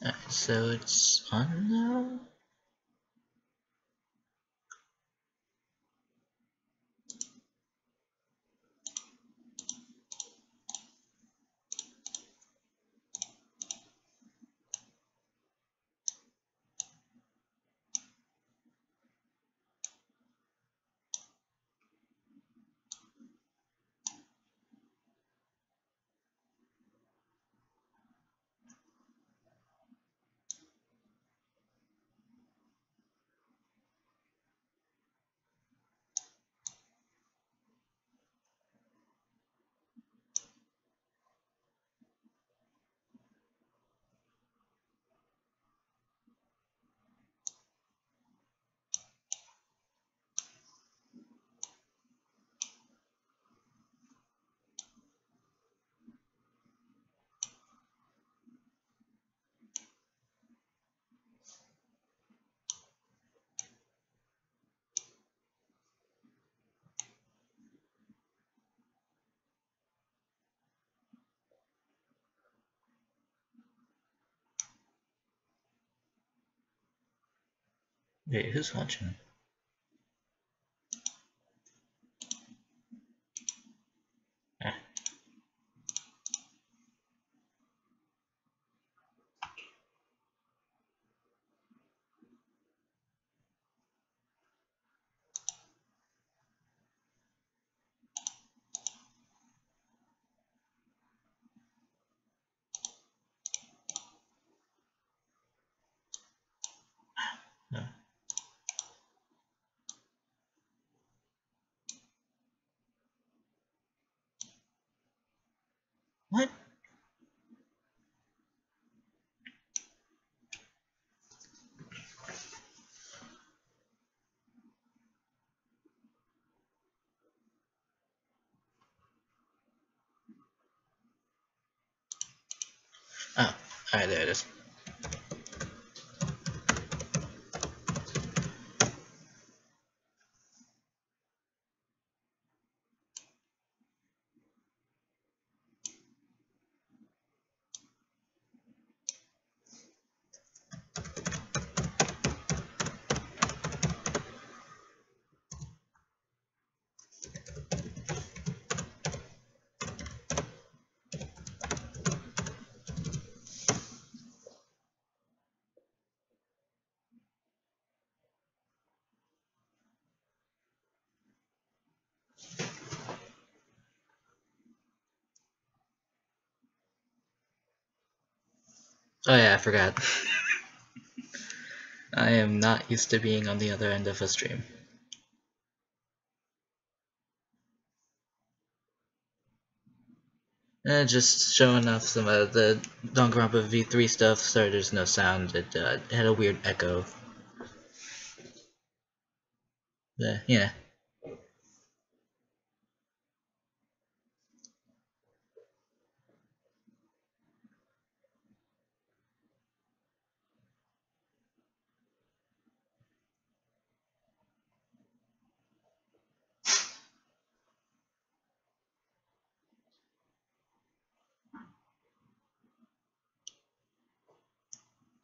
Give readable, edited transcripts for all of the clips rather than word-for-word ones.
Alright, so it's on now. Wait, who's watching? Ah, no. What? Oh, alright, there it is. Oh yeah, I forgot. I am not used to being on the other end of a stream. Just showing off some of the Danganronpa V3 stuff. Sorry, there's no sound. It had a weird echo. Yeah.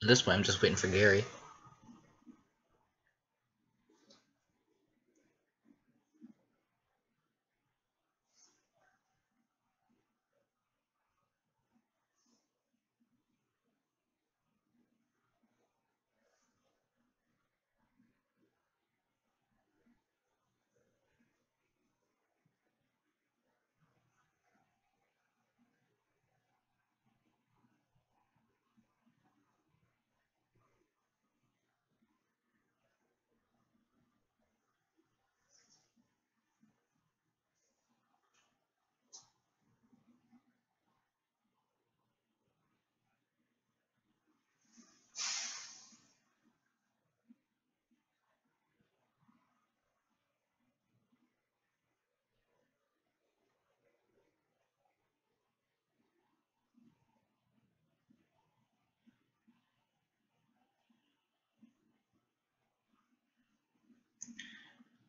At this point, I'm just waiting for Gary.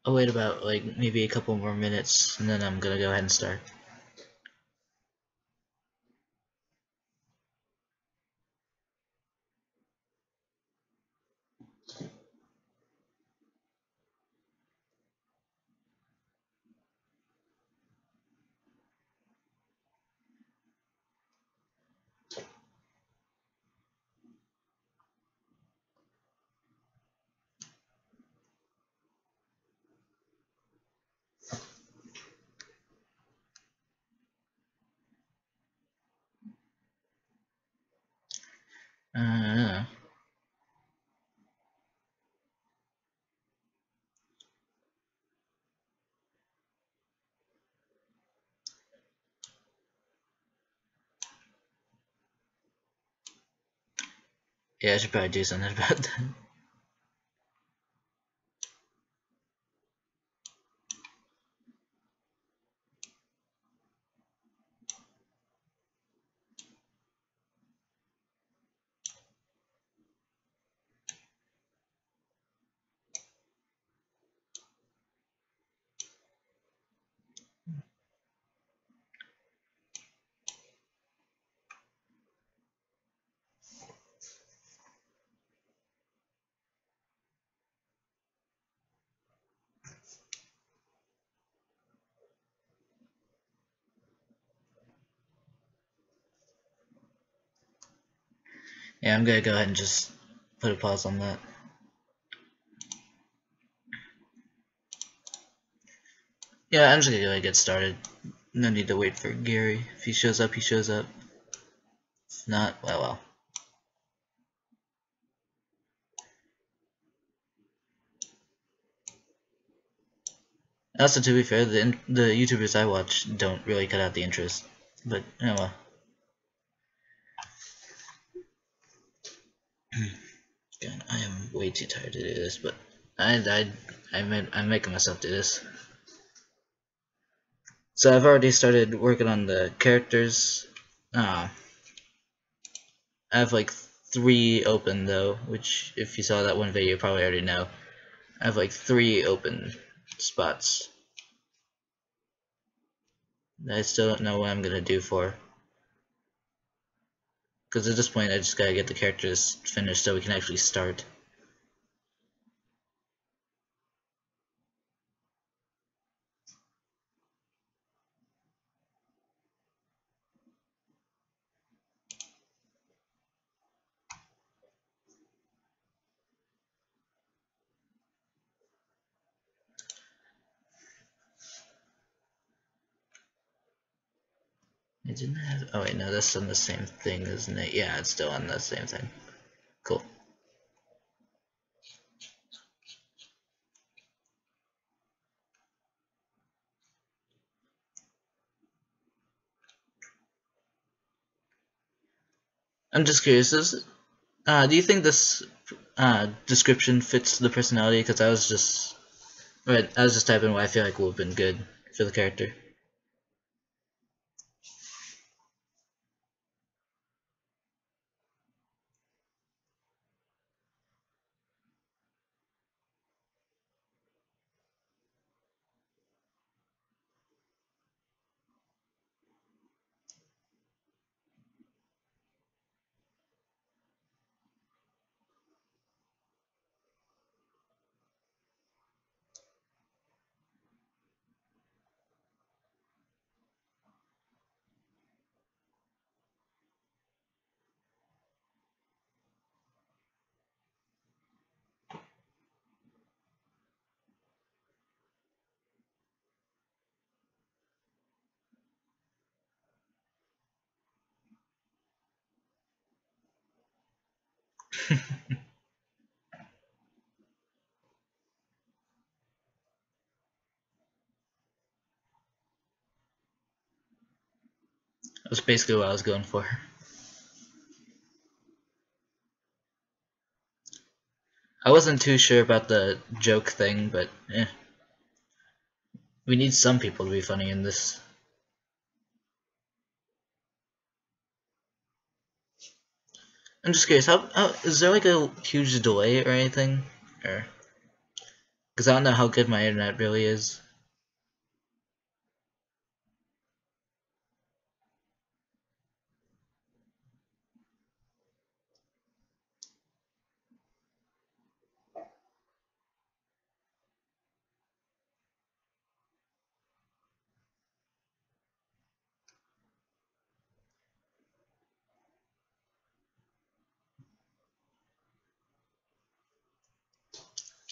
I'll wait about like maybe a couple more minutes, and then I'm gonna go ahead and start. Uh, yeah, I should probably do something about that. Yeah, I'm gonna go ahead and just put a pause on that. Yeah, I'm just gonna go ahead and get started. No need to wait for Gary. If he shows up, he shows up. If not, well, well. Also, to be fair, the YouTubers I watch don't really cut out the intros. But, oh well. God, I am way too tired to do this, but I'm making myself do this. So I've already started working on the characters. I have like 3 open though, which if you saw that one video you probably already know. I have like 3 open spots. I still don't know what I'm gonna do for. Because at this point I just gotta get the characters finished so we can actually start. I didn't have. Oh wait, no, that's on the same thing, isn't it? Yeah, it's still on the same thing. Cool. I'm just curious. Do you think this description fits the personality? Because I was just typing what I feel like would have been good for the character. That's basically what I was going for. I wasn't too sure about the joke thing, but we need some people to be funny in this. I'm just curious. How is there like a huge delay or anything? Or because I don't know how good my internet really is.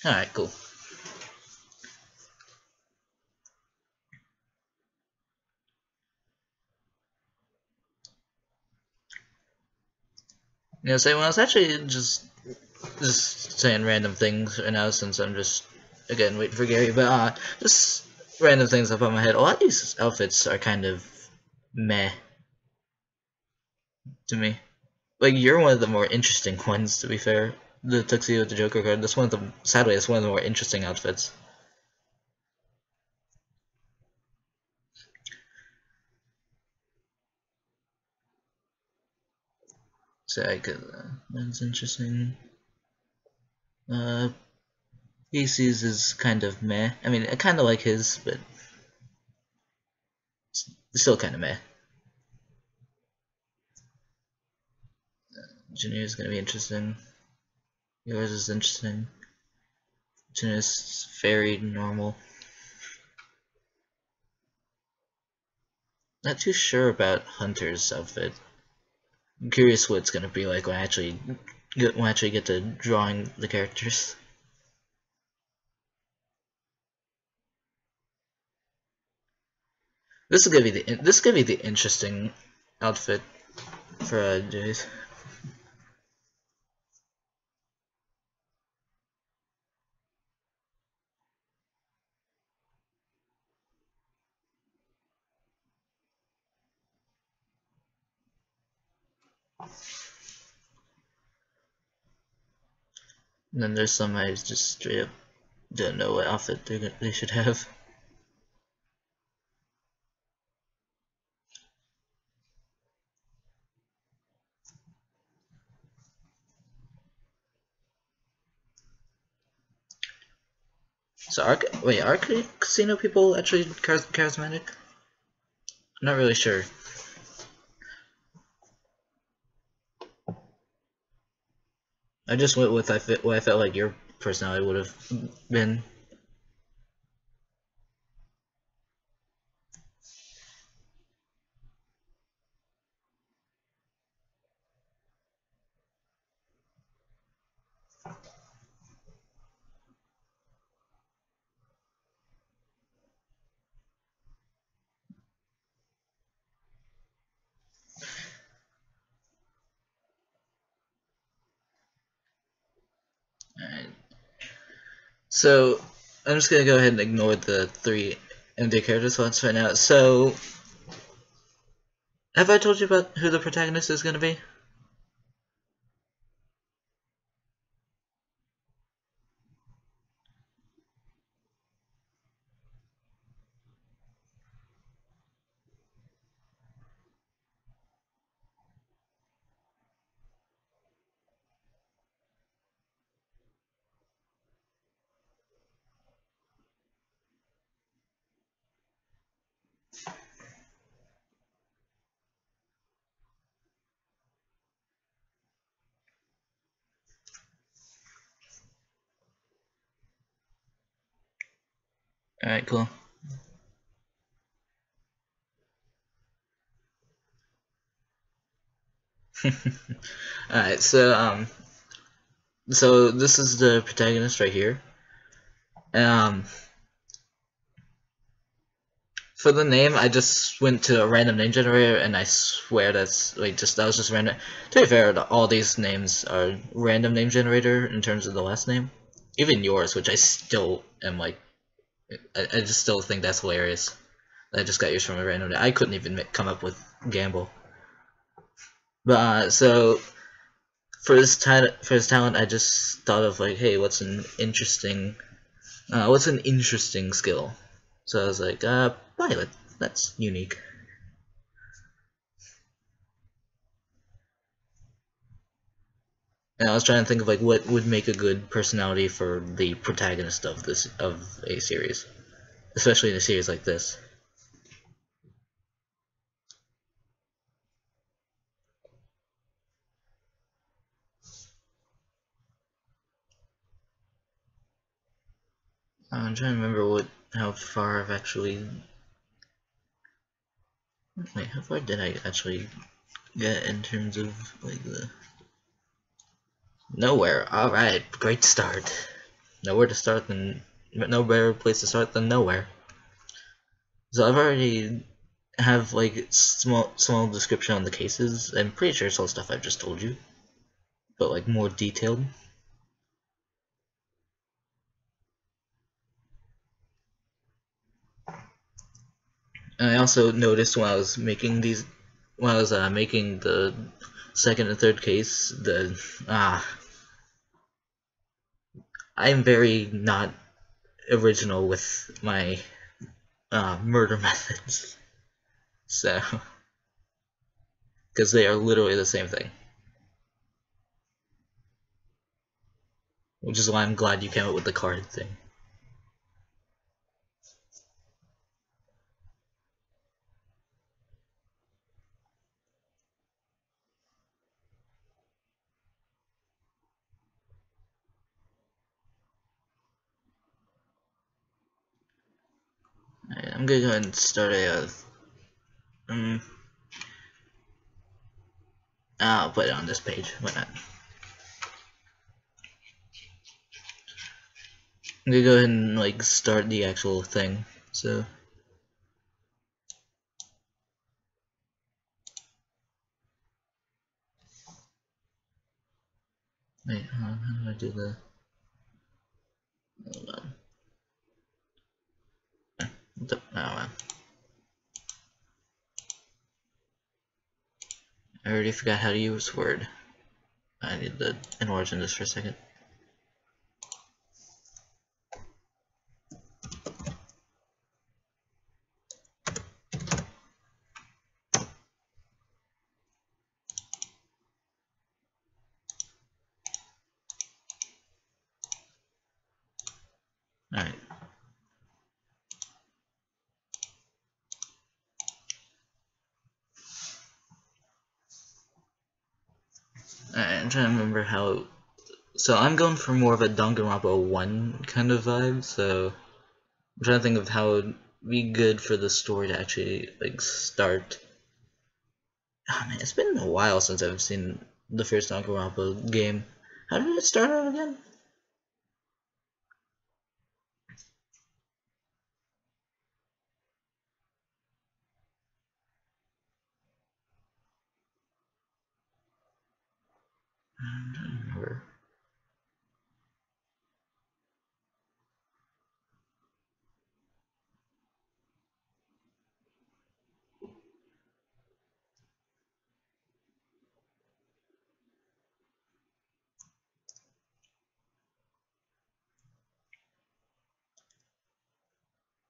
All right, cool. say when I was actually just saying random things right now since I'm just again waiting for Gary, but just random things up on my head. A lot of these outfits are kind of meh to me. Like you're one of the more interesting ones, to be fair. The tuxedo with the Joker card. That's one of the sadly that's one of the more interesting outfits. So I could that's interesting. PC's is kind of meh. I mean I kinda like his, but it's still kinda meh. Engineer is gonna be interesting. Yours is interesting. Is very normal. Not too sure about Hunter's outfit. I'm curious what it's gonna be like when I actually get to drawing the characters. This is gonna be the interesting outfit for Jace. And then there's some I just straight up don't know what outfit they should have. So are casino people actually charismatic? I'm not really sure. I just went with what I felt like your personality would have been. Alright. So I'm just gonna go ahead and ignore the 3 empty character slots right now. So have I told you about who the protagonist is gonna be? Alright, cool. Alright, so this is the protagonist right here. For the name, I just went to a random name generator, and I swear that's like that was just random. To be fair, all these names are random name generator in terms of the last name. Even yours, which I still am like, I just still think that's hilarious. I just got yours from a random. I couldn't even come up with Gamble. But so for this talent, I just thought of like, hey, what's an interesting skill? So I was like, pilot. That's unique. And I was trying to think of like what would make a good personality for the protagonist of a series, especially in a series like this. I'm trying to remember how far I've actually. Wait, how far did I actually get in terms of like the nowhere? All right, great start. Nowhere to start than no better place to start than nowhere. So I've already have like small description on the cases. I'm pretty sure it's all stuff I've just told you. but like more detailed. And I also noticed when I was making making the second and third case, I'm very not original with my murder methods, so because they are literally the same thing, which is why I'm glad you came up with the card thing. Right, I'm gonna go ahead and start I'll put it on this page. Why not? I'm gonna go ahead and like start the actual thing. So wait, how do I do the? Hold on. Oh man, I already forgot how to use Word. I need to enlarge in this for a second. Alright. I'm trying to remember how. So I'm going for more of a Danganronpa 1 kind of vibe, so I'm trying to think of how it would be good for the story to actually like start. Oh man, it's been a while since I've seen the first Danganronpa game. How did it start out again? I don't remember.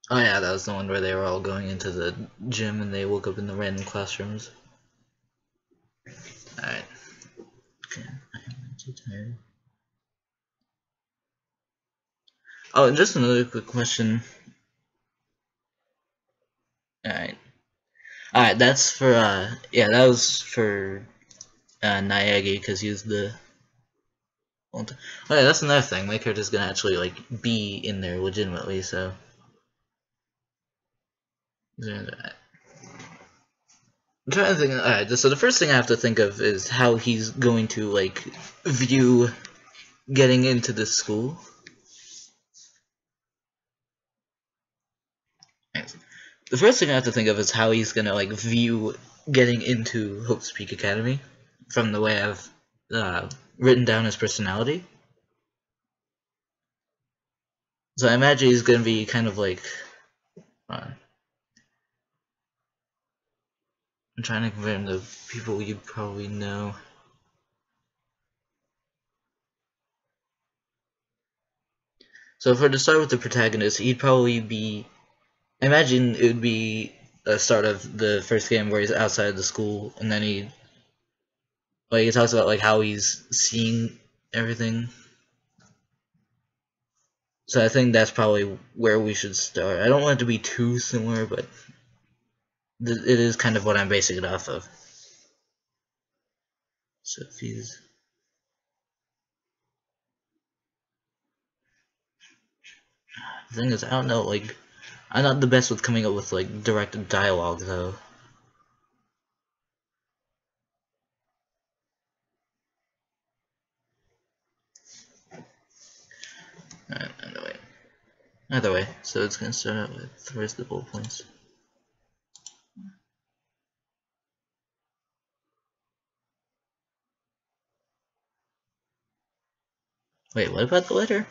Oh yeah, that was the one where they were all going into the gym and they woke up in the random classrooms. Alright. Okay, I'm too tired. Oh, and just another quick question. Alright. Alright, that's for, yeah, that was for, Naegi, because he was the... Oh yeah, that's another thing. My character's gonna actually, like, be in there legitimately, so... I'm trying to think, alright, so the first thing I have to think of is how he's going to, like, view getting into this school. The first thing I have to think of is how he's gonna like view getting into Hope's Peak Academy, from the way I've written down his personality. So I imagine he's gonna be kind of like. I'm trying to compare him to people you probably know. So if we're to start with the protagonist, he'd probably be. I imagine it would be a start of the first game where he's outside of the school, and then he talks about like how he's seeing everything. So I think that's probably where we should start. I don't want it to be too similar, but it is kind of what I'm basing it off of. So if he's... The thing is, I don't know, like, I'm not the best with coming up with, like, direct dialogue, though. Alright, either way, so it's gonna start out with, where's the bullet points? Wait, what about the letter?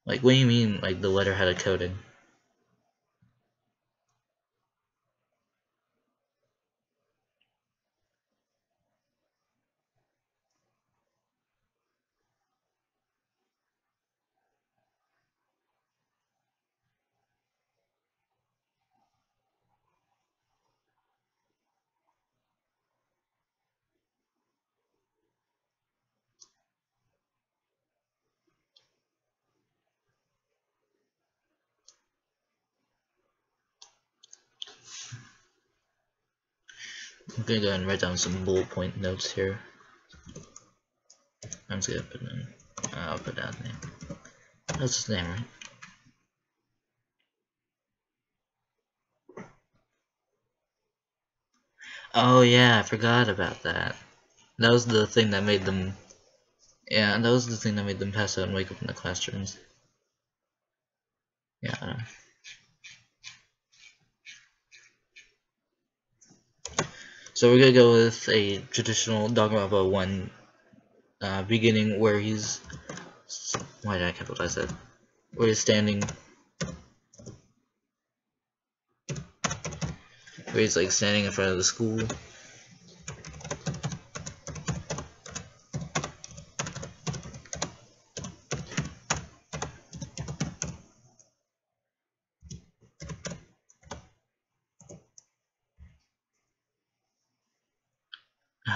Like, what do you mean, like, the letter had a coding? I'm gonna go ahead and write down some bullet point notes here. I'm just gonna put in, I'll put down name. That's his name, right? Oh yeah, I forgot about that. That was the thing that made them, yeah, that was the thing that made them pass out and wake up in the classrooms. Yeah, I know. So we're gonna go with a traditional Danganronpa 1 beginning where he's, why did I capitalize that? Where he's standing, where he's like standing in front of the school.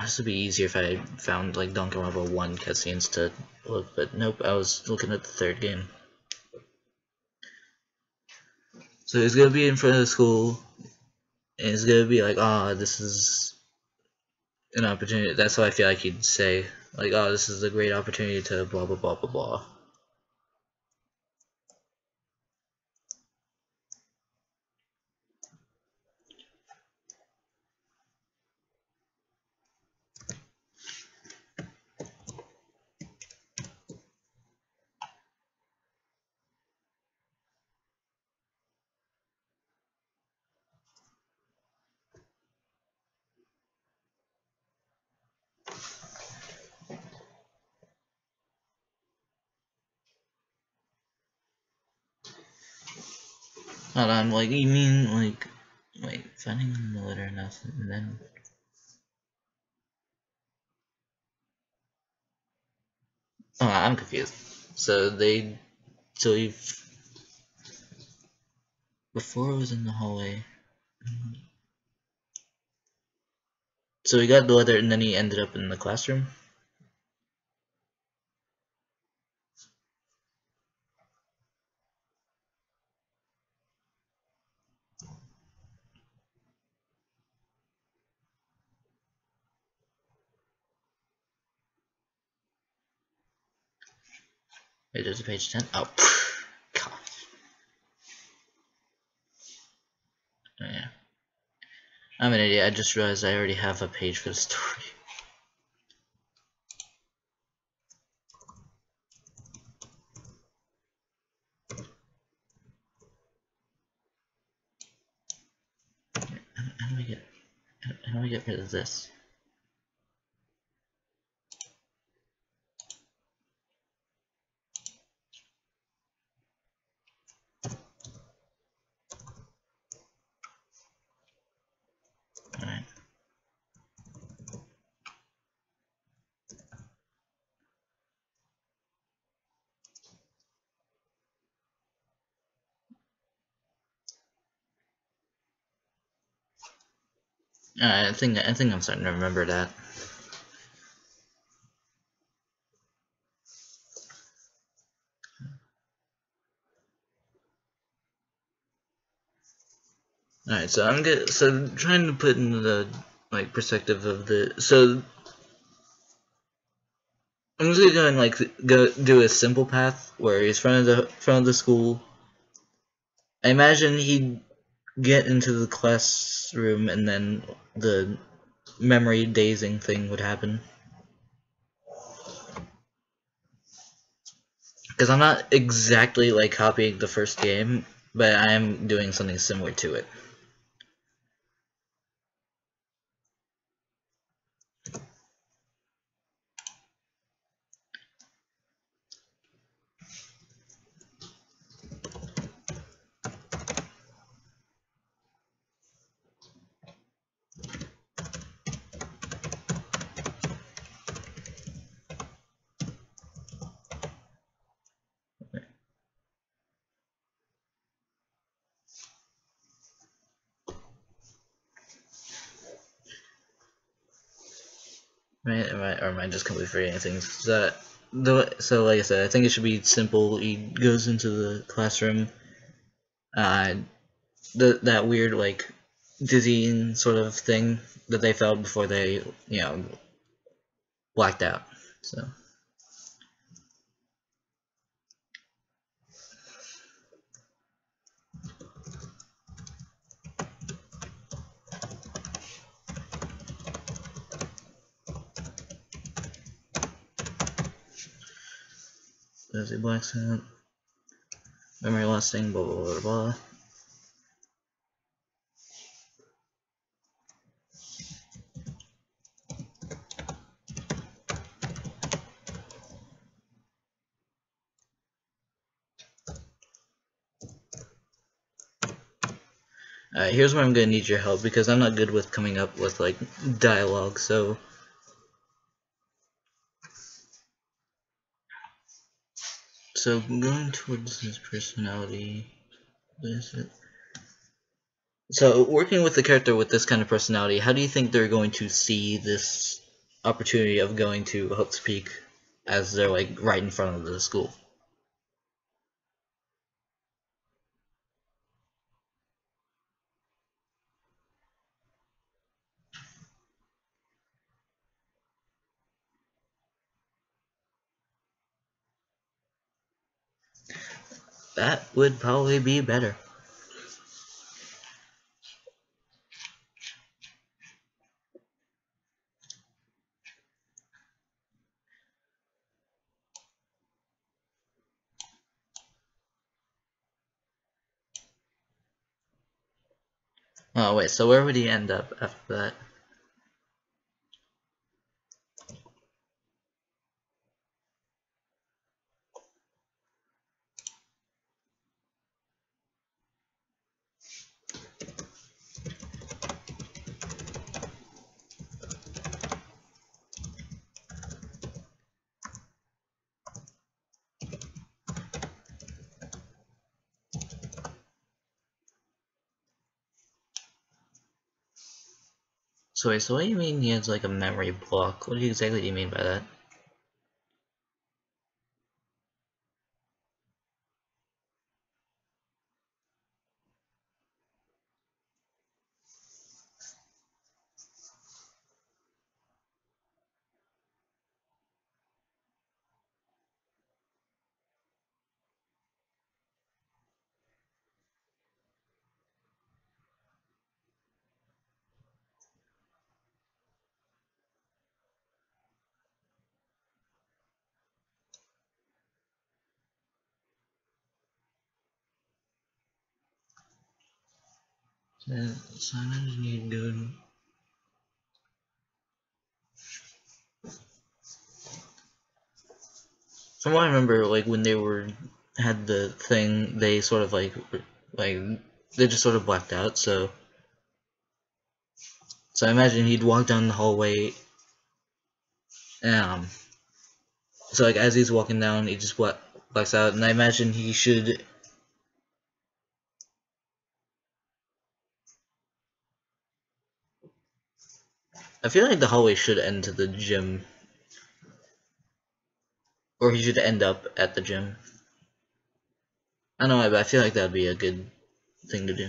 This would be easier if I found like Danganronpa 1 cutscenes to look, but nope, I was looking at the third game. So he's gonna be in front of the school, and he's gonna be like, "Ah, oh, this is an opportunity." That's what I feel like he'd say, like, "Oh, this is a great opportunity to blah blah blah blah blah." Hold on, like, you mean like, wait, finding the letter nothing, and then. Oh, I'm confused. So he, before it was in the hallway. So he got the letter and then he ended up in the classroom? Wait, there's a page 10? Oh, God. Oh, yeah. I'm an idiot, I just realized I already have a page for the story. How do we get rid of this? Alright. Alright, I think I'm starting to remember that. Alright, so trying to put into the like perspective of the I'm just gonna go and like go do a simple path where he's front of the school. I imagine he'd get into the classroom and then the memory dazing thing would happen. Because I'm not exactly like copying the first game, but I am doing something similar to it. Or am I just completely forgetting things? So like I said, I think it should be simple. He goes into the classroom. Uh, that weird like dizzying sort of thing that they felt before they blacked out. So there's a black out. Memory lasting. Blah blah blah blah. Alright, here's where I'm gonna need your help because I'm not good with coming up with like dialogue. So going towards his personality. What is it? So working with the character with this kind of personality, how do you think they're going to see this opportunity of going to Hope's Peak as they're like right in front of the school? That would probably be better. Oh wait, so where would he end up after that? So wait, so what do you mean he has like a memory block? What exactly do you mean by that? Signage need good. From what I remember, like when they had the thing, they sort of like they just sort of blacked out. So I imagine he'd walk down the hallway. Um, so like as he's walking down, he just blacks out, and I imagine he should. I feel like the hallway should end to the gym, or he should end up at the gym. I don't know, but I feel like that'd be a good thing to do.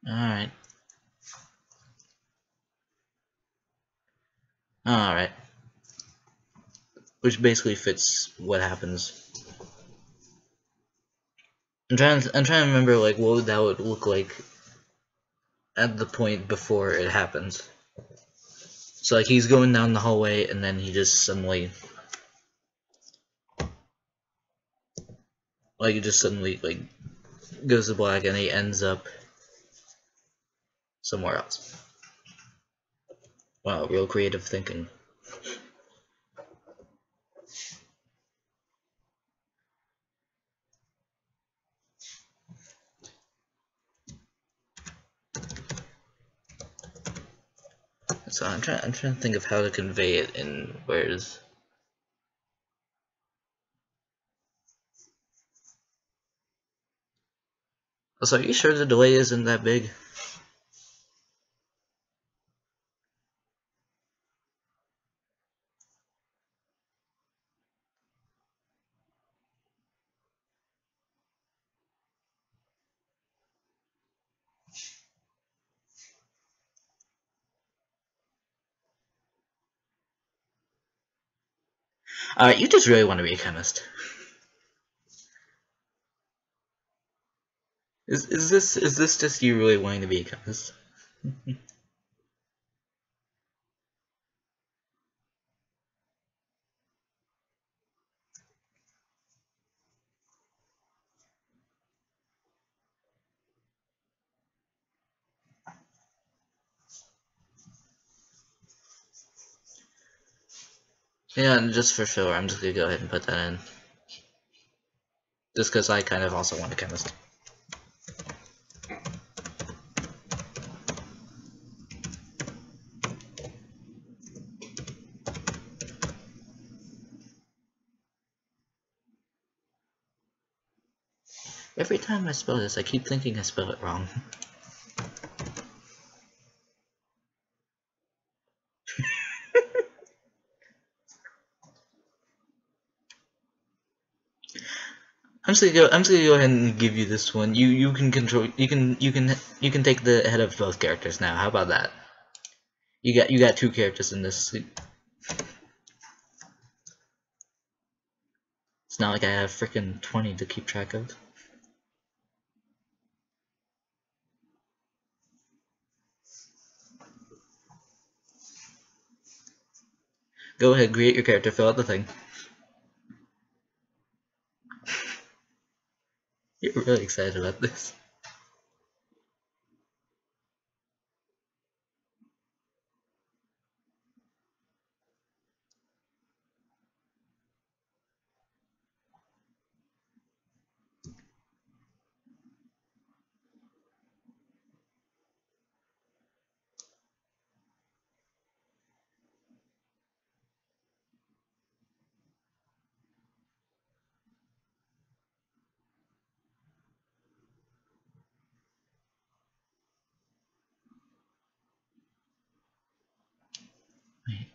Alright. Alright. Which basically fits what happens. I'm trying to remember like what that would look like at the point before it happens. So like he's going down the hallway and then he just suddenly like goes to black and he ends up somewhere else. Wow, real creative thinking. So I'm trying to think of how to convey it in words. Also, are you sure the delay isn't that big? Alright, you just really want to be a chemist. Is this just you really wanting to be a chemist? Yeah, and just for sure, I'm just gonna go ahead and put that in. Just because I kind of also want a chemist. Every time I spell this, I keep thinking I spell it wrong. I'm just gonna go ahead and give you this one. You can control. You can take the head of both characters now. How about that? You got two characters in this. It's not like I have freaking 20 to keep track of. Go ahead, create your character, fill out the thing. You're really excited about this. Wait.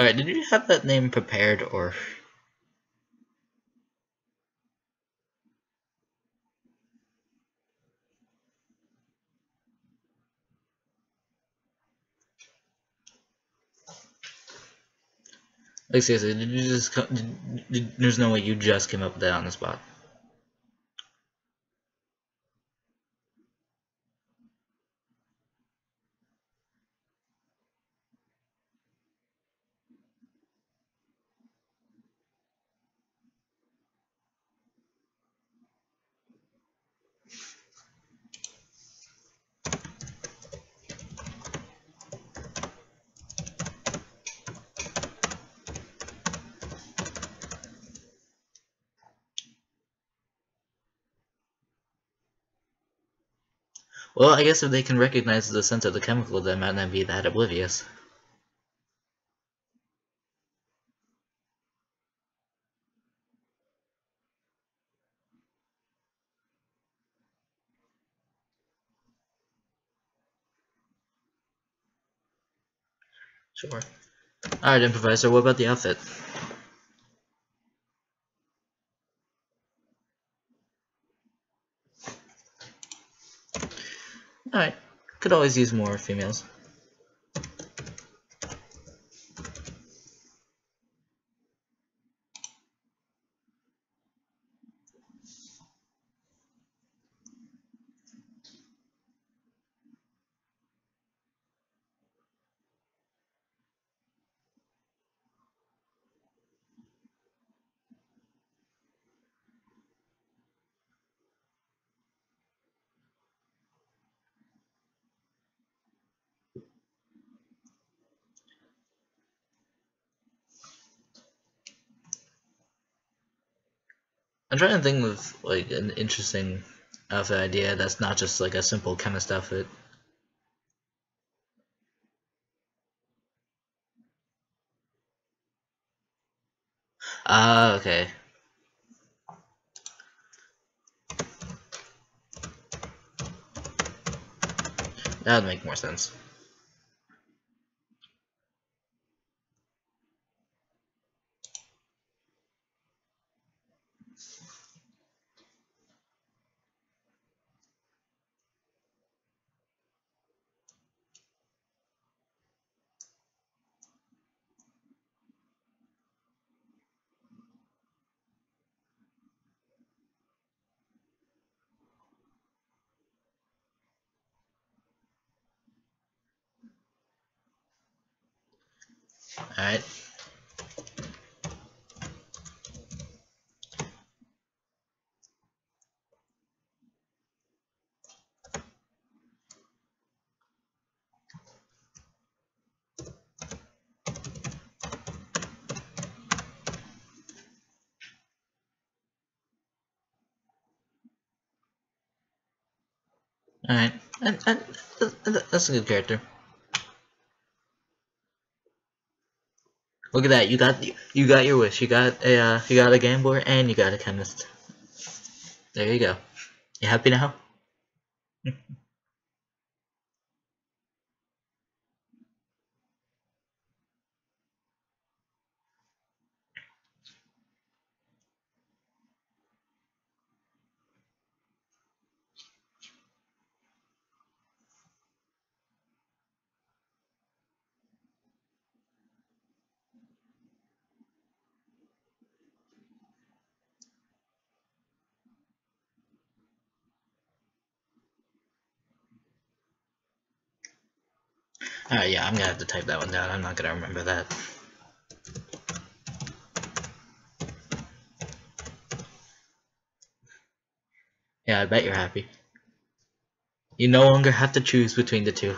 Alright, did you have that name prepared or? Like seriously, did you just come, there's no way you just came up with that on the spot. Well, I guess if they can recognize the scent of the chemical, they might not be that oblivious. Sure. Alright, improviser, what about the outfit? Alright, could always use more females. I'm trying to think of like an interesting outfit idea that's not just like a simple chemist outfit. Ah, okay. That would make more sense. Alright. Alright. And that's a good character. Look at that, you got your wish. You got a gambler and you got a chemist. There you go. You happy now? Alright, yeah, I'm gonna have to type that one down. I'm not gonna remember that. Yeah, I bet you're happy. You no longer have to choose between the two.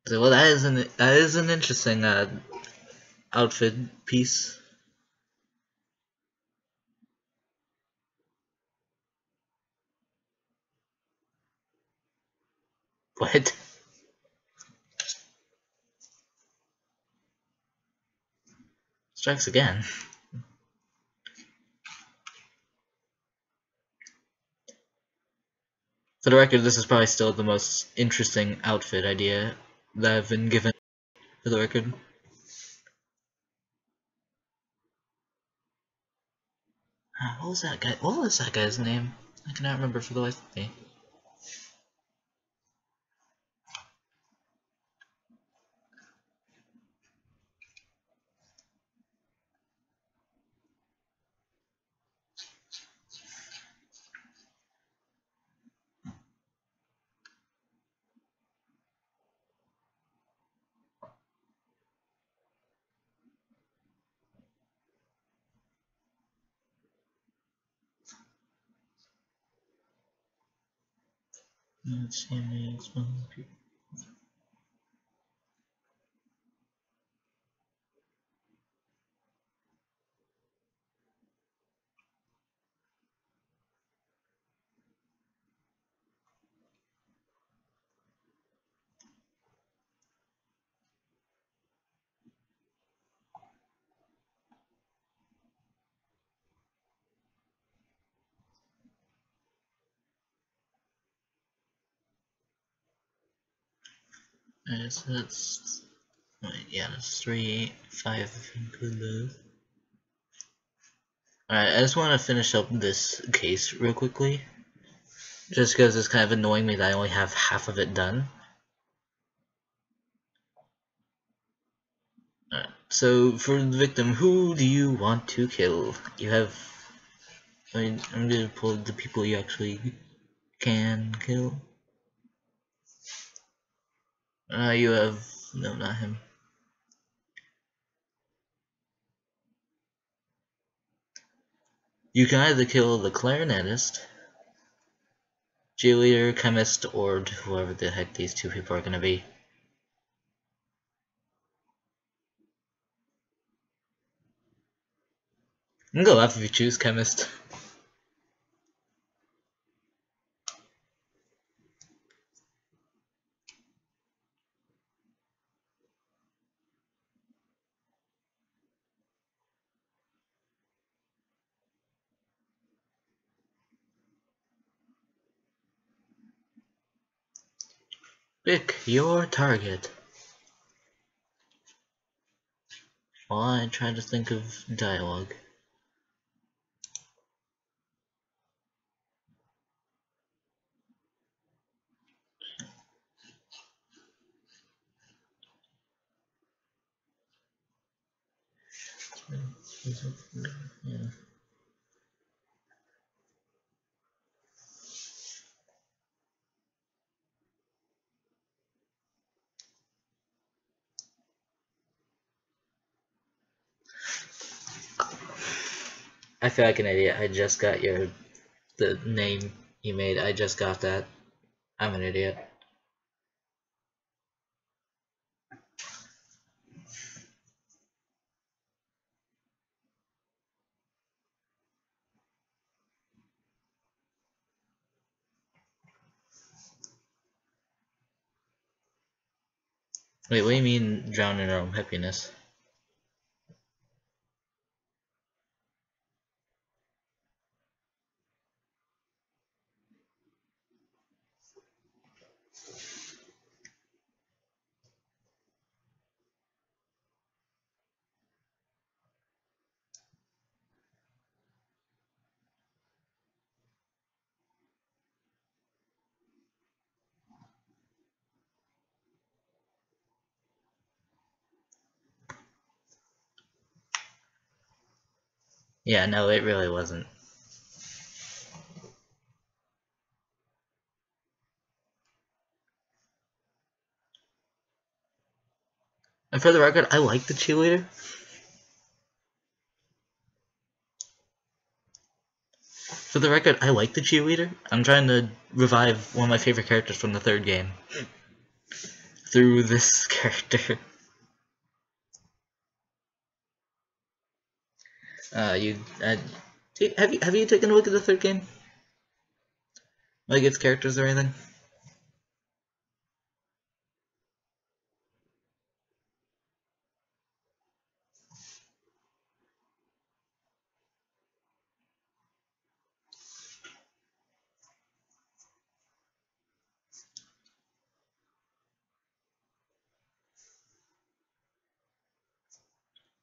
So, well, that is an interesting outfit piece. What? Strikes again. For the record, this is probably still the most interesting outfit idea that I've been given. For the record. What was that guy? What was that guy's name? I cannot remember for the life of me. Let's see, so that's wait, yeah, that's 3, 5 include those. Alright, I just want to finish up this case real quickly. Just because it's kind of annoying me that I only have half of it done. So for the victim, who do you want to kill? You have. I'm gonna pull the people you actually can kill. You have. No, not him. You can either kill the clarinetist, cheerleader, chemist, or whoever the heck these two people are gonna be. I'm gonna go left if you choose chemist. Pick your target. While I try to think of dialogue. Yeah. I feel like an idiot. I just got the name you made. I just got that. I'm an idiot. Wait, what do you mean drown in our own happiness? Yeah, no, it really wasn't. And for the record, I like the cheerleader. For the record, I like the cheerleader. I'm trying to revive one of my favorite characters from the third game through this character. Have you taken a look at the third game? Like its characters or anything?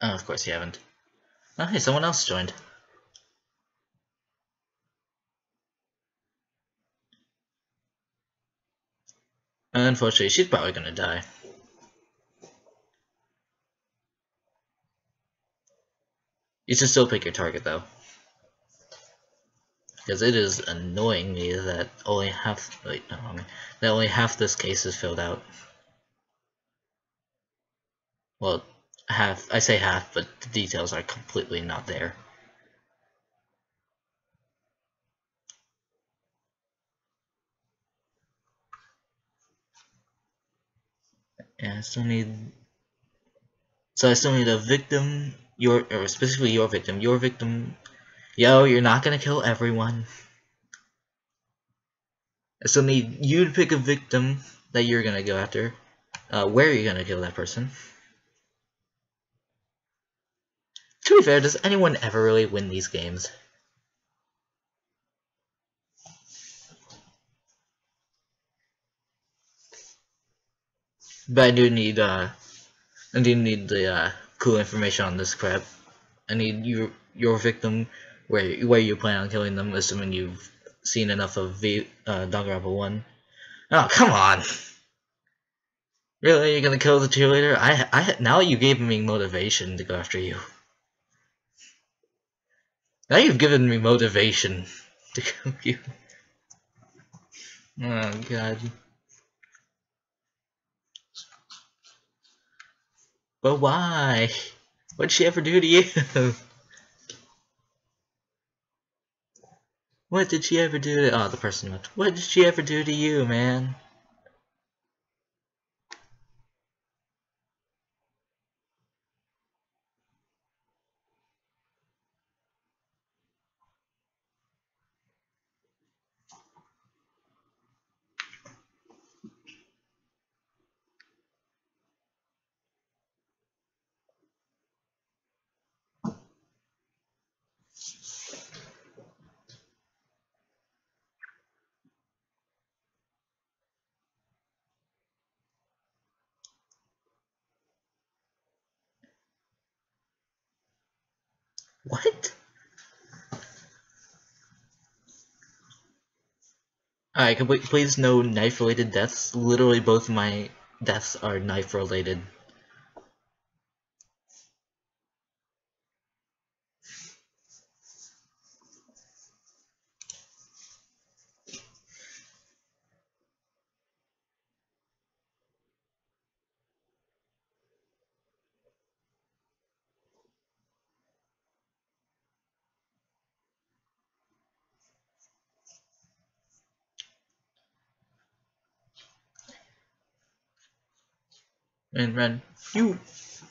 Oh, of course you haven't. Oh, hey, someone else joined. Unfortunately, she's probably gonna die. You should still pick your target though, because it is annoying me that only half. Wait, no, that only half this case is filled out. Well, half. I say half, but the details are completely not there. Yeah, I still need. So I still need a victim. Or specifically your victim. Your victim. Yo, you're not gonna kill everyone. I still need you to pick a victim that you're gonna go after. Where are you gonna kill that person? To be fair, does anyone ever really win these games? But I do need the cool information on this crap. I need your victim, where you plan on killing them, assuming you've seen enough of Danganronpa 1. Oh, come on! Really? You're gonna kill the cheerleader? Now you gave me motivation to go after you. Now you've given me motivation to kill you. Oh god. But why? What'd she ever do to you? What did she ever do to— oh, the person left. What did she ever do to you, man? What? Alright, can we please no knife-related deaths? Literally both of my deaths are knife-related. And Ren, you—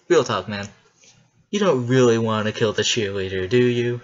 real talk, man. You don't really want to kill the cheerleader, do you?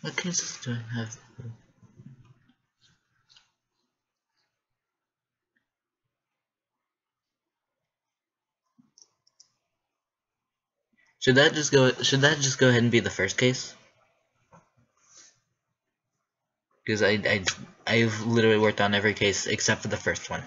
What cases do I have? Should that just go— should that just go ahead and be the first case? Because I've literally worked on every case except for the first one.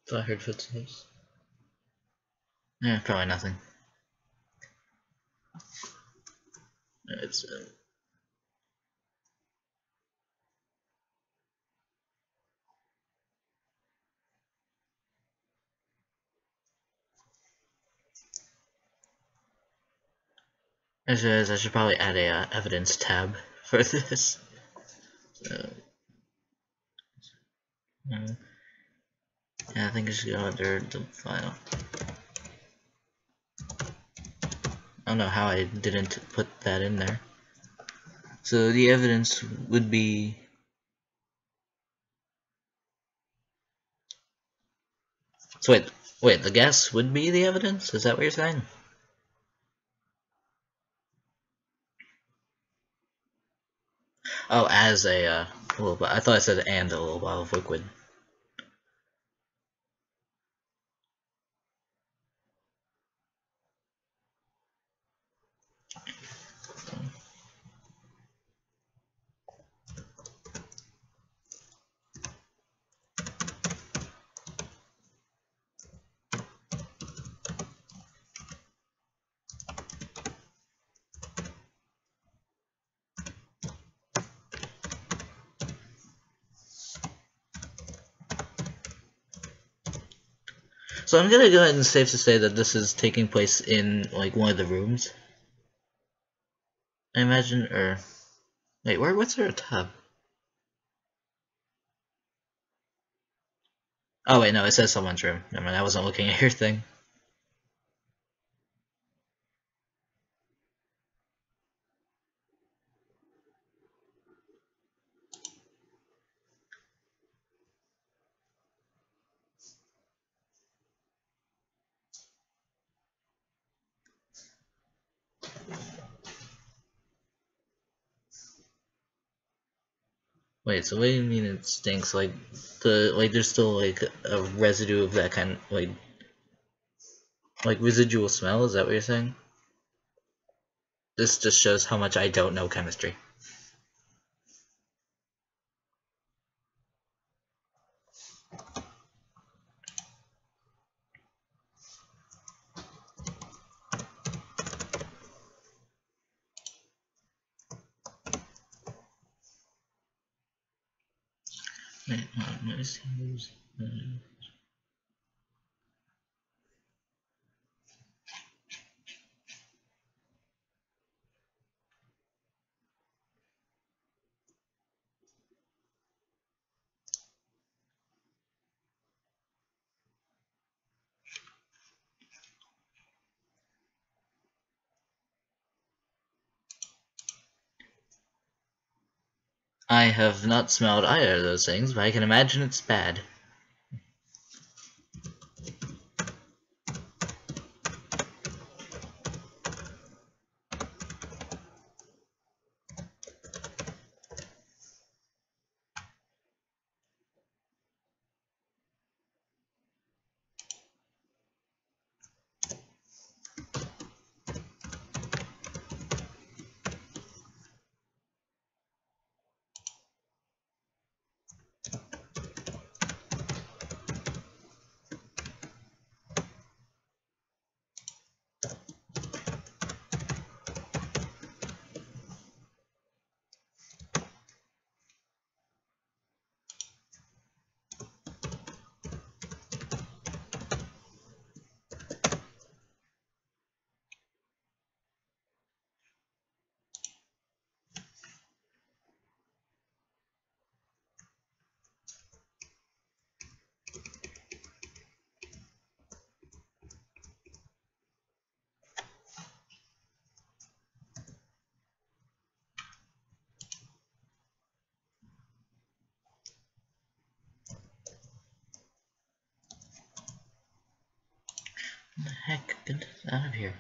So I heard footsteps. Yeah, probably nothing. It's I should probably add a evidence tab for this. So, yeah, I think I should go under the file. I don't know how I didn't put that in there. So the evidence would be— so wait, the gas would be the evidence? Is that what you're saying? Oh, as a little bit. I thought I said and a little bottle of liquid. So I'm gonna go ahead and safe to say that this is taking place in like one of the rooms. I imagine, or wait, what's there a tub? Oh wait, no, it says someone's room. Never mind, I wasn't looking at your thing. Wait, so what do you mean it stinks? Like there's still like a residue of that kind, like residual smell? Is that what you're saying? This just shows how much I don't know chemistry. Wait, let me see who's. I have not smelled either of those things, but I can imagine it's bad. What the heck? Get this out of here.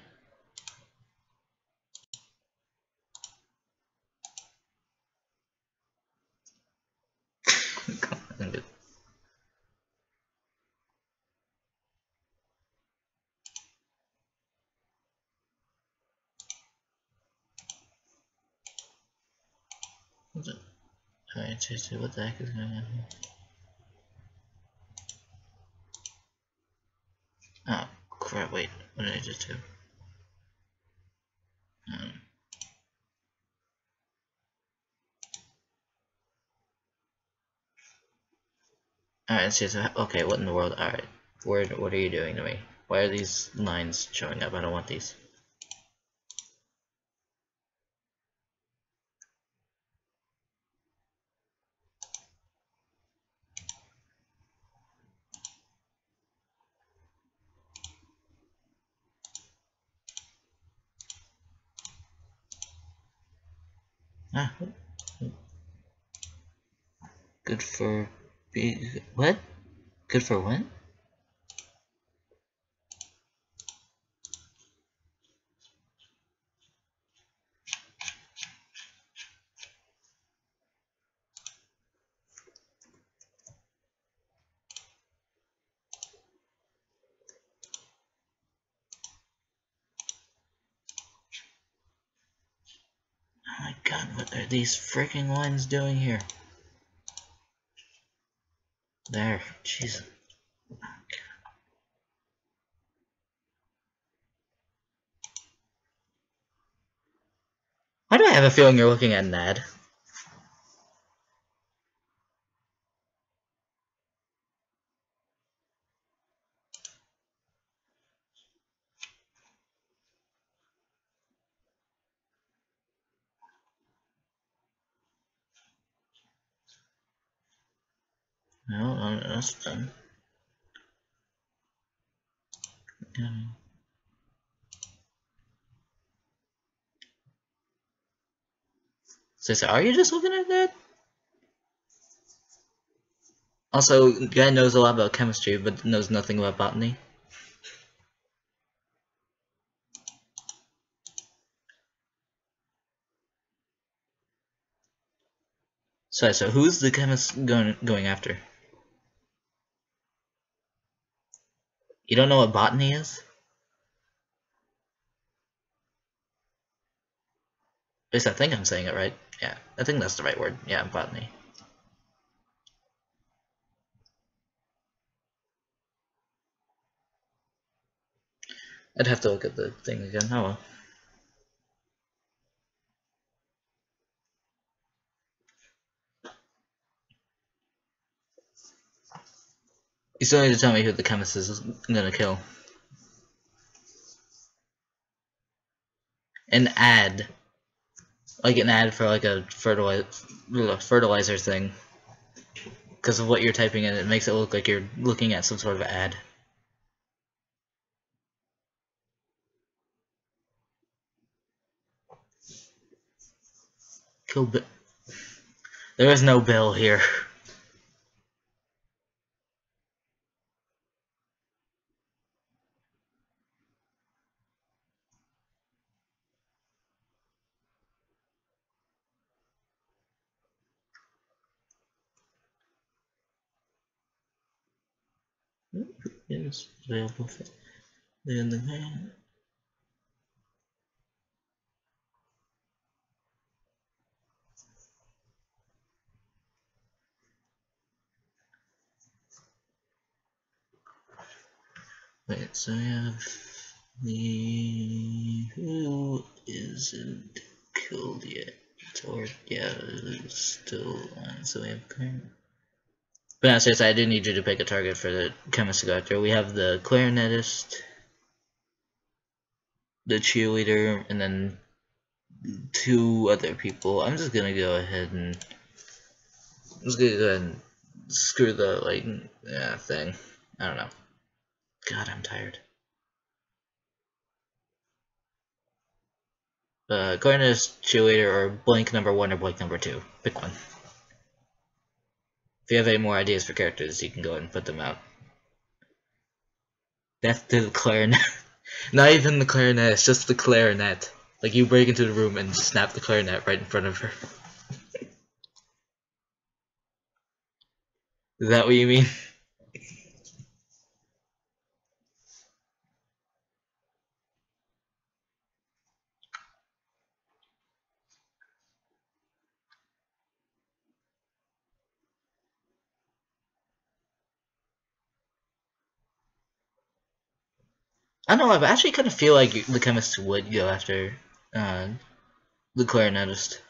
Alright, seriously, what the heck is going on here? Oh, crap, wait. What did I just do? Um, Alright, seriously, okay, what in the world? Alright, what are you doing to me? Why are these lines showing up? I don't want these. Ah, good for what? Good for what? God, what are these freaking lines doing here? There, jeez. Why do I have a feeling you're looking at Nad? No, that's done. So are you just looking at that? Also, guy knows a lot about chemistry, but knows nothing about botany. So who's the chemist going after? You don't know what botany is? At least I think I'm saying it right. Yeah, I think that's the right word. Yeah, botany. I'd have to look at the thing again. Oh well. You still need to tell me who the chemist is gonna kill. An ad. Like an ad for like a fertilizer thing. Because of what you're typing in, it makes it look like you're looking at some sort of ad. Kill Bill. There is no Bill here. Yes, available for the man. Wait, so we have the who isn't killed yet, or yeah, it's still on. So we have current. But no, seriously, I do need you to pick a target for the chemist to go after. We have the clarinetist, the cheerleader, and then 2 other people. I'm just gonna go ahead and screw the thing. I don't know. God, I'm tired. Clarinetist, cheerleader, or blank number 1 or blank number 2. Pick one. If you have any more ideas for characters, you can go ahead and put them out. Death to the clarinet. Not even the clarinet, it's just the clarinet. Like you break into the room and snap the clarinet right in front of her. Is that what you mean? I don't know, I actually kind of feel like the chemist would go after uh, the clarinetist.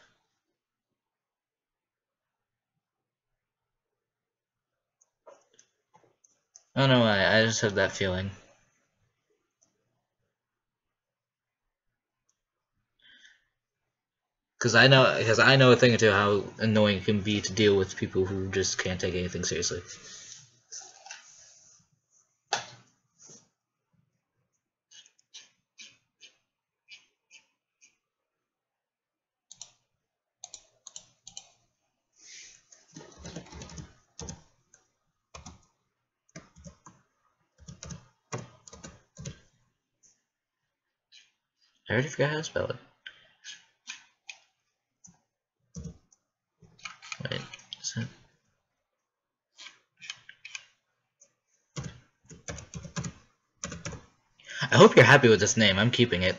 I don't know why, I just have that feeling. Because I know a thing or two how annoying it can be to deal with people who just can't take anything seriously. I already forgot how to spell it. Wait, is it? I hope you're happy with this name. I'm keeping it.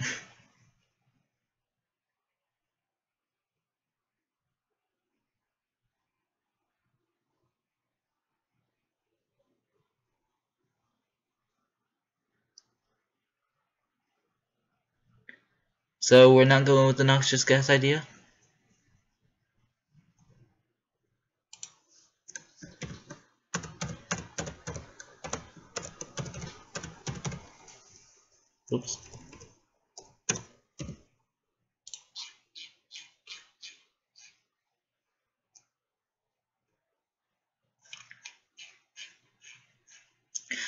So we're not going with the noxious gas idea? Oops.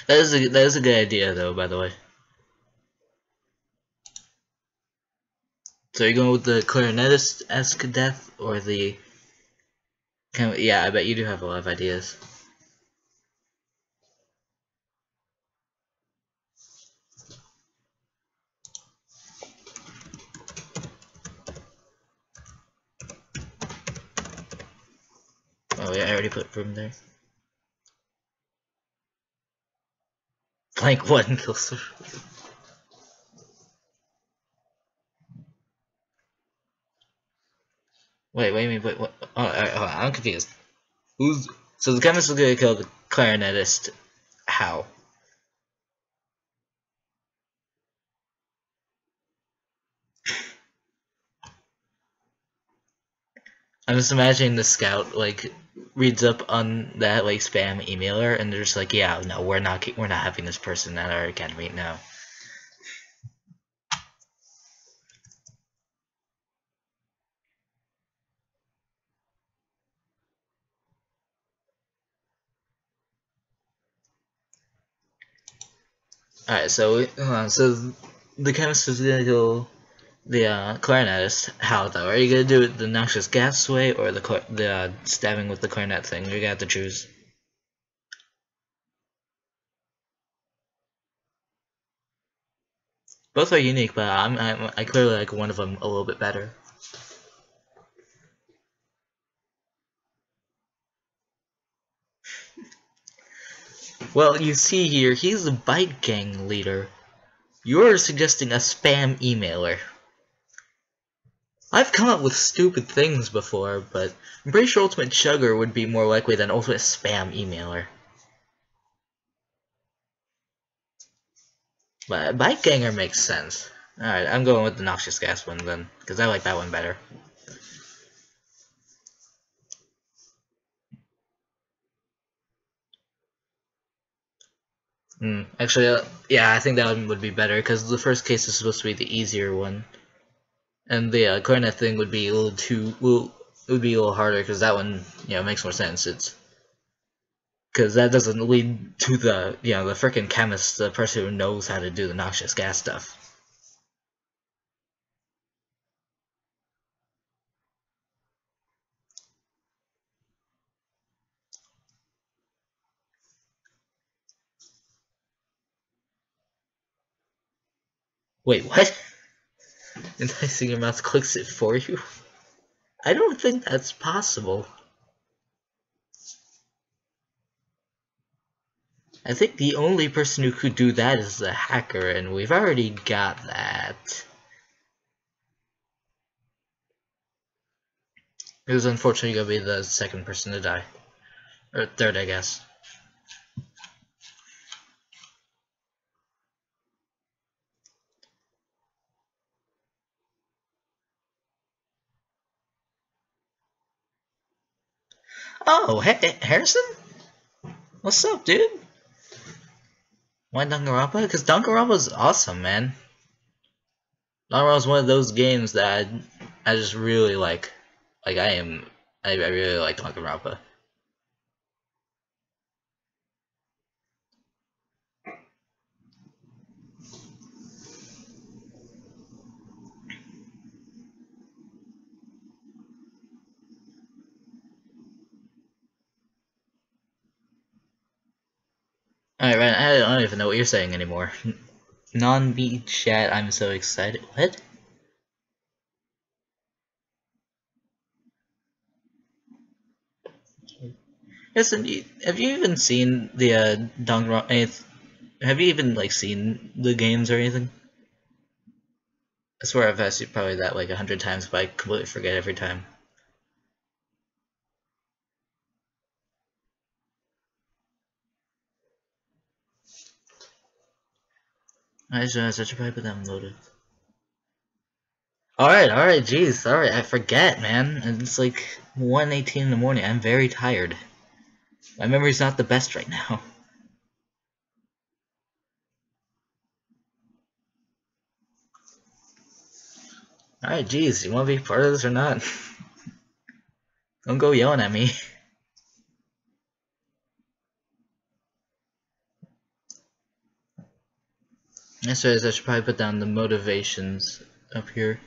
That is a good idea though, by the way. So you're going with the clarinetist-esque death or the yeah, I bet you do have a lot of ideas. Oh yeah, I already put room there. Blank one kills. Wait, what? Oh, I'm confused. Who's so the chemist is gonna kill the clarinetist? How? I'm just imagining the scout like reads up on that like spam emailer, and they're just like, yeah, no, we're not having this person at our academy, no. Alright, so so the chemist is gonna kill the clarinetist. How though? Are you gonna do it the noxious gas way or the stabbing with the clarinet thing? You're gonna have to choose. Both are unique, but I clearly like one of them a little bit better. Well, you see here, he's the bike gang leader. You're suggesting a spam emailer. I've come up with stupid things before, but I'm pretty sure Ultimate Chugger would be more likely than Ultimate Spam emailer. But Bike Ganger makes sense. Alright, I'm going with the Noxious Gas one then, because I like that one better. Actually, yeah, I think that one would be better, because the first case is supposed to be the easier one. And the Coronet thing would be a little it would be a little harder, because that one, makes more sense. It's because that doesn't lead to the, the frickin' chemist, the person who knows how to do the noxious gas stuff. Wait, what? Enticing your mouse clicks it for you? I don't think that's possible. I think the only person who could do that is the hacker, and we've already got that. It was unfortunately gonna be the second person to die. Or third, I guess. Oh, hey, Harrison? What's up, dude? Why Danganronpa? Because Danganronpa's awesome, man. Danganronpa's one of those games that I just really like. Like, I really like Danganronpa. Alright, Ryan, I don't even know what you're saying anymore. Non-beat chat, I'm so excited. What? Yes, and have you even seen the Danganronpa? Have you even like seen the games or anything? I swear I've asked you probably that like 100 times, but I completely forget every time. I just realized I should probably put that loaded. Alright, jeez, sorry, I forget, man. It's like 1:18 in the morning. I'm very tired. My memory's not the best right now. Alright, jeez, you wanna be part of this or not? Don't go yelling at me. That's right, I should probably put down the motivations up here.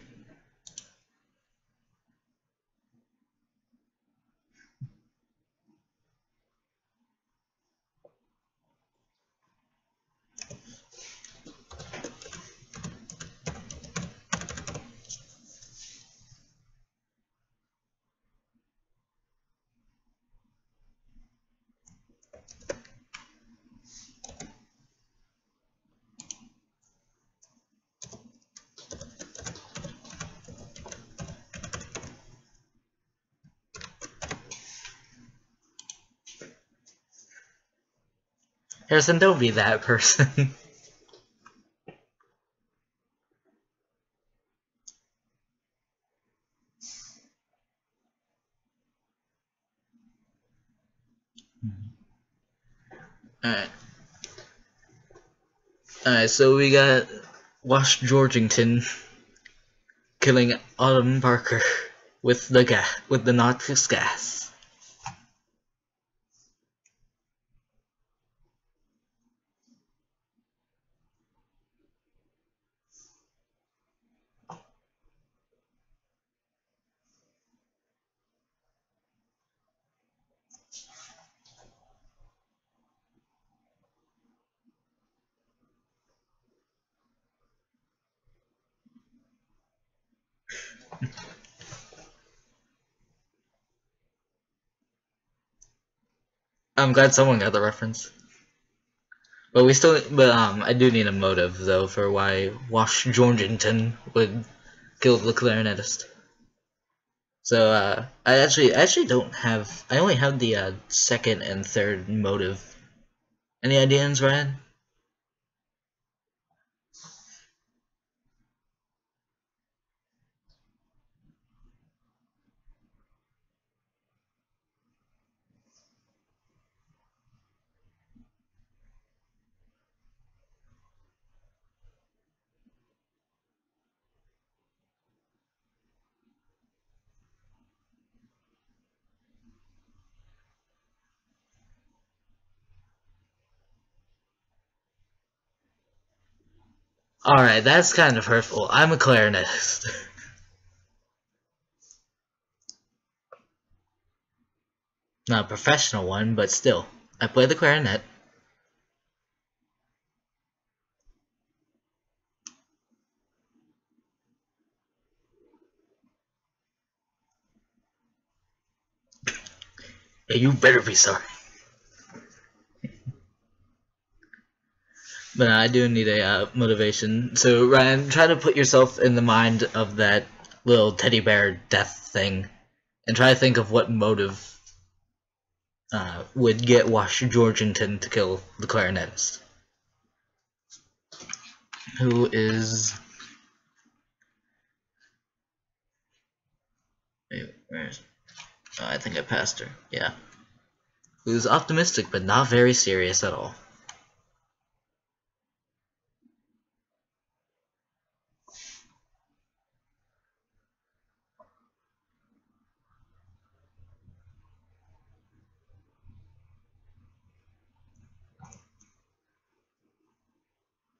Harrison, don't be that person. Alright. Alright, so we got Wash Georgington killing Autumn Parker with the noxious gas. I'm glad someone got the reference. But I do need a motive though for why Wash Georgington would kill the clarinetist. So I actually don't have. I only have the second and third motive. Any ideas, Ryan? Alright, that's kind of hurtful. I'm a clarinetist. Not a professional one, but still. I play the clarinet. And you better be sorry. But I do need a motivation. So Ryan, try to put yourself in the mind of that little teddy bear death thing, and try to think of what motive would get Wash Georgington to kill the clarinetist. Who is... Wait, where is... Oh, I think I passed her. Yeah. Who's optimistic but not very serious at all.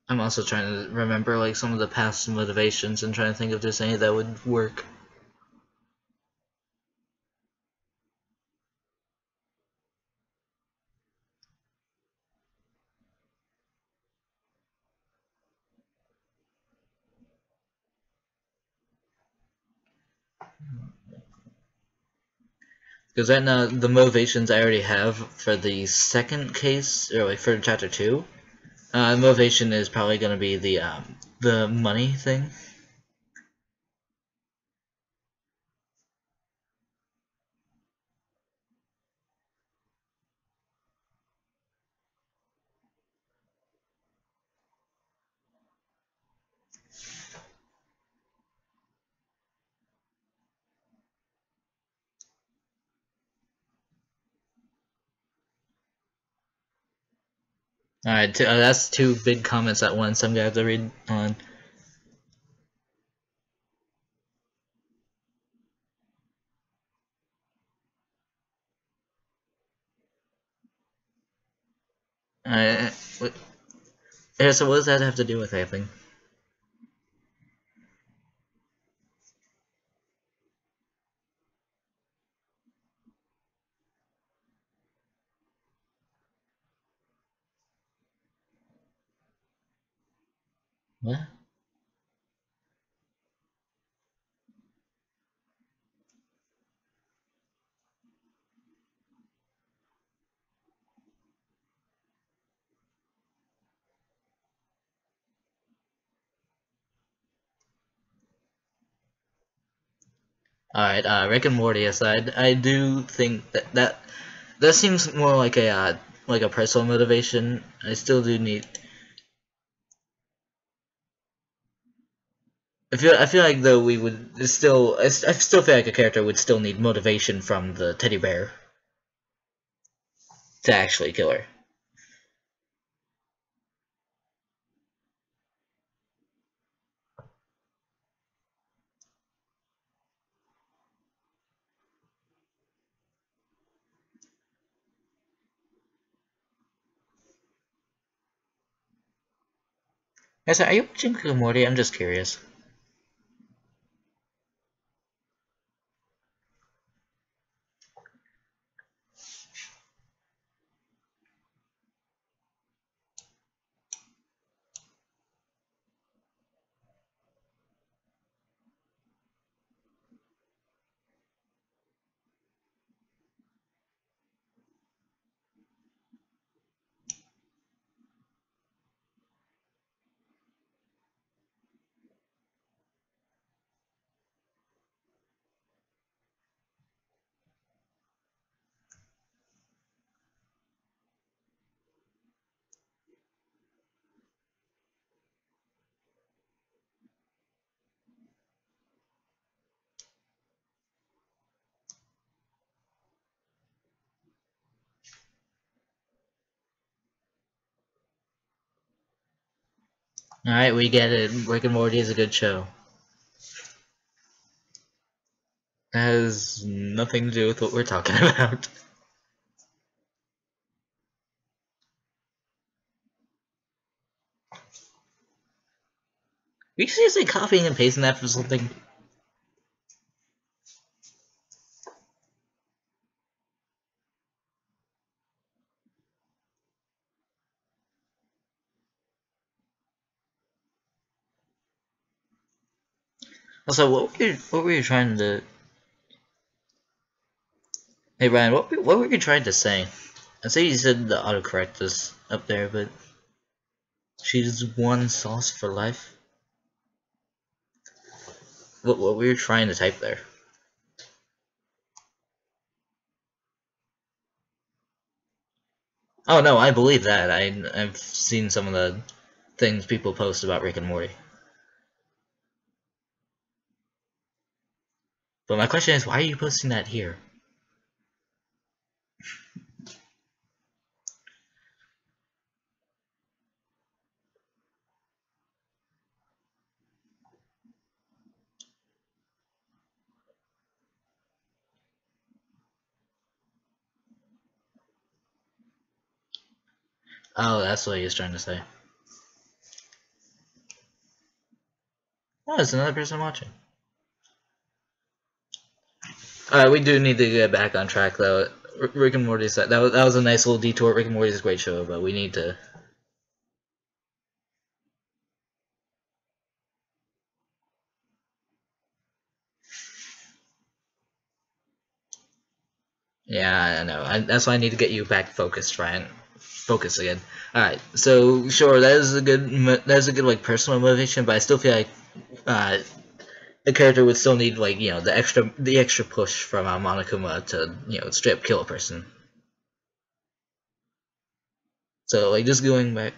I'm also trying to remember like some of the past motivations and trying to think if there's any that would work. Because right now the motivations I already have for the second case, or like for chapter 2, motivation is probably going to be the money thing. Alright, that's two big comments at once. I'm gonna have to read on. Alright, so what does that have to do with anything? What? Alright, Rick and Morty aside, I do think that seems more like a personal motivation. I still do need. I feel like though we would still. I still feel like a character would still need motivation from the teddy bear to actually kill her. Yes, are you watching Rick and Morty? I'm just curious. Alright, we get it. Rick and Morty is a good show. That has nothing to do with what we're talking about. Are you seriously copying and pasting that from something? Also, what were you trying to? Hey Ryan, what were you trying to say? I say you said the autocorrect is up there, but she's one sauce for life. What were you trying to type there? Oh no, I believe that. I've seen some of the things people post about Rick and Morty. But my question is, why are you posting that here? Oh, that's what he was trying to say. Oh, it's another person watching. Alright, we do need to get back on track though. Rick and Morty's that was a nice little detour. Rick and Morty's a great show, but we need to. Yeah, I know. That's why I need to get you back focused, Ryan. Focus again. All right. So sure, that is a good like personal motivation, but I still feel like uh, the character would still need like the extra push from Monokuma to straight up kill a person. So like just going back.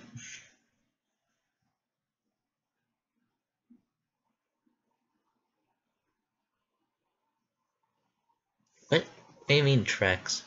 What do you mean tracks?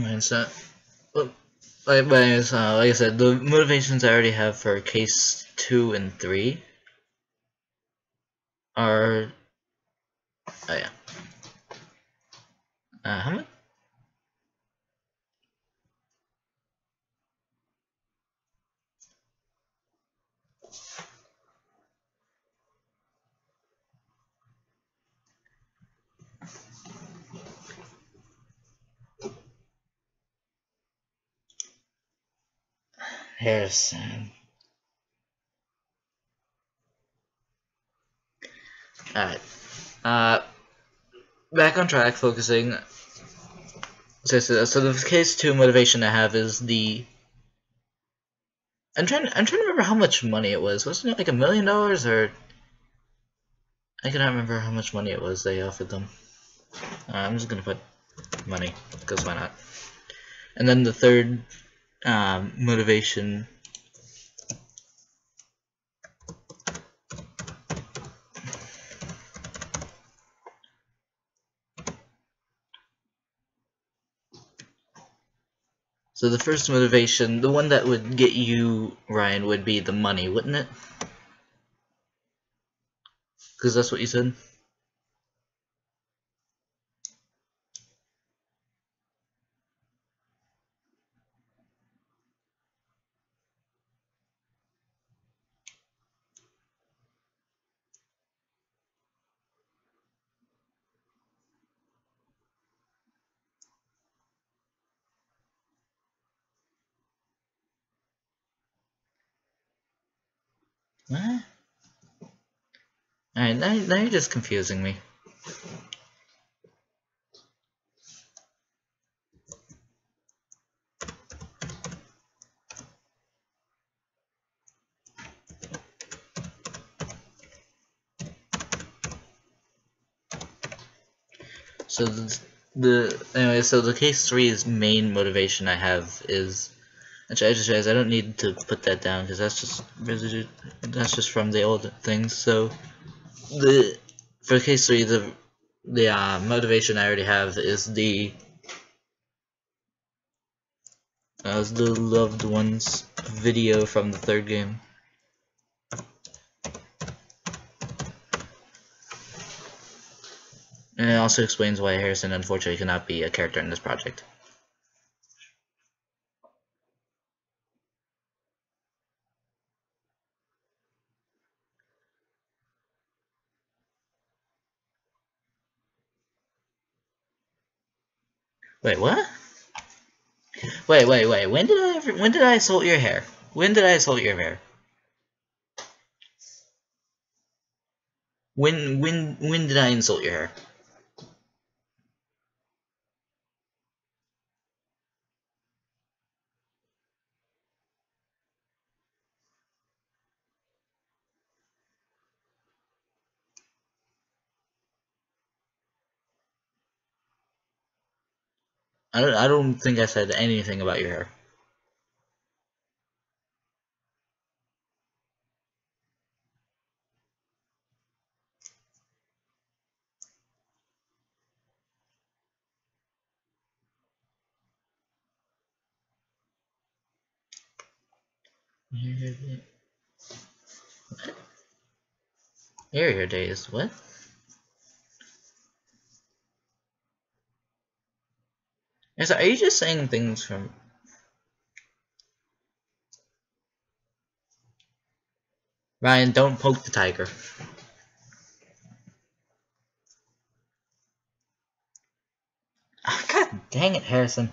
And so, well, like I said, the motivations I already have for case 2 and 3 are, oh yeah, how much? Harrison. Alright. Back on track, focusing. So the case 2 motivation I have is the. I'm trying to remember how much money it was. Wasn't it like $1 million, or I cannot remember how much money it was they offered them. I'm just gonna put money, because why not? And then the third motivation. So the first motivation, the one that would get you, Ryan, would be the money, wouldn't it? Because that's what you said. What? Alright, now you're just confusing me. So so the case 3's main motivation I have is, actually I just realized I don't need to put that down because that's just from the old things. So for case 3, the motivation I already have is the loved ones video from the third game. And it also explains why Harrison unfortunately cannot be a character in this project. Wait, what? Wait. When did I assault your hair? When did I assault your hair? When did I insult your hair? I don't think I said anything about your hair. Hair days, what? So are you just saying things from... Ryan, don't poke the tiger. Oh, God dang it, Harrison.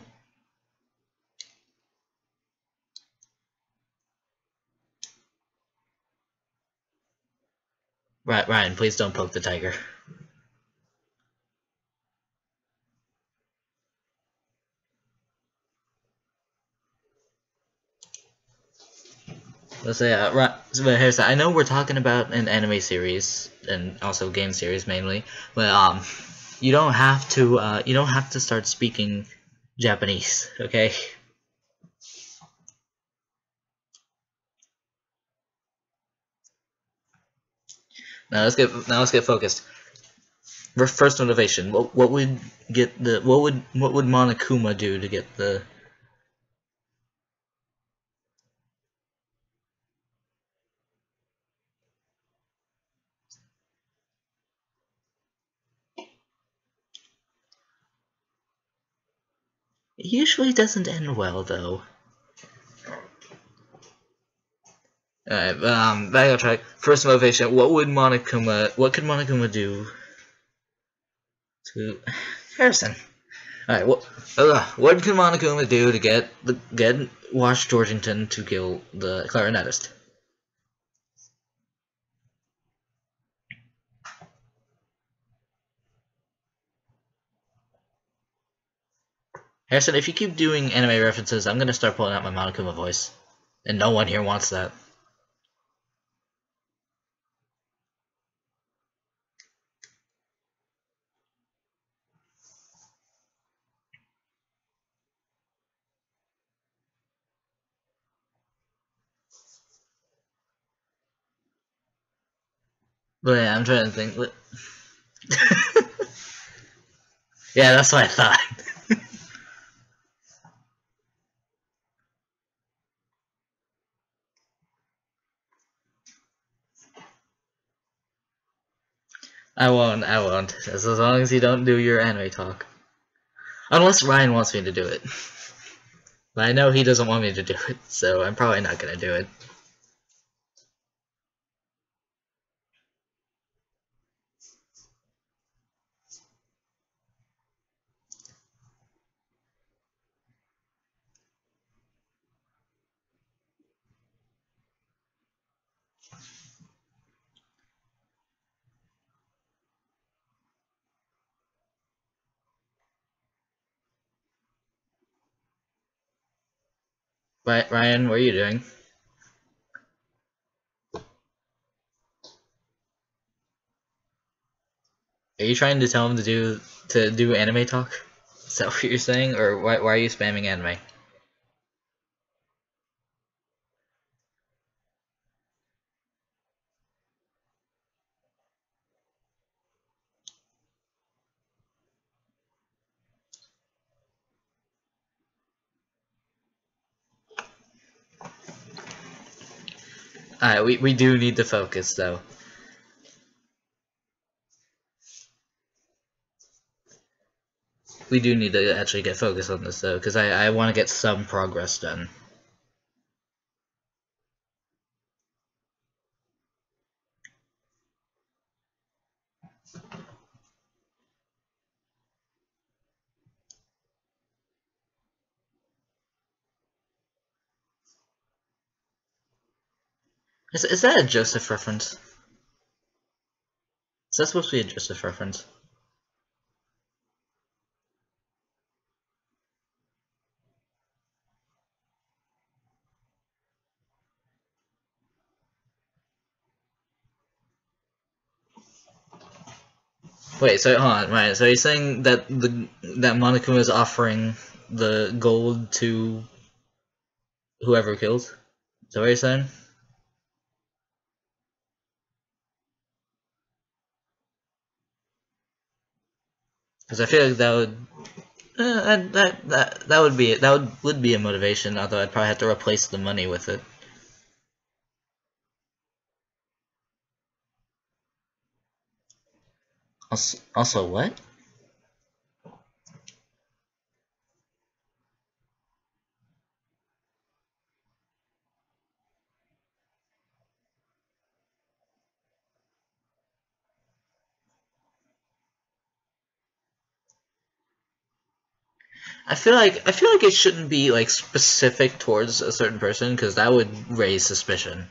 Right, Ryan, please don't poke the tiger. Let's say, but Harrison, I know we're talking about an anime series and also game series mainly, but you don't have to start speaking Japanese, okay? Now let's get focused. First motivation. What would get the what would Monokuma do to get the? It usually doesn't end well though. Alright, back on track. First motivation. What would Monokuma? What could Monokuma do to Harrison? Alright, what can Monokuma do to get Wash Georgington to kill the clarinetist? Harrison, if you keep doing anime references, I'm gonna start pulling out my Monokuma voice, and no one here wants that. But yeah, I'm trying to think. Yeah, that's what I thought. I won't. I won't. As long as you don't do your anime talk. Unless Ryan wants me to do it. But I know he doesn't want me to do it, so I'm probably not gonna do it. Right, Ryan, what are you doing? Are you trying to tell him to do anime talk? Is that what you're saying, or why are you spamming anime? Alright, we do need to focus though. We do need to actually get focused on this though, because I want to get some progress done. Is that a Joseph reference? Is that supposed to be a Joseph reference? Wait, so hold on, right? So you're saying that that Monokuma is offering the gold to whoever killed? Is that what you're saying? Because I feel like that would that would be would be a motivation. Although I'd probably have to replace the money with it. Also what? I feel like it shouldn't be like specific towards a certain person because that would raise suspicion.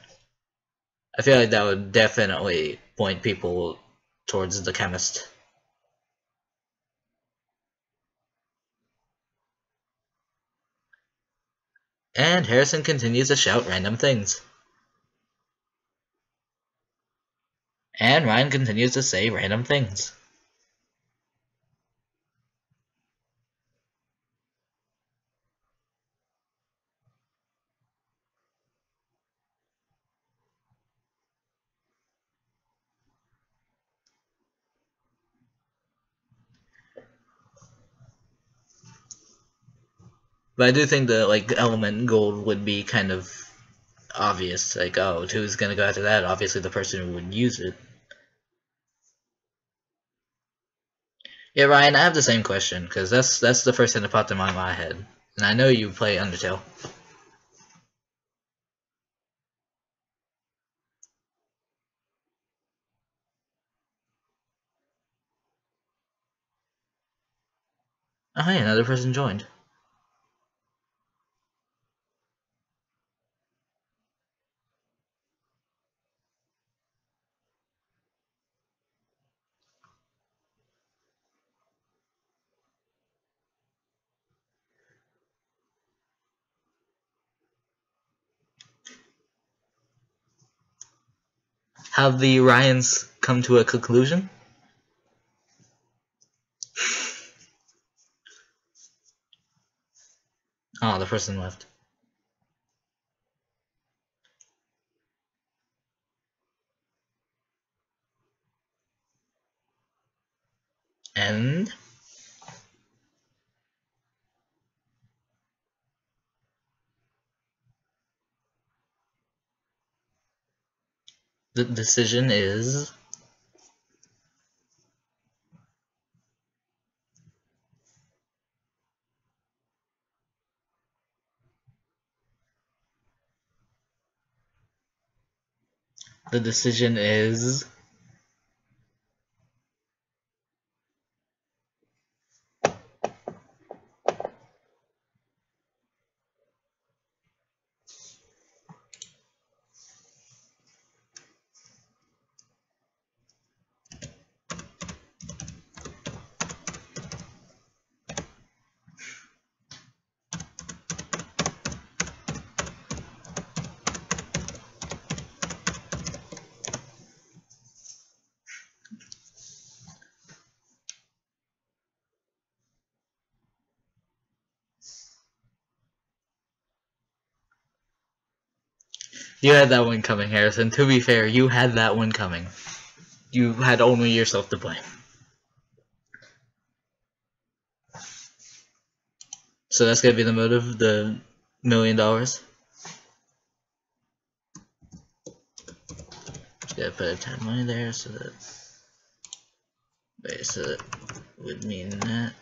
I feel like that would definitely point people towards the chemist. And Harrison continues to shout random things. And Ryan continues to say random things. But I do think the like element gold would be kind of obvious. Like, oh, who's gonna go after that? Obviously, the person who would use it. Yeah, Ryan, I have the same question because that's the first thing that popped in my head, and I know you play Undertale. Oh, hey, another person joined. Have the Ryans come to a conclusion? Oh, the person left. And the decision is the decision is you had that one coming, Harrison. To be fair, you had that one coming. You had only yourself to blame. So that's gonna be the motive, the $1 million. Just gotta put a tad money there so that would mean that.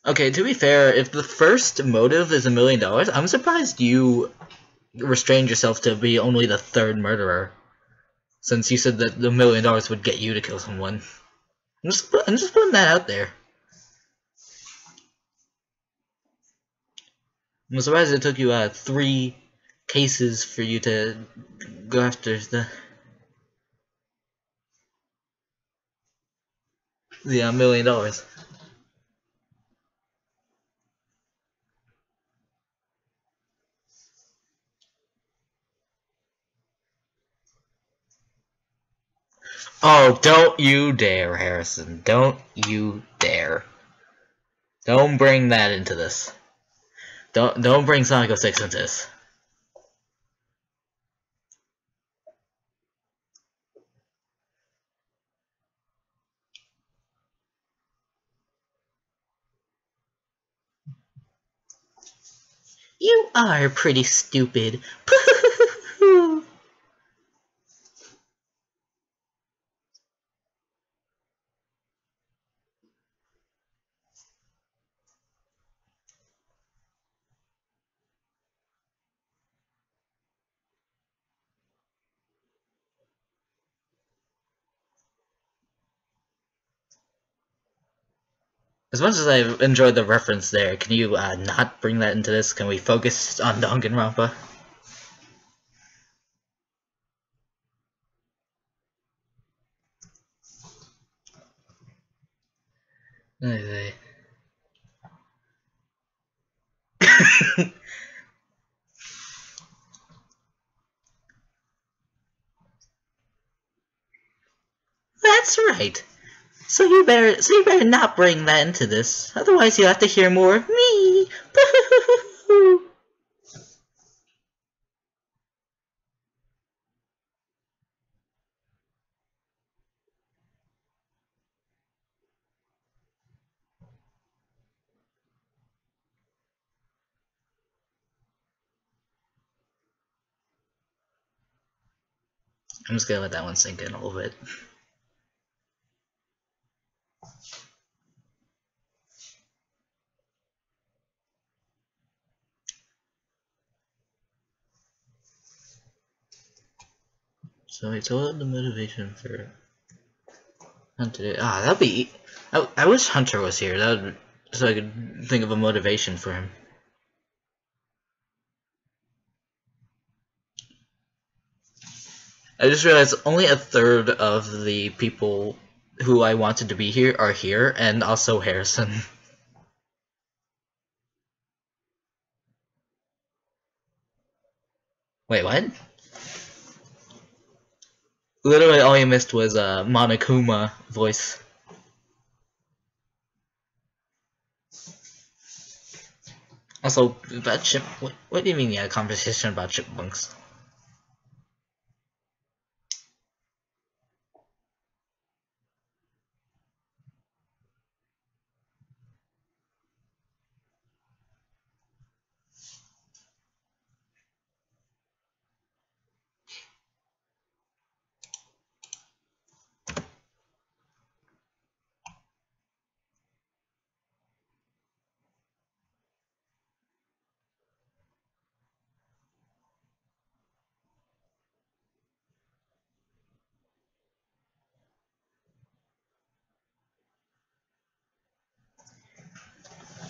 Okay, to be fair, if the first motive is $1 million, I'm surprised you restrained yourself to be only the third murderer. Since you said that the $1 million would get you to kill someone. I'm just putting that out there. I'm surprised it took you 3 cases for you to go after the $1 million. Oh, don't you dare, Harrison. Don't you dare. Don't bring that into this. Don't bring Sonic 06 into this. You are pretty stupid. As much as I enjoyed the reference there, can you not bring that into this? Can we focus on Danganronpa? Anyway. That's right. So you better not bring that into this. Otherwise, you'll have to hear more of me. I'm just gonna let that one sink in a little bit. So I told the motivation for Hunter. That'd be. I wish Hunter was here. That would, so I could think of a motivation for him. I just realized only a third of the people who I wanted to be here are here, and also Harrison. Wait, what? Literally all you missed was Monokuma voice. Also, about chip. What do you mean? Yeah, conversation about chipmunks.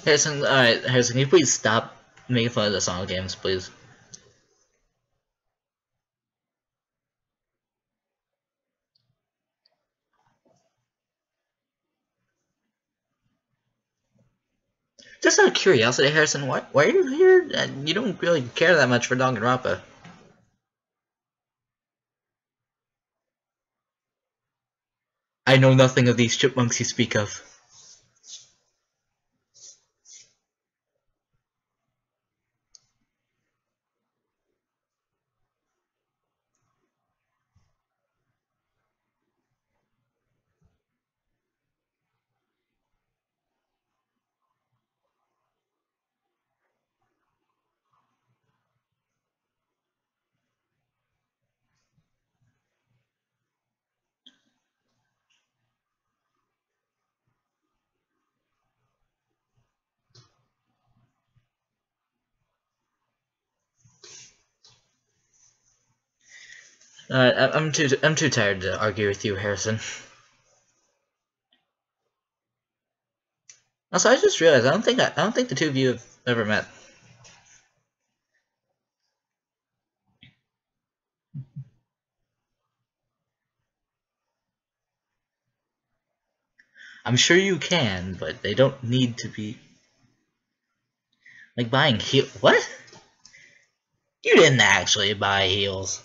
Harrison, alright, Harrison, can you please stop making fun of the Sonic games, please? Just out of curiosity, Harrison, why are you here? You don't really care that much for Danganronpa. I know nothing of these chipmunks you speak of. I'm too tired to argue with you, Harrison. Also, I just realized I don't think the two of you have ever met. I'm sure you can, but they don't need to be like buying heel. What? You didn't actually buy heels.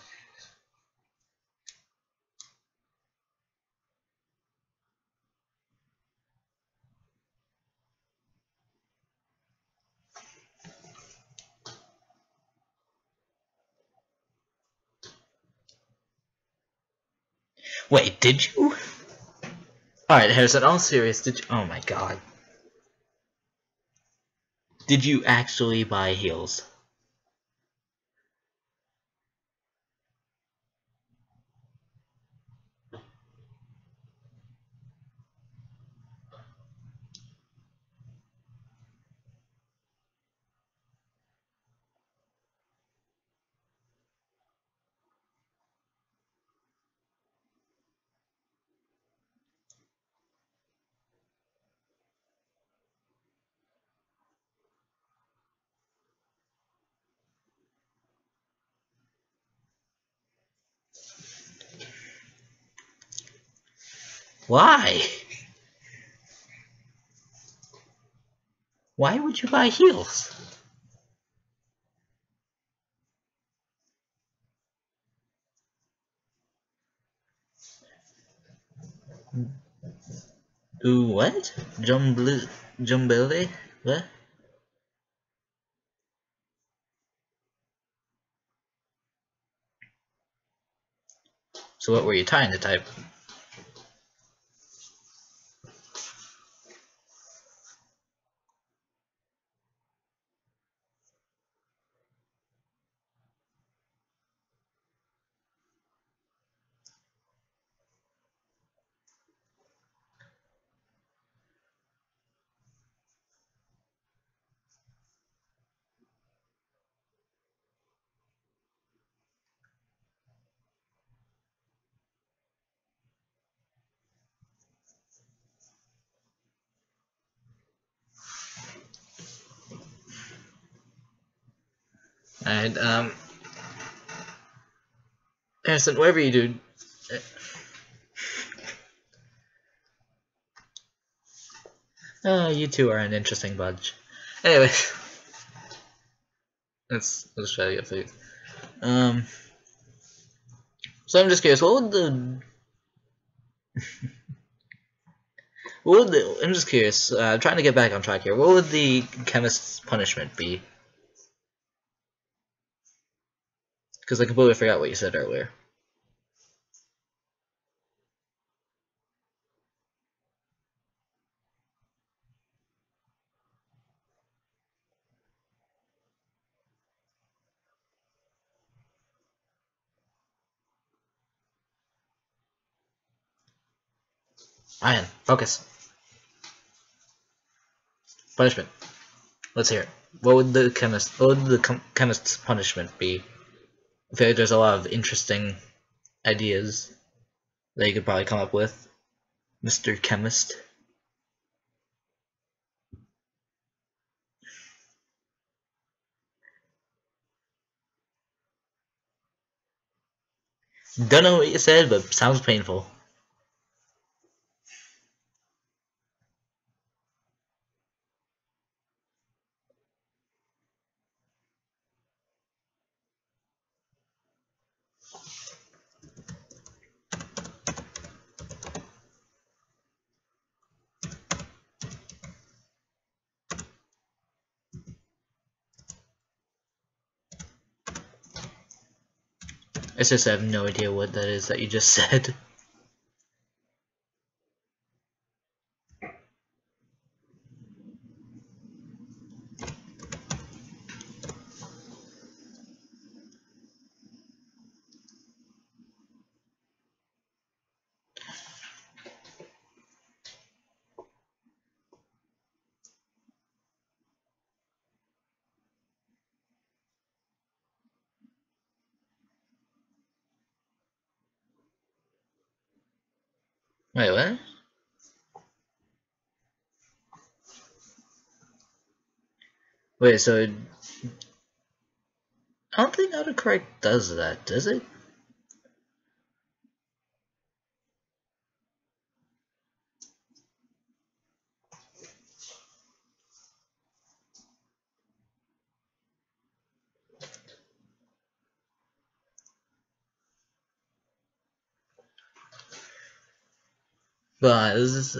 Wait, did you? Alright, Harrison, all serious, did you? Oh my god. Did you actually buy heels? Why? Why would you buy heels? Ooh, what? Jumbili? What? So what were you trying to type? Alright, Harrison, whatever you do, you two are an interesting bunch. Anyway, let's try to get food. So I'm just curious, I'm just curious, trying to get back on track here, what would the chemist's punishment be? Because I completely forgot what you said earlier. Ryan, focus. Punishment. Let's hear it. What would the chemist's punishment be? I feel like there's a lot of interesting ideas that you could probably come up with, Mr. Chemist. Don't know what you said, but sounds painful. I just have no idea what that is that you just said. Wait, what? Wait, so I don't think autocorrect does that, does it? But this is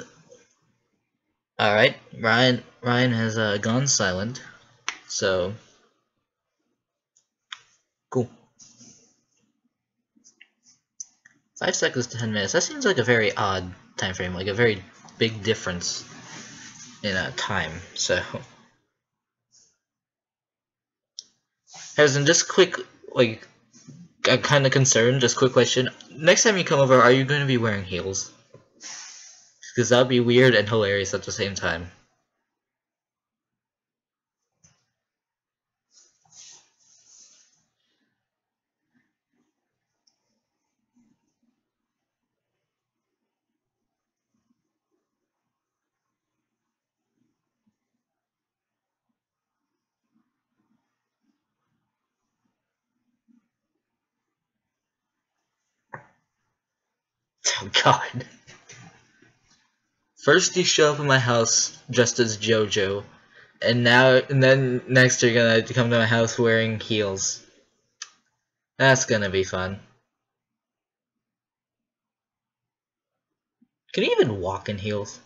alright. Ryan has gone silent, so cool. 5 seconds to 10 minutes. That seems like a very odd time frame, like a very big difference in time. So, Harrison, just quick, like, I'm kind of concerned. Just quick question: next time you come over, are you going to be wearing heels? Because that would be weird and hilarious at the same time. Oh God. First you show up in my house dressed as JoJo, and then next you're gonna come to my house wearing heels. That's gonna be fun. Can you even walk in heels?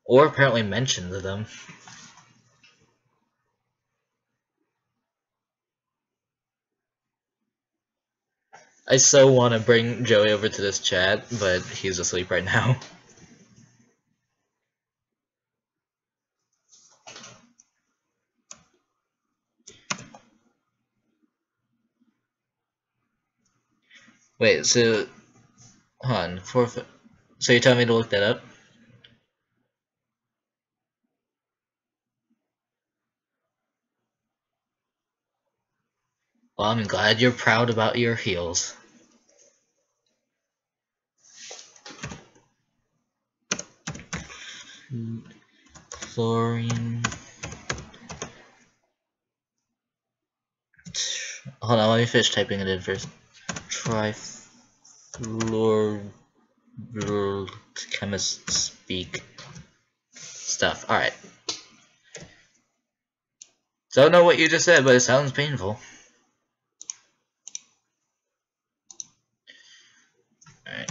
Or apparently mention to them. I so want to bring Joey over to this chat, but he's asleep right now. Wait, so hold on, so you're telling me to look that up? Well, I'm glad you're proud about your heels. Trifluorine. Hold on, let me finish typing it in first. Trifluor. Chemists speak stuff. Alright. Don't know what you just said, but it sounds painful. Alright.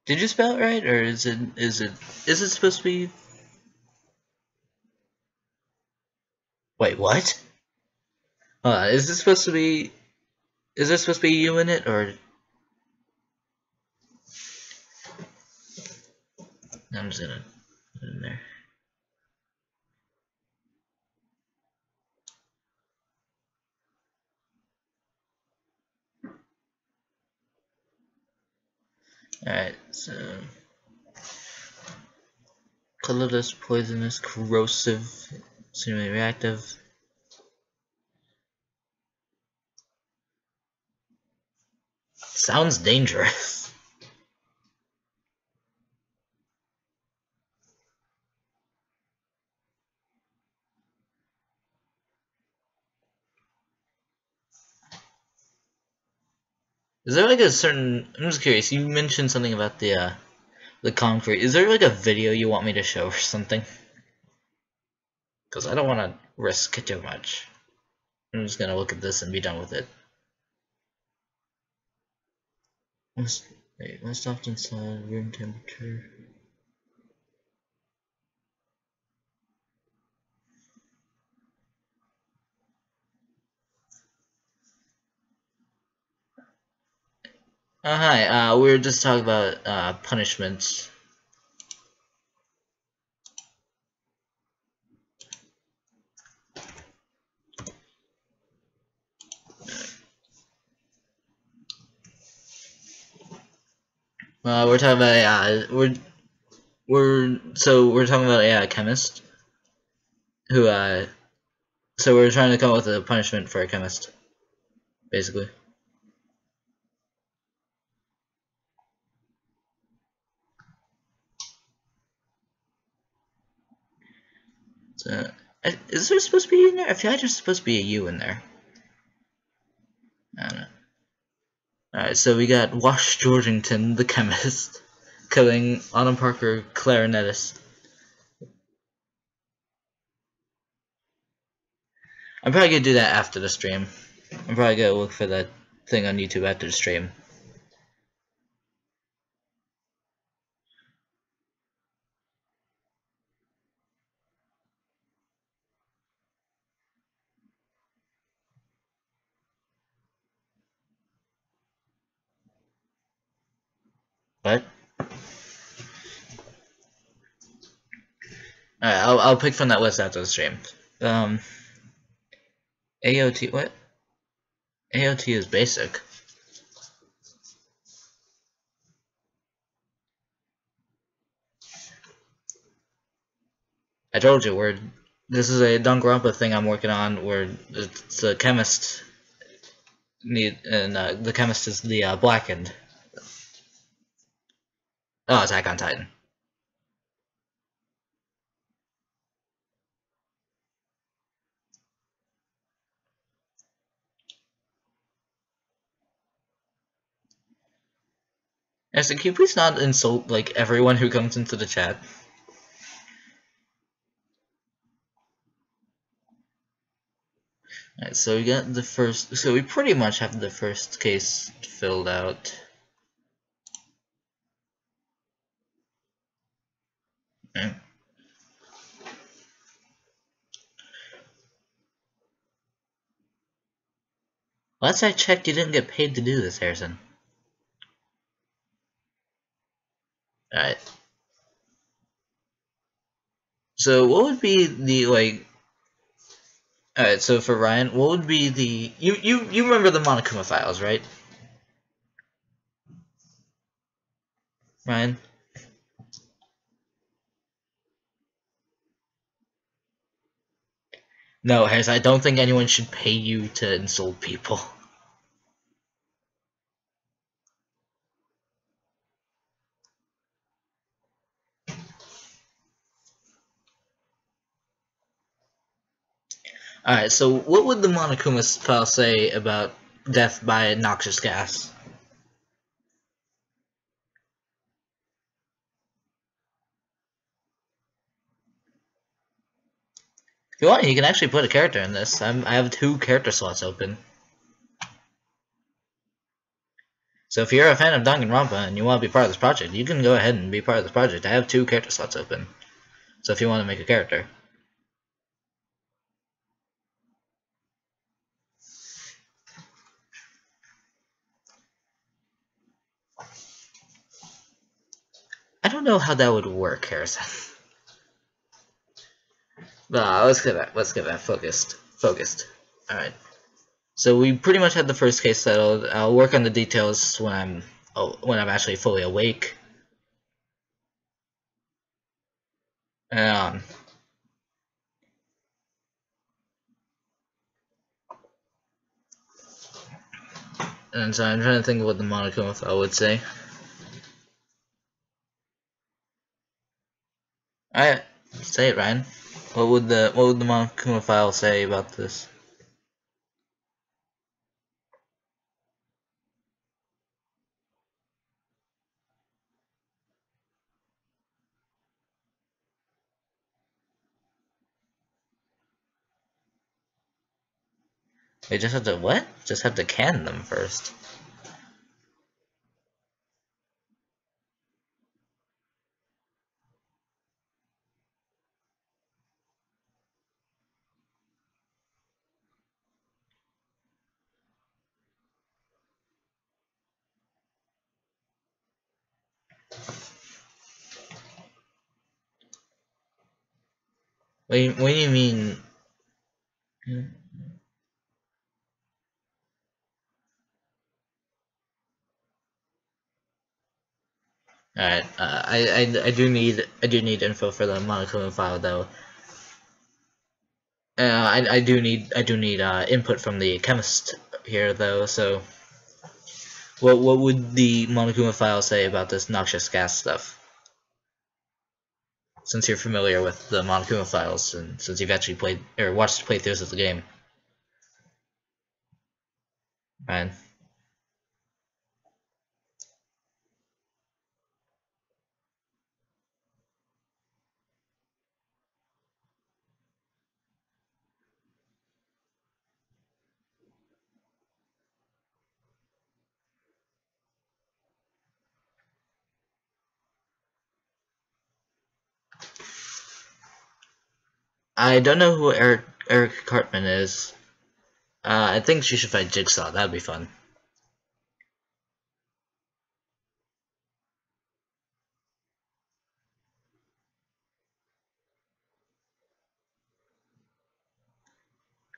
Did you spell it right, or is it supposed to be? Wait, what? Is this supposed to be? Is there supposed to be you in it, or? I'm just gonna put it in there. Alright, so colorless, poisonous, corrosive, extremely reactive. Sounds dangerous. Is there like a certain? I'm just curious. You mentioned something about the concrete. Is there like a video you want me to show or something? Because I don't want to risk too much. I'm just gonna look at this and be done with it. Most often inside room temperature. Oh hi. We were just talking about punishments. We're talking about we're talking about a chemist who so we're trying to come up with a punishment for a chemist, basically. So is there supposed to be a U in there? I feel like there's supposed to be a U in there. I don't know. Alright, so we got Wash Georgington, the chemist, killing Autumn Parker, clarinetist. I'm probably gonna do that after the stream. I'm probably gonna look for that thing on YouTube after the stream. What? Alright, I'll pick from that list after the stream. AOT, what? AOT is basic. I told you, this is a Danganronpa thing I'm working on, where it's a chemist the chemist is the blackened. Oh, Attack on Titan. Actually, can you please not insult like everyone who comes into the chat? Alright, so we got the first. So we pretty much have the first case filled out. Okay. Last I checked, you didn't get paid to do this, Harrison. Alright. So what would be the, like... Alright, so for Ryan, what would be the... You remember the Monokuma files, right? Ryan? No, Harris, I don't think anyone should pay you to insult people. Alright, so what would the Monokuma file say about death by noxious gas? If you want, you can actually put a character in this. I have 2 character slots open. So if you're a fan of Danganronpa and you want to be part of this project, you can go ahead and be part of this project. I have 2 character slots open. So if you want to make a character. I don't know how that would work, Harrison. But let's get that focused. Alright. So we pretty much had the first case settled. I'll work on the details when I'm actually fully awake. Um and so I'm trying to think of what the Monokuma file would say. Alright, say it, Ryan. What would the Monokuma file say about this? We just have to what? Just have to can them first. What do you mean? Alright, I do need info for the Monokuma file though. I do need input from the chemist here though. So what would the Monokuma file say about this noxious gas stuff? Since you're familiar with the Monokuma files and since you've actually played or watched playthroughs of the game, right? I don't know who Eric Cartman is. I think she should fight Jigsaw. That'd be fun.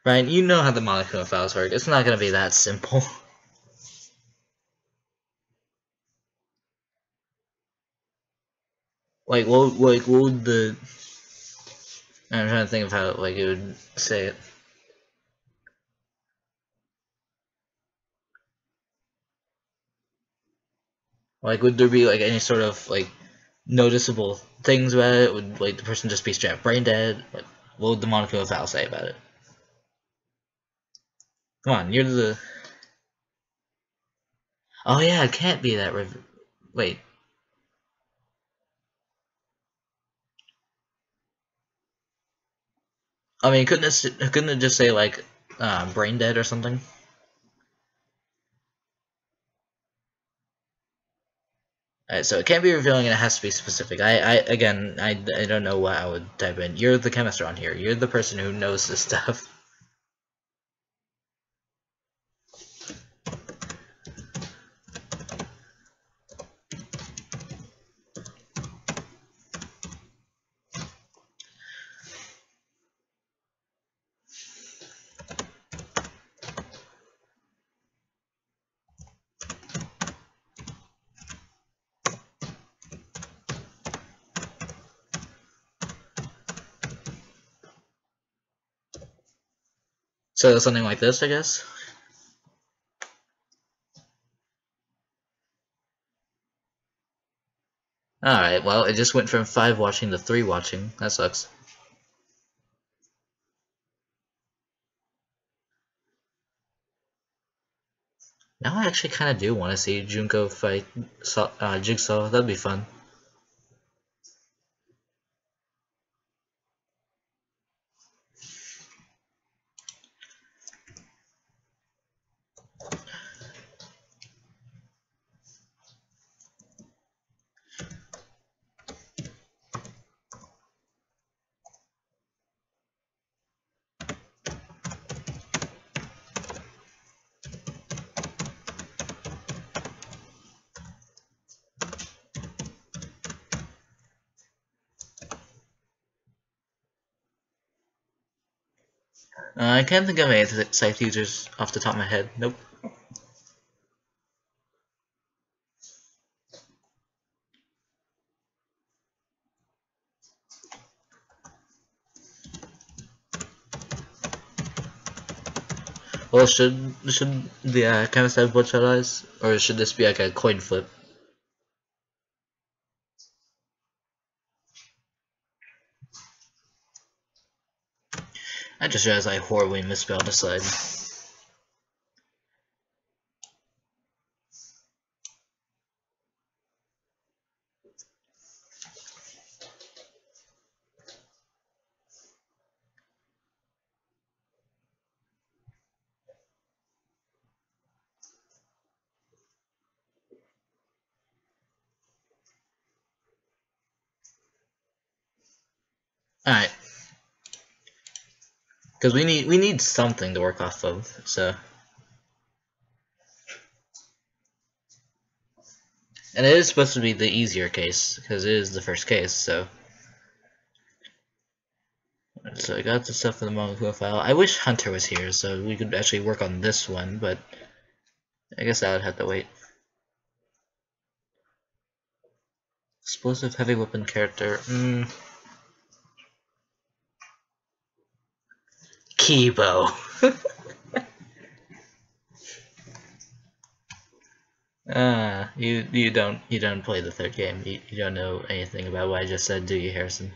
Ryan, you know how the Monokuma files work. It's not gonna be that simple. What would the... I'm trying to think of how it would say it. Would there be any sort of noticeable things about it? Would the person just be straight up brain dead? What would the Monokuma file say about it? Come on, you're the... Oh yeah, it can't be that wait. I mean, couldn't it just say brain dead or something? Alright, so it can't be revealing and it has to be specific. Again, I don't know what I would type in. You're the chemist around here. You're the person who knows this stuff. So something like this, I guess. Alright, well, it just went from 5 watching to 3 watching. That sucks. Now I actually kind of do want to see Junko fight Jigsaw. That'd be fun. I can't think of any scythe users off the top of my head. Nope. Well, should the chemist have bloodshot eyes, or should this be like a coin flip? I just realized I horribly misspelled the slide. Alright. Because we need something to work off of, so. And it is supposed to be the easier case, because it is the first case, so. So I got the stuff for the Mongo file. I wish Hunter was here, so we could actually work on this one, but I guess I would have to wait. Explosive heavy weapon character. Kibo. You don't play the third game. You don't know anything about what I just said, do you, Harrison?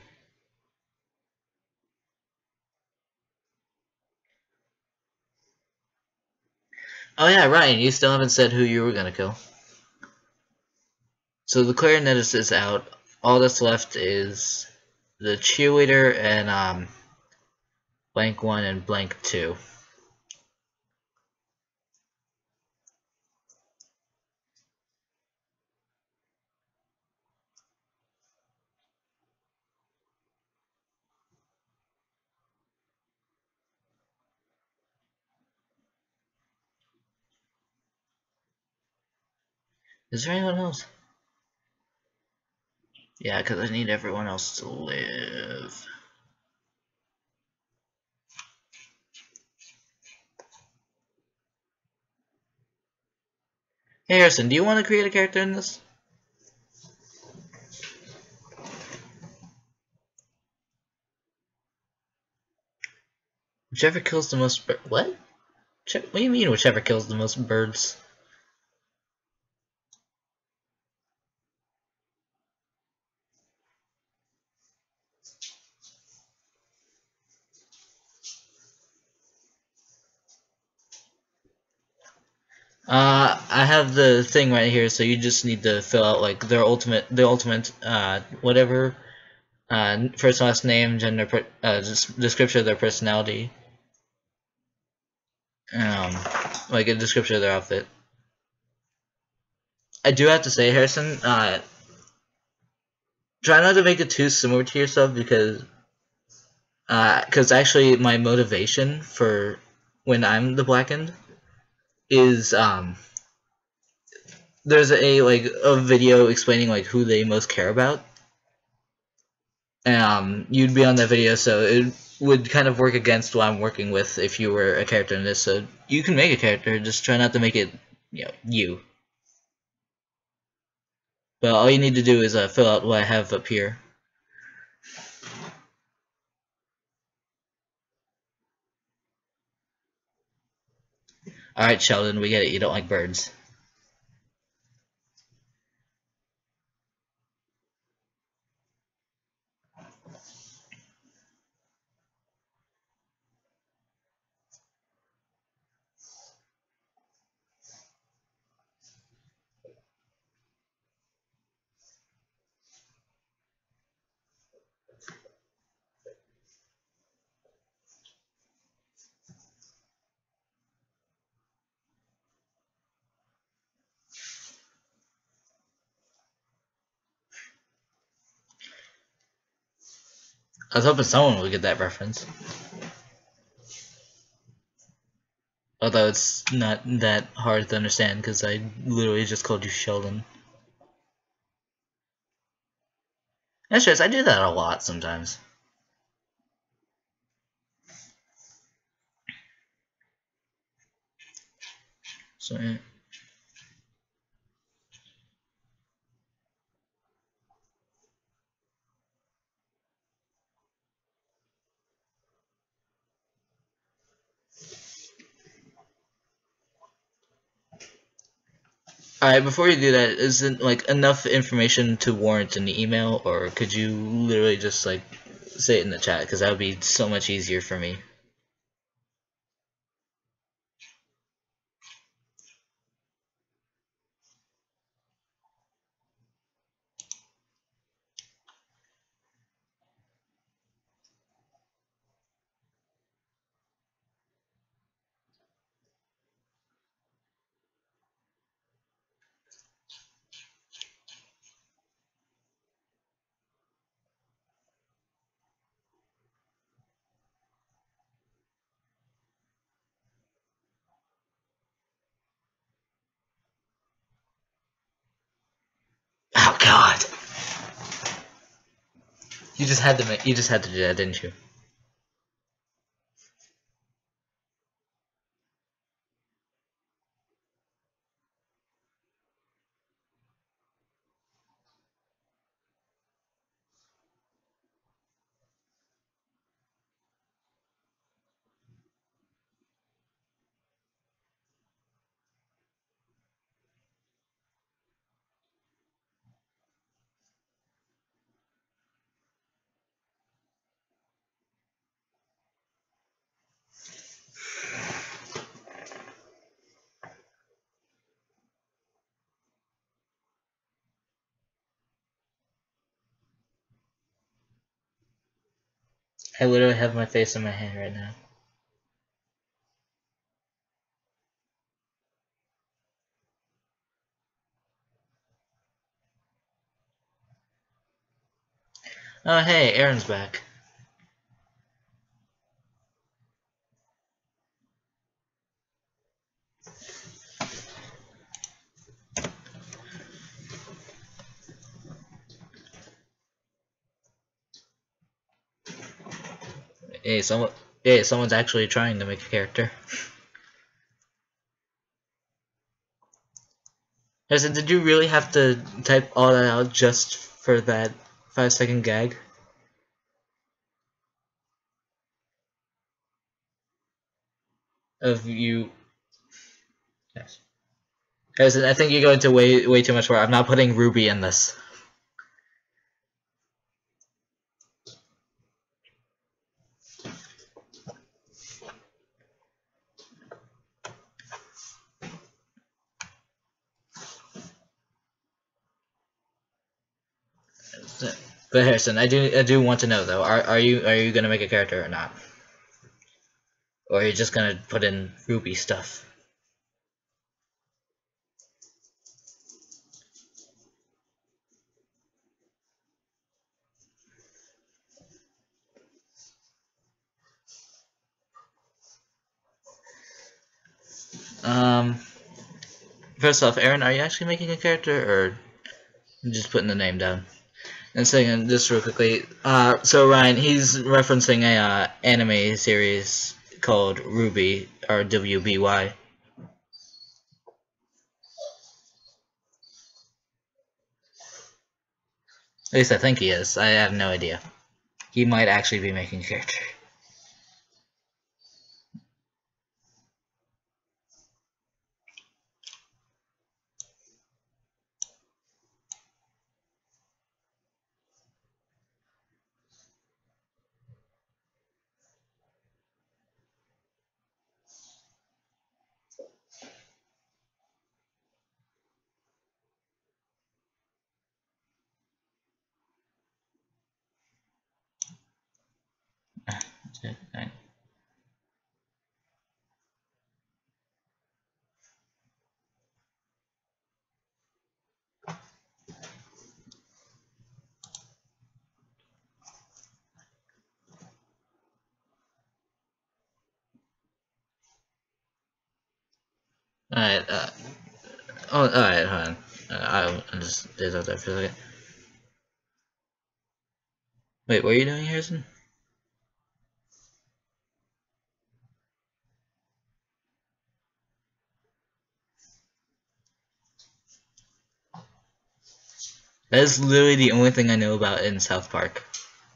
Oh yeah, Ryan, you still haven't said who you were gonna kill. So the clarinetist is out. All that's left is the cheerleader and blank 1 and blank 2. Is there anyone else? Yeah, because I need everyone else to live. Hey Harrison, do you want to create a character in this? Whichever kills the most what? What do you mean whichever kills the most birds? I have the thing right here, so you just need to fill out like the ultimate, whatever, first, last name, gender, description of their personality, like a description of their outfit. I do have to say, Harrison, try not to make it too similar to yourself because actually my motivation for when I'm the blackened is there's a video explaining like who they most care about. You'd be on that video, so it would kind of work against what I'm working with if you were a character in this. So you can make a character, just try not to make it, you. But all you need to do is fill out what I have up here. Alright, Sheldon, we get it. You don't like birds. I was hoping someone would get that reference. Although it's not that hard to understand because I literally just called you Sheldon. That's just, I do that a lot sometimes. So, yeah. Alright, before you do that, is it like enough information to warrant an email, or could you literally just like say it in the chat? Because that would be so much easier for me. Oh God! You just had to you just had to do that, didn't you? I literally have my face in my hand right now. Oh hey, Aaron's back. Hey, someone's actually trying to make a character. Harrison, did you really have to type all that out just for that 5-second gag? Of you... Yes. Harrison, I think you're going to way too much work. I'm not putting Ruby in this. But Harrison, I do want to know though. Are you gonna make a character or not? Or are you just gonna put in Ruby stuff? Um, First off, Aaron, are you actually making a character or just putting the name down? And second, just real quickly, so Ryan, he's referencing a anime series called Ruby or WBY. At least I think he is. I have no idea. He might actually be making a character. Yeah, nine. Alright, oh, alright, hold on. I just did that there for a second. Wait, what are you doing, Harrison? That is literally the only thing I know about in South Park.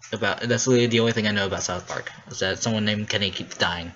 That's literally the only thing I know about South Park. Is that someone named Kenny keeps dying.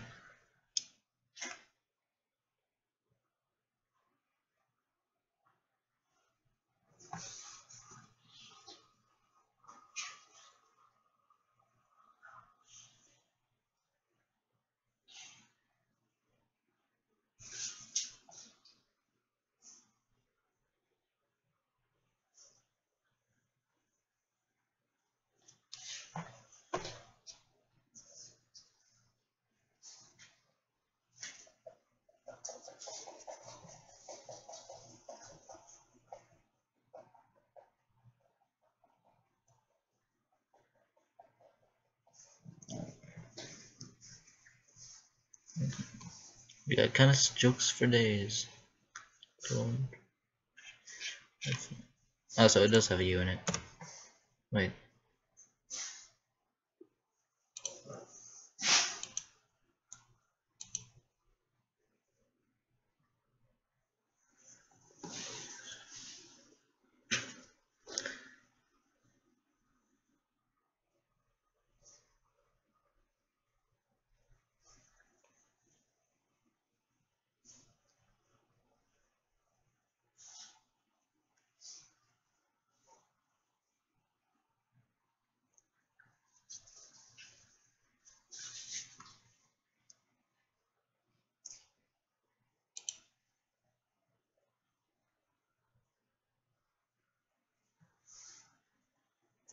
We got kind of jokes for days. Oh, so it does have a U in it. Wait.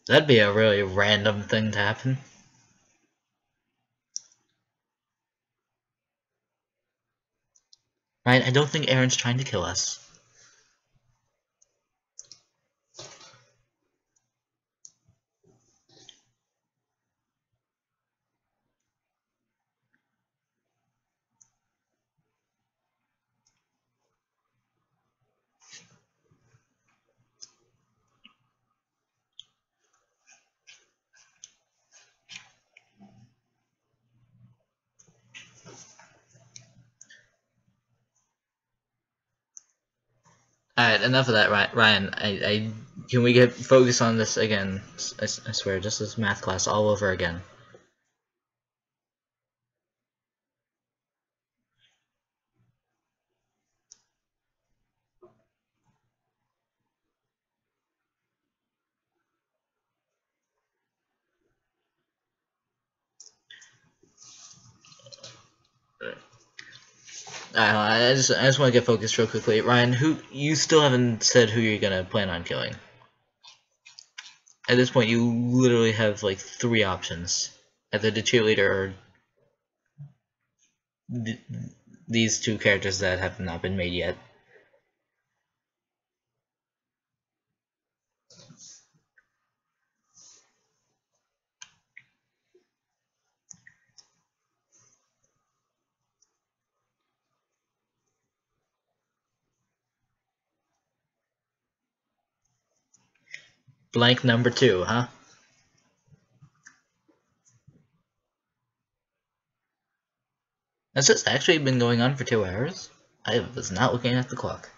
That'd be a really random thing to happen. Right? I don't think Aaron's trying to kill us. Alright, enough of that, Ryan. Can we get focus on this again? I swear, just this math class all over again. I just want to get focused real quickly. Ryan, you still haven't said who you're gonna plan on killing. At this point, you literally have like 3 options: either the cheerleader or these 2 characters that have not been made yet. Blank number 2, huh? Has this actually been going on for 2 hours? I was not looking at the clock.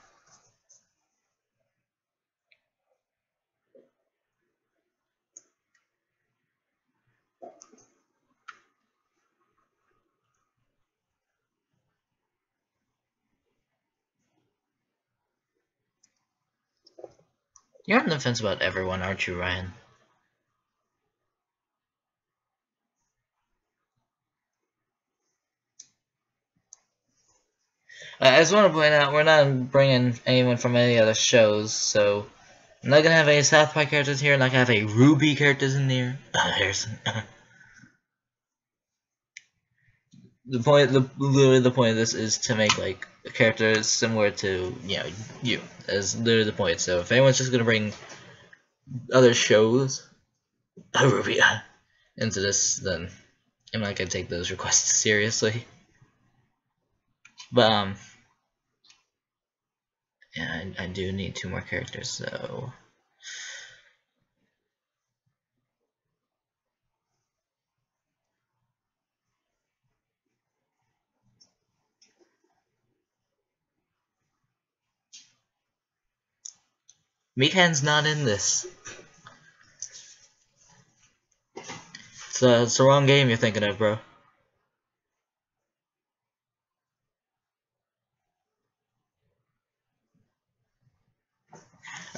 You're on the fence about everyone, aren't you, Ryan? I just want to point out, we're not bringing anyone from any other shows, so I'm not gonna have any South Park characters here. I'm not gonna have any Ruby characters in there. Harrison. literally the point of this is to make like a character similar to you. Is literally the point. So if anyone's just gonna bring other shows, Arubia, into this, then I'm not gonna take those requests seriously. But yeah, I do need 2 more characters, so Mikan's not in this. So it's the wrong game you're thinking of, bro.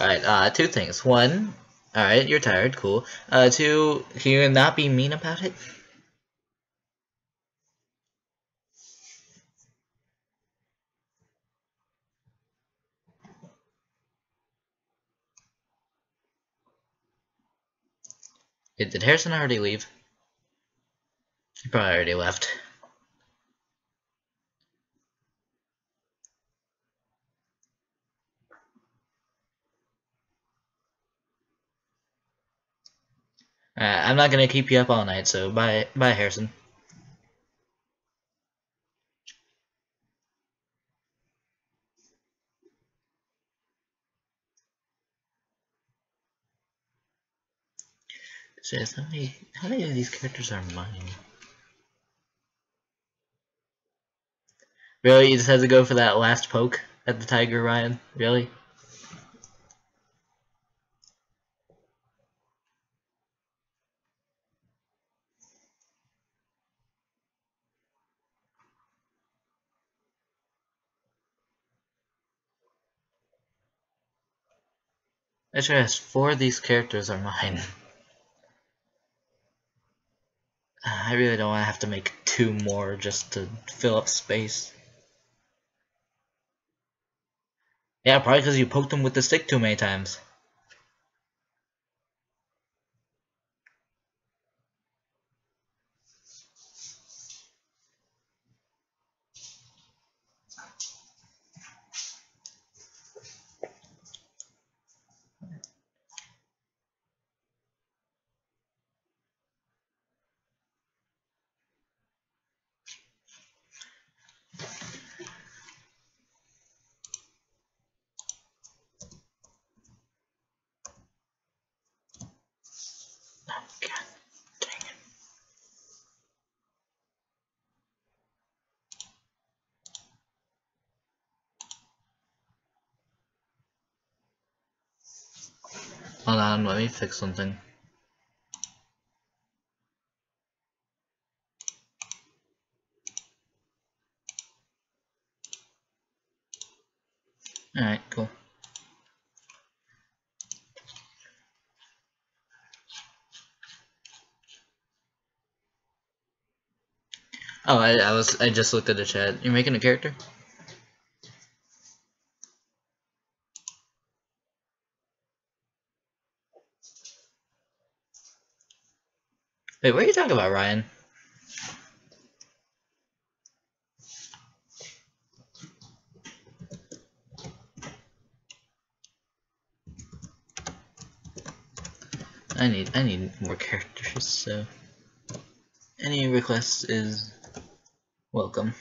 Alright, 2 things. 1, alright, you're tired, cool. 2, can you not be mean about it? Did Harrison already leave? He probably already left. I'm not gonna keep you up all night, so bye, Harrison. Says how many of these characters are mine? Really, you just had to go for that last poke at the tiger, Ryan? Really? Actually, yes, 4 of these characters are mine. I really don't want to have to make 2 more just to fill up space. Yeah, probably because you poked them with the stick too many times. Oh, God dang it. Hold on, let me fix something. Alright, cool. Oh, I just looked at the chat. You're making a character? Wait, what are you talking about, Ryan? I need more characters, so any request is welcome.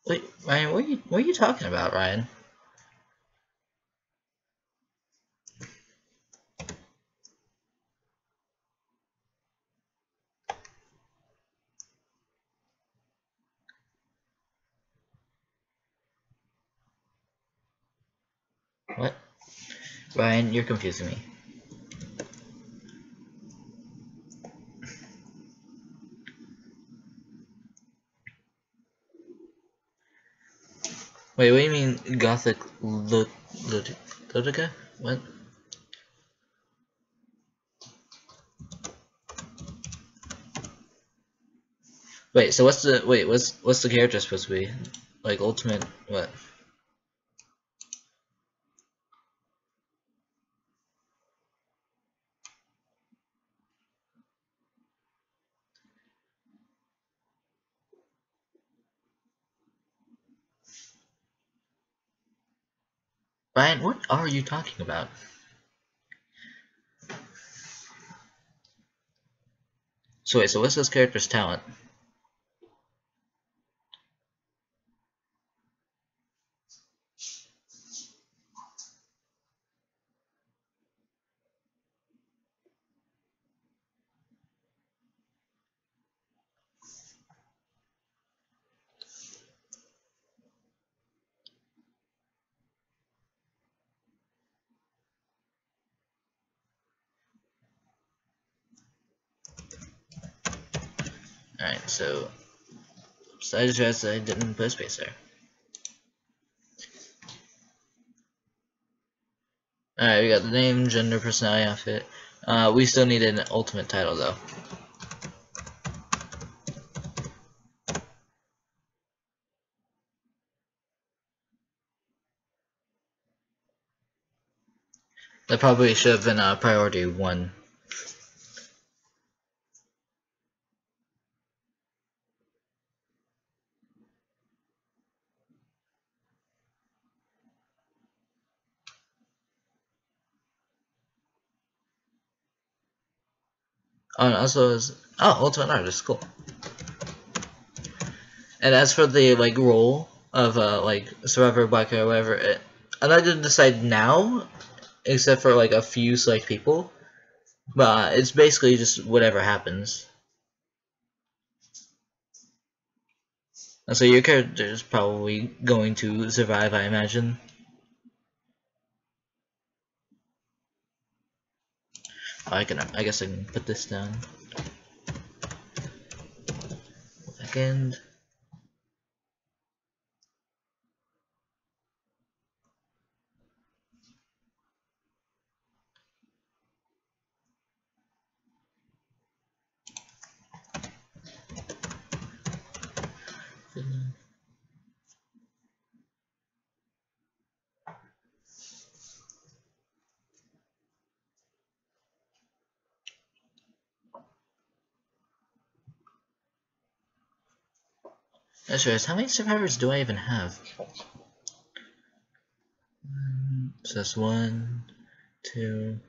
Wait, Ryan, what are you talking about, Ryan? What? Ryan, you're confusing me. Wait, what do you mean Gothic Ludica? What? Wait, so what's the character supposed to be? Like ultimate what? Ryan, what are you talking about? So wait, so what's this character's talent? Alright, so I just realized I didn't put space there. Alright, we got the name, gender, personality, outfit. We still need an ultimate title though. That probably should have been priority 1. Oh, and also is ultimate artist, cool. And as for the like role of like survivor, black or whatever, I'm not gonna decide now, except for like a few select people. But it's basically just whatever happens. So your character is probably going to survive, I imagine. I guess I can put this down. Second. That's right. How many survivors do I even have? So that's 1, 2,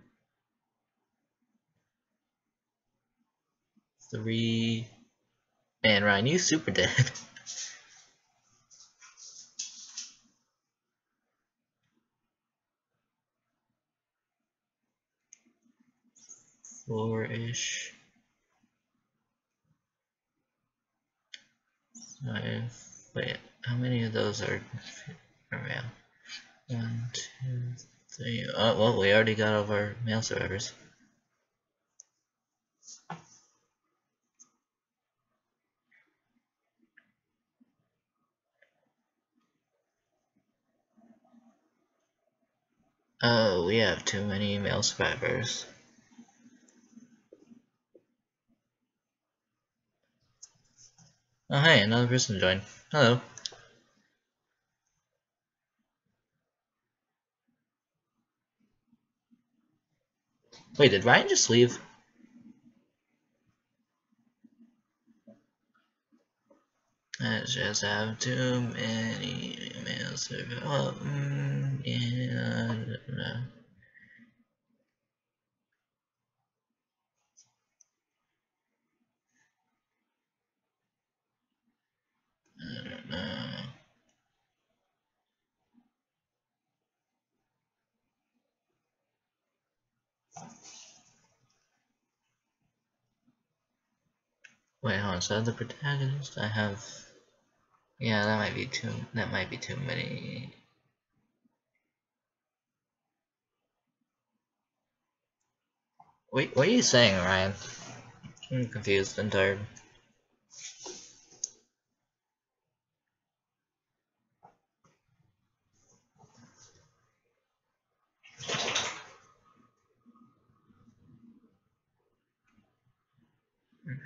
3. Man, Ryan, you super dead. 4-ish. 5. Wait, how many of those are male? 1, 2, 3. Oh, well, we already got all of our male survivors. Oh, we have too many male survivors. Oh, hey, another person joined. Hello. Wait, did Ryan just leave? I just have too many male survivors. Well, yeah, I don't know. I don't know. Wait, hold on. So the protagonist, I have. Yeah, that might be too. That might be too many. Wait, what are you saying, Ryan? I'm confused and tired.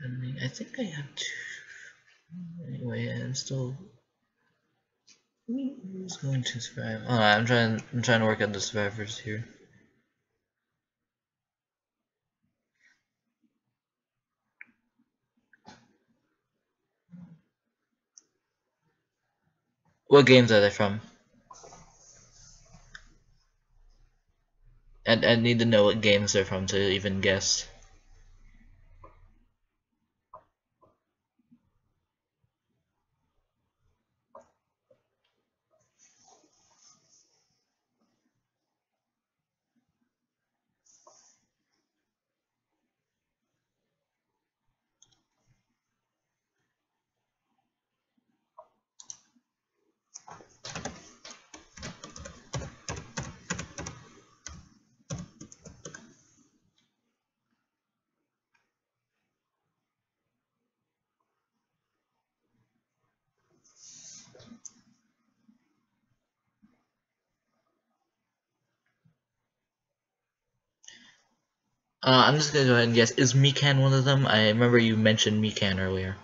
I think I have two. Anyway, I'm still. Who's going to survive? Oh, I'm trying to work on the survivors here. What games are they from? I need to know what games they're from to even guess. I'm just gonna go ahead and guess. Is Mikan one of them? I remember you mentioned Mikan earlier.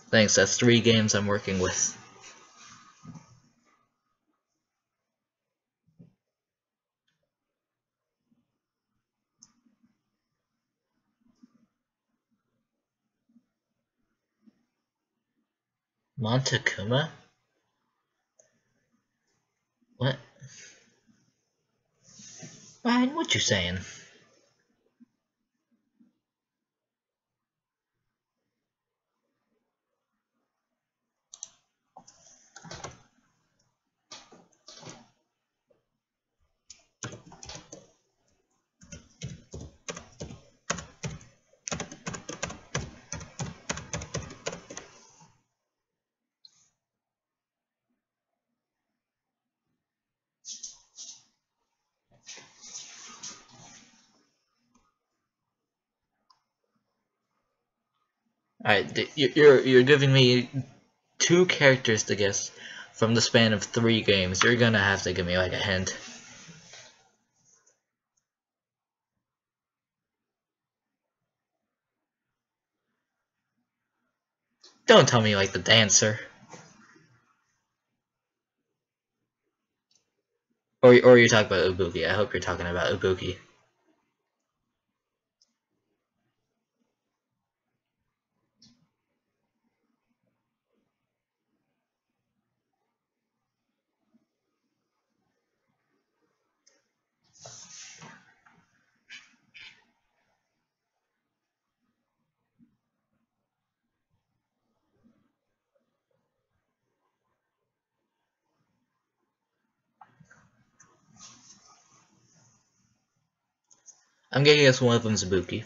Thanks, that's 3 games I'm working with. Montekuma? What? Ryan, what you saying? Alright, you're giving me 2 characters to guess from the span of 3 games. You're gonna have to give me like a hint. Don't tell me like the dancer. Or you're talking about Ibuki. I hope you're talking about Ibuki. I'm gonna guess one of them's Ibuki.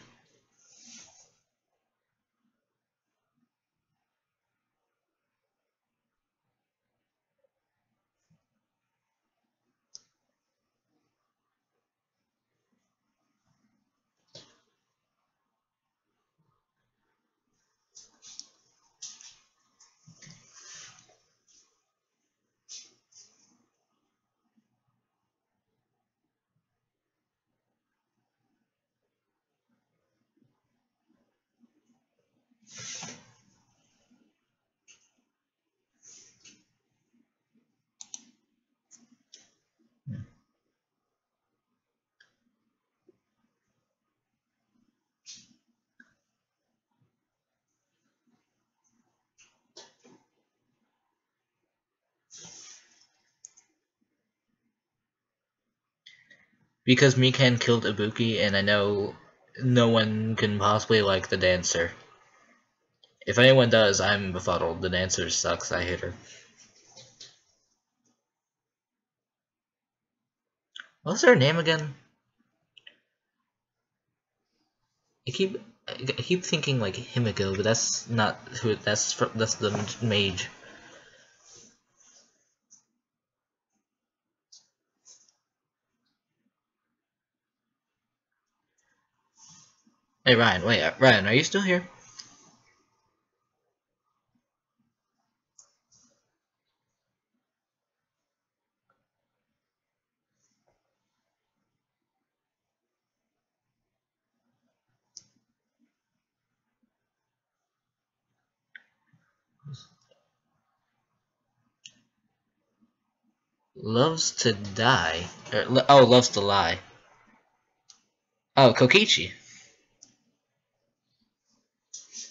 Because Mikan killed Ibuki, and I know no one can possibly like the dancer. If anyone does, I'm befuddled. The dancer sucks. I hate her. What's her name again? I keep thinking like Himiko, but that's not who. That's the mage. Hey Ryan, wait, Ryan, are you still here? Loves to die. Oh, loves to lie. Oh, Kokichi.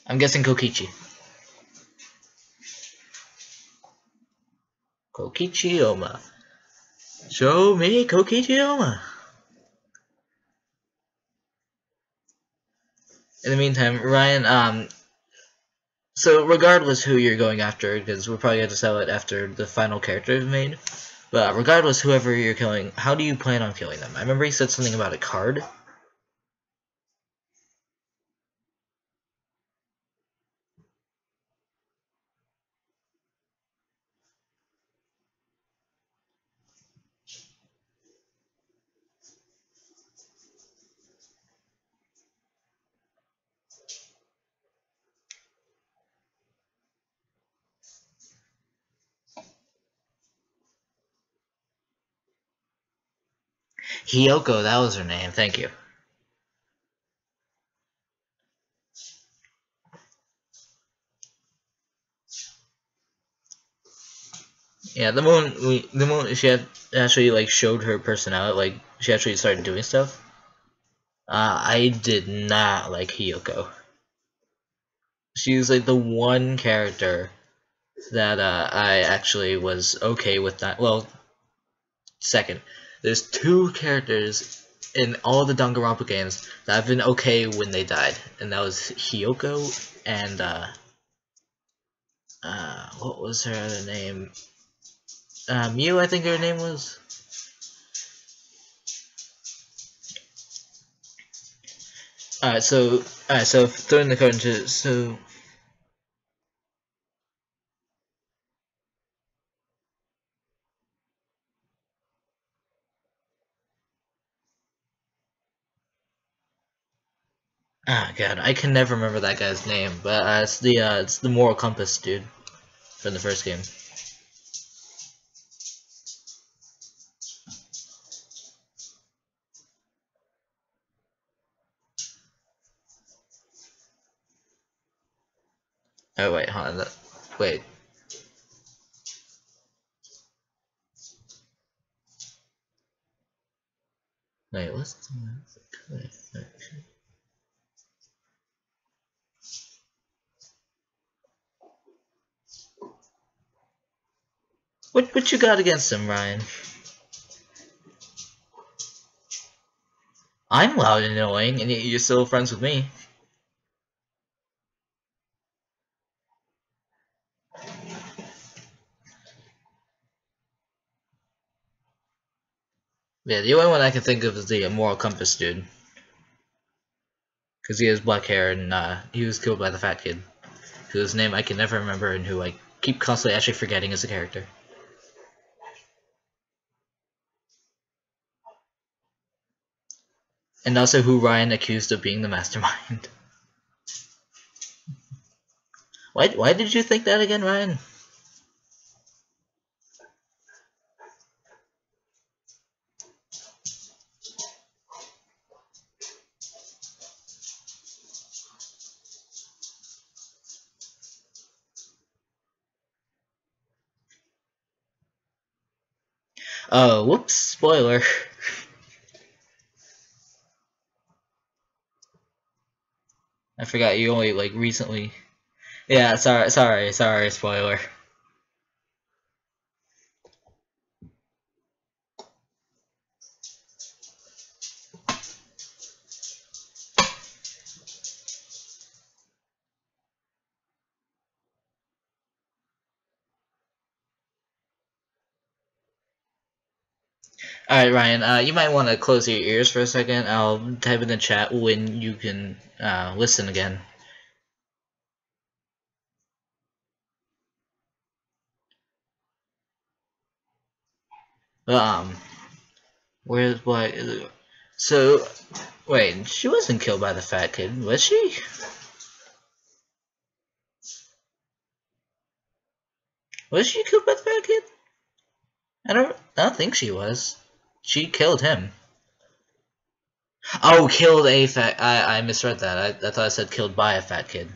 I'm guessing Kokichi. Kokichi Oma. Show me Kokichi Oma. In the meantime, Ryan, so regardless who you're going after, because we're probably going to sell it after the final character is made, but regardless whoever you're killing, how do you plan on killing them? I remember he said something about a card. Hiyoko, that was her name, thank you. Yeah, the moment she had actually like showed her personality, like she actually started doing stuff. I did not like Hiyoko. She's like the one character that I actually was okay with that. Well, second, there's two characters in all the Danganronpa games that I've been okay when they died, and that was Hiyoko and what was her other name? Mew, I think her name was. So throwing the card into ah god, I can never remember that guy's name, but it's the moral compass dude from the first game. Oh wait, hold on. Wait. Wait, what's the what you got against him, Ryan? I'm loud and annoying, and yet you're still friends with me. Yeah, the only one I can think of is the moral compass dude, because he has black hair and he was killed by the fat kid, whose name I can never remember and who I keep constantly actually forgetting as a character. And also who Ryan accused of being the mastermind. Why did you think that again, Ryan? Oh, whoops, spoiler. I forgot you only like recently. Yeah, sorry, spoiler. Alright, Ryan, you might want to close your ears for a second. I'll type in the chat when you can listen again. Um, where's what? So, wait, she wasn't killed by the fat kid, was she? Was she killed by the fat kid? I don't think she was. She killed him. Oh, killed a fat. I misread that. I thought I said killed by a fat kid.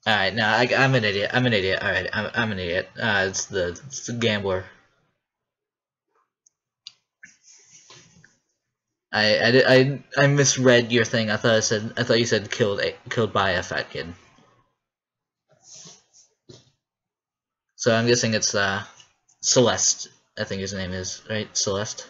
All right, now I'm an idiot. I'm an idiot. All right, I'm an idiot. It's the gambler. I misread your thing. I thought you said killed by a fat kid. So I'm guessing it's Celeste. I think his name is right. Celeste.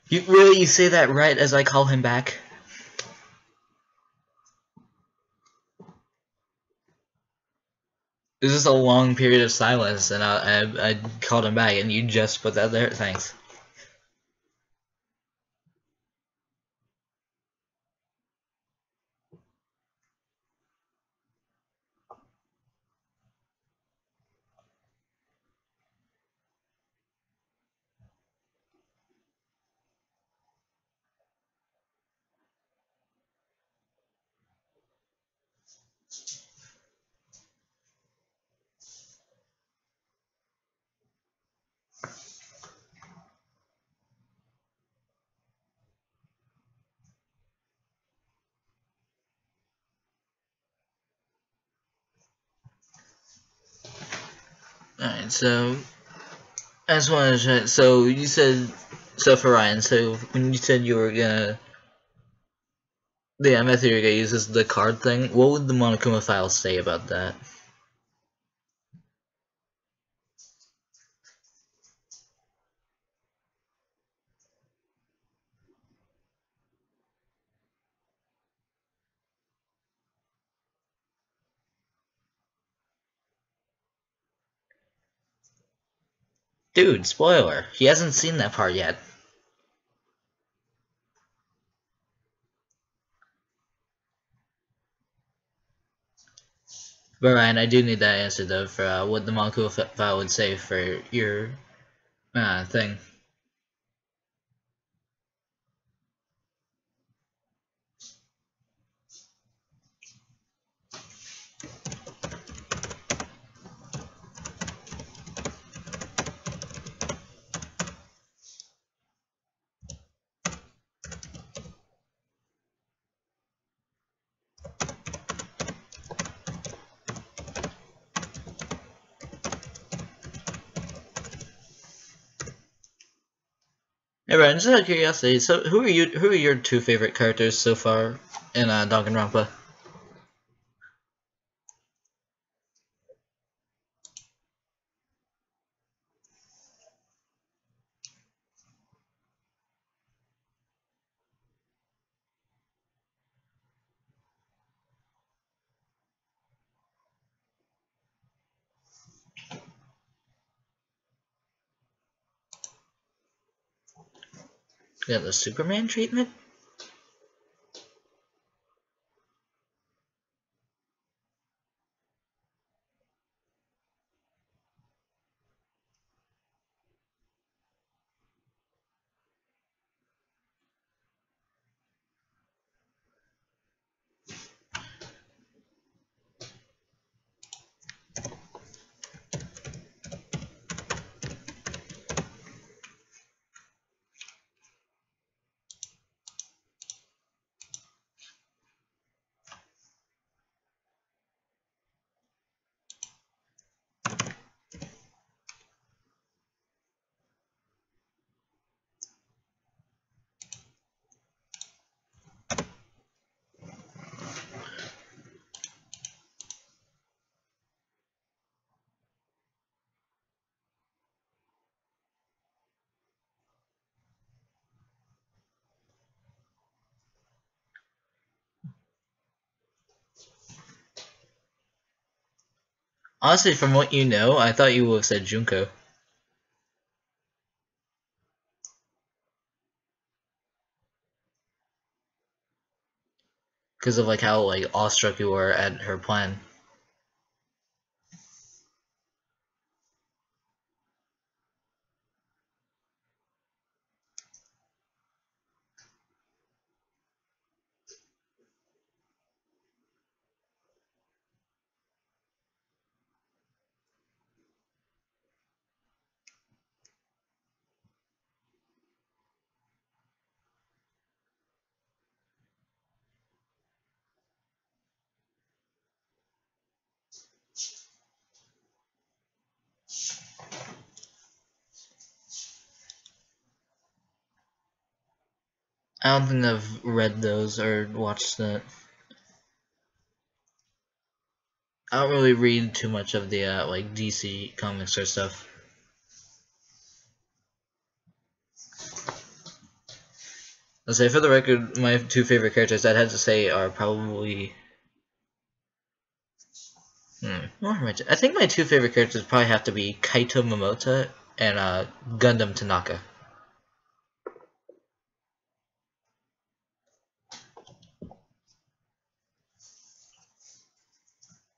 You say that right as I call him back? This is a long period of silence, and I called him back, and you just put that there. Thanks. Alright, so I just wanted to. So you said so for Ryan. So when you said you were gonna the method you're gonna use is the card thing. What would the Monokuma file say about that? Dude, spoiler. He hasn't seen that part yet. But Ryan, I do need that answer though for what the Monokuma file would say for your thing. Hey Ryan, just out of curiosity, so who are your two favorite characters so far in Danganronpa? You got the Superman treatment? Honestly, from what you know, I thought you would have said Junko. Because of like how like awestruck you were at her plan. I don't think I've read those or watched that. I don't really read too much of the like DC comics or stuff. I'll say for the record, my two favorite characters I'd have to say are probably. I think my two favorite characters probably have to be Kaito Momota and Gundam Tanaka.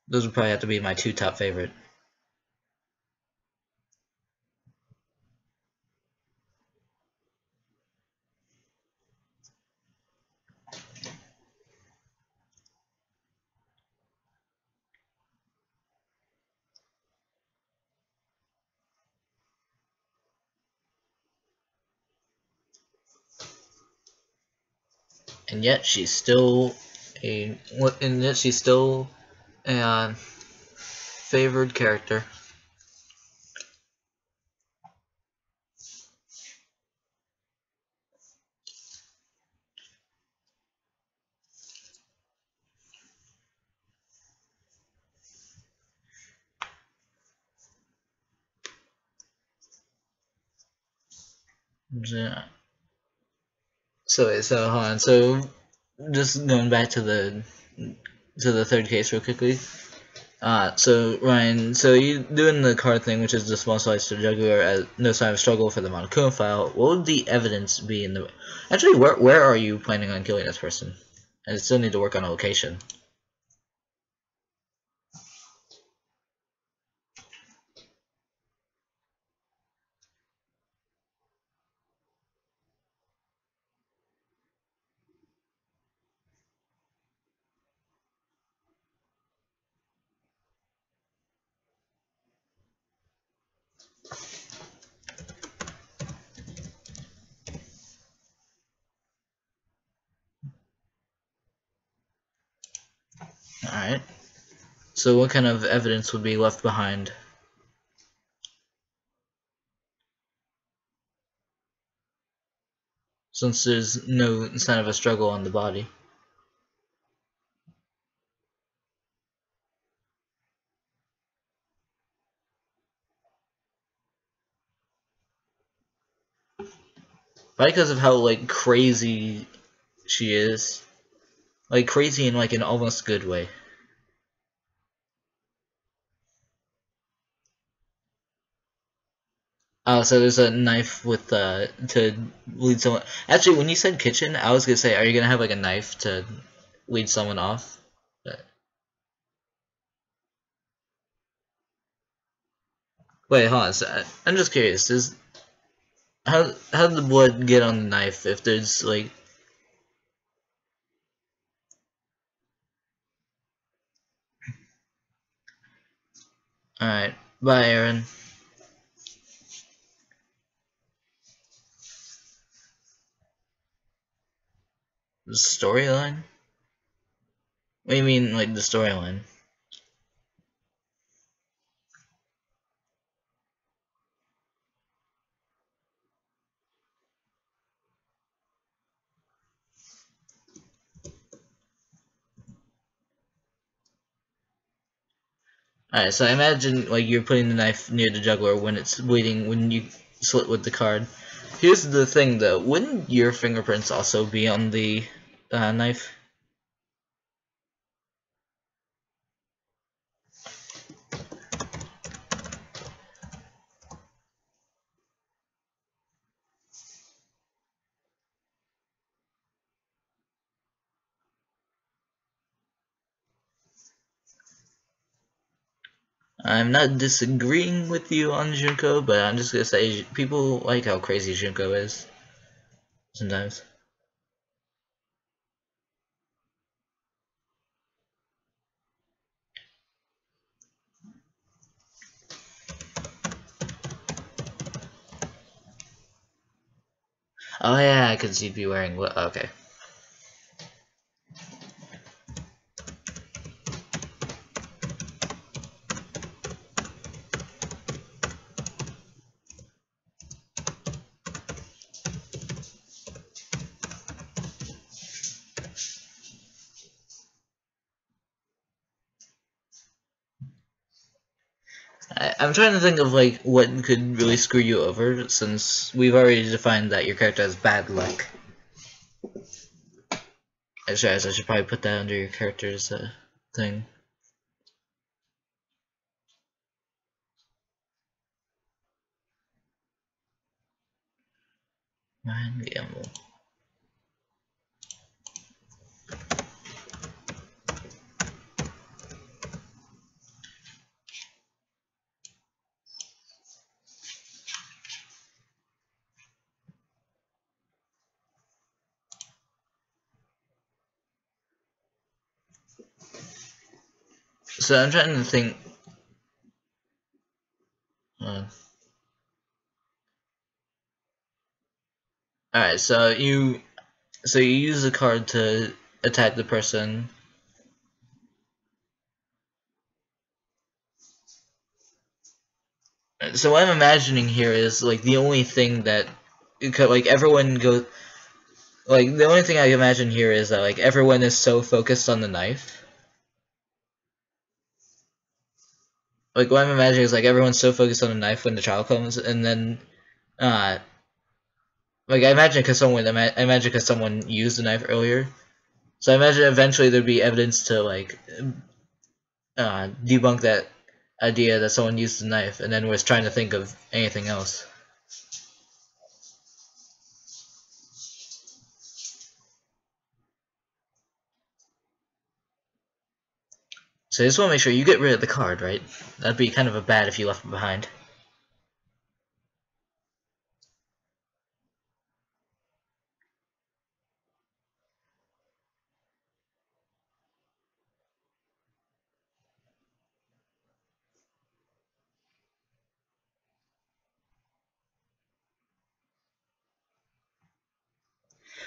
Those would probably have to be my two top favorite. And yet she's still a favored character. Yeah. So hold on. So just going back to the third case real quickly. So Ryan, so you doing the card thing, which is the small slice to jugular as no sign of struggle for the Monokuma file. What would the evidence be in the? Actually, where are you planning on killing this person? I still need to work on a location. All right. So what kind of evidence would be left behind? Since there's no sign of a struggle on the body. Probably because of how like crazy she is. Like crazy in like an almost good way. Oh, so there's a knife with to lead someone. Actually, when you said kitchen, I was gonna say, are you gonna have like a knife to lead someone off? Wait, hold on. So, I'm just curious. Is how did the blood get on the knife if there's like? All right, bye, Aaron. The storyline? What do you mean, like the storyline? Alright, so I imagine like you're putting the knife near the jugular when it's bleeding when you slit with the card. Here's the thing though, wouldn't your fingerprints also be on the knife? I'm not disagreeing with you on Junko, but I'm just gonna say people like how crazy Junko is sometimes. Oh yeah, I could see you be wearing what? Okay. I'm trying to think of like what could really screw you over, since we've already defined that your character has bad luck. I should probably put that under your character's thing. Mind gamble. So I'm trying to think. Uh, Alright, so you use a card to attack the person. So what I'm imagining here is like the only thing that like everyone goes like the only thing I imagine here is that like everyone is so focused on the knife. Like what I'm imagining is like everyone's so focused on the knife when the child comes, and then uh like I imagine because someone used the knife earlier. So I imagine eventually there'd be evidence to like debunk that idea that someone used the knife and then was trying to think of anything else. So I just want to make sure you get rid of the card, right? That'd be kind of a bad if you left it behind.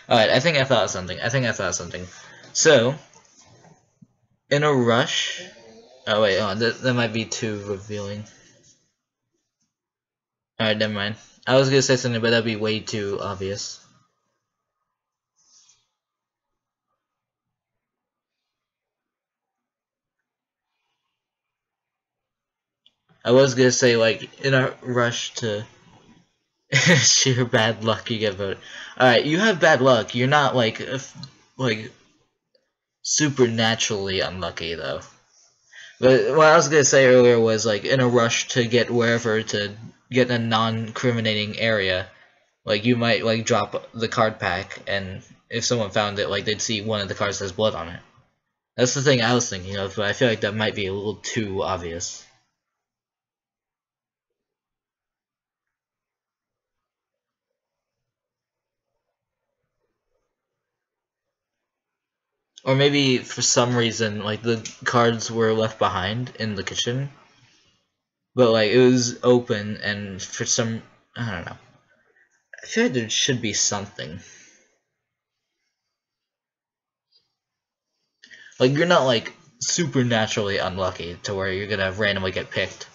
Alright, I think I thought of something. So, in a rush... Oh wait, hold on, that might be too revealing. Alright, never mind. I was gonna say something, but that'd be way too obvious. I was gonna say, like, in a rush to sheer bad luck you get voted. Alright, you have bad luck. You're not, like, supernaturally unlucky, though. But what I was gonna say earlier was, like, in a rush to get wherever to get a non-criminating area, like, you might, like, drop the card pack, and if someone found it, like, they'd see one of the cards has blood on it. That's the thing I was thinking of, but I feel like that might be a little too obvious. Or maybe for some reason, like, the cards were left behind in the kitchen, but, like, it was open, and for some... I don't know. I feel like there should be something. Like, you're not, like, supernaturally unlucky to where you're gonna randomly get picked.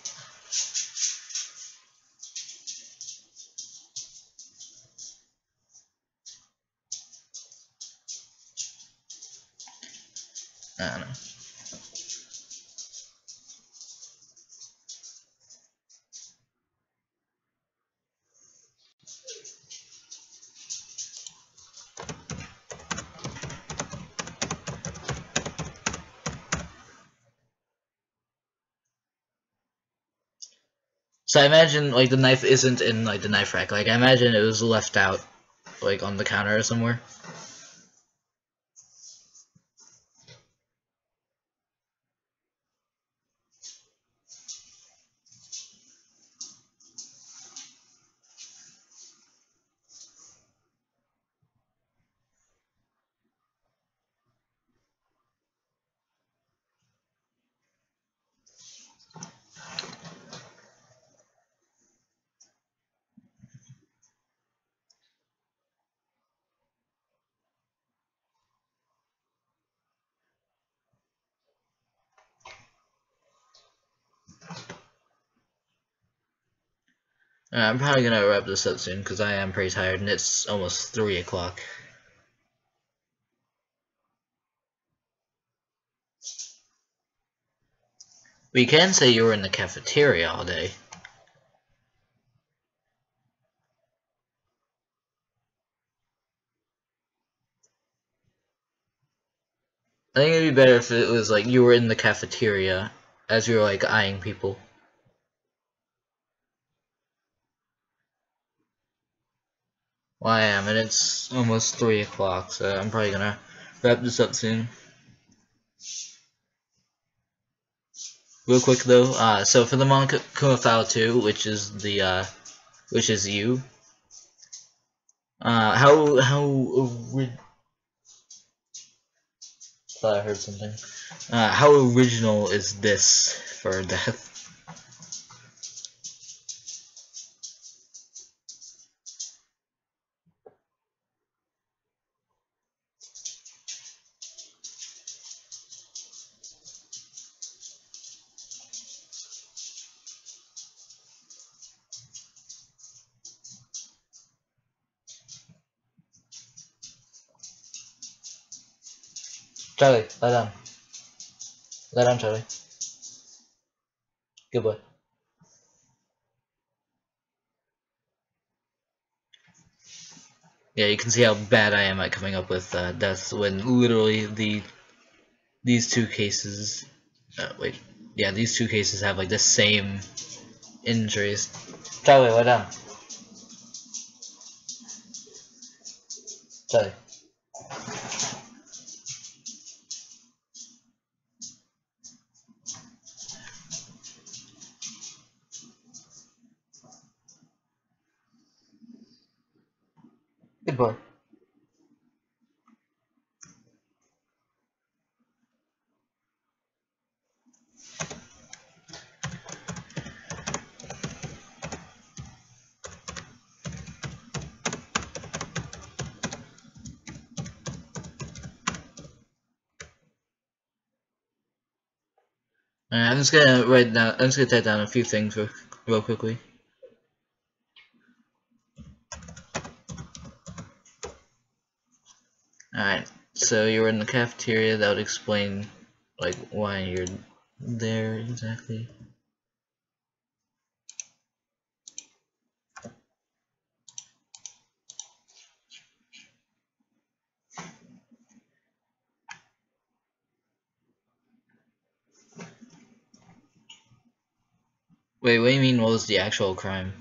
I don't know. So I imagine, like, the knife isn't in, like, the knife rack. Like, I imagine it was left out, like, on the counter or somewhere. I'm probably gonna wrap this up soon because I am pretty tired and it's almost 3 o'clock. We can say you were in the cafeteria all day. I think it'd be better if it was like you were in the cafeteria as you were like eyeing people. Well, I am, and it's almost 3 o'clock, so I'm probably gonna wrap this up soon. Real quick though, so for the Monokuma File 2, which is you, thought I heard something. How original is this for death? Charlie, lie down. Lie down, Charlie. Good boy. Yeah, you can see how bad I am at coming up with deaths when literally these two cases. Wait, yeah, these two cases have like the same injuries. Charlie, lie down. Charlie. Good boy. Alright, I'm just gonna write down. I'm just gonna type down a few things real quickly. Alright, so you were in the cafeteria. That would explain like why you're there exactly. Wait, what do you mean? What was the actual crime?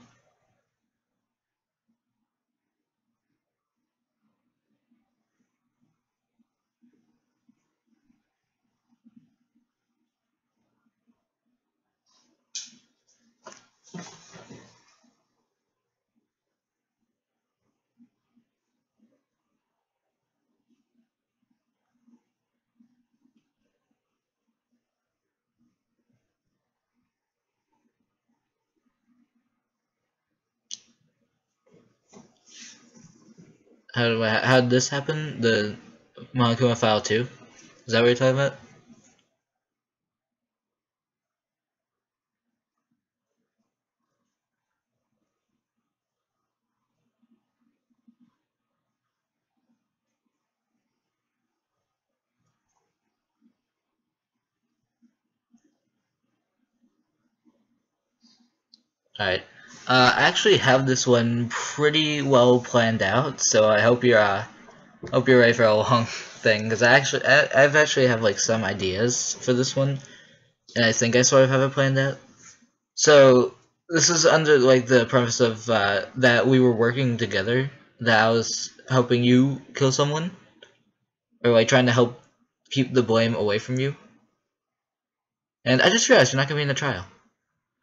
How did this happen? The Monokuma File 2? Is that what you're talking about? Alright. I actually have this one pretty well planned out, so I hope you're ready for a long thing, because I've actually have like some ideas for this one, and I think I sort of have it planned out. So this is under like the premise of that we were working together, that I was helping you kill someone, or like trying to help keep the blame away from you. And I just realized you're not gonna be in the trial.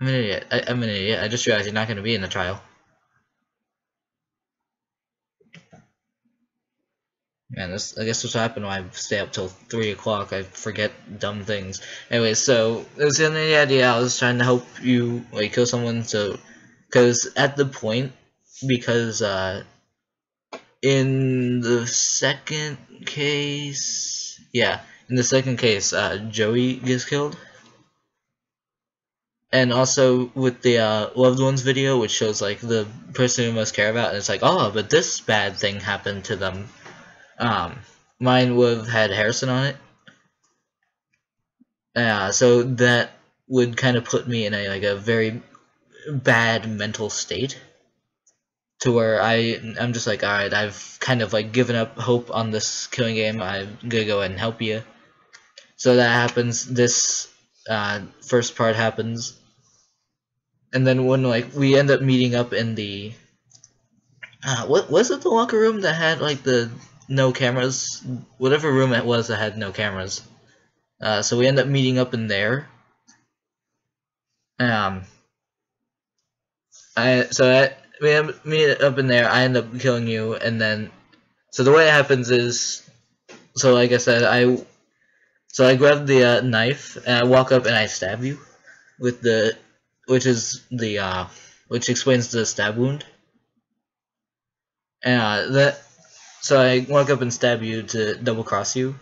I'm an idiot. I'm an idiot. I just realized you're not gonna be in the trial. Man, I guess what's happened when I stay up till 3 o'clock. I forget dumb things. Anyway, so it was the only idea. I was trying to help you like kill someone. So, because at the point, because in the second case, yeah, in the second case, Joey gets killed, and also with the loved ones video, which shows like the person you most care about, and it's like, oh, but this bad thing happened to them. Um, Mine would have had Harrison on it. So that would kind of put me in a very bad mental state, to where I'm just like, alright, I've kind of like given up hope on this killing game. I'm gonna go ahead and help you. So that happens. This first part happens, and then when like we end up meeting up in the what was it, the locker room that had like the no cameras, whatever room it was that had no cameras. So we end up meeting up in there. Um, we meet up in there. I end up killing you, and then so the way it happens is, so like I said, I grab the knife and I walk up and I stab you with the, which explains the stab wound. And so I walk up and stab you to double cross you.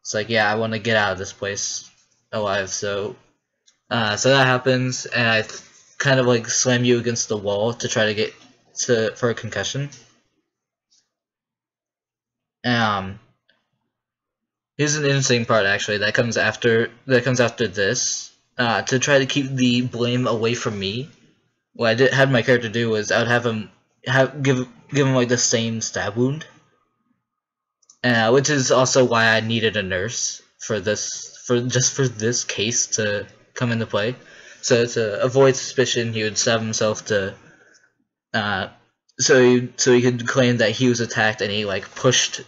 It's like, yeah, I want to get out of this place alive. So that happens, and I kind of like slam you against the wall to try to get for a concussion. Here's an interesting part actually that comes after this. To try to keep the blame away from me, what I had my character do was I would have him give him like the same stab wound, which is also why I needed a nurse for this case to come into play. So to avoid suspicion, he would stab himself to so he could claim that he was attacked, and he like pushed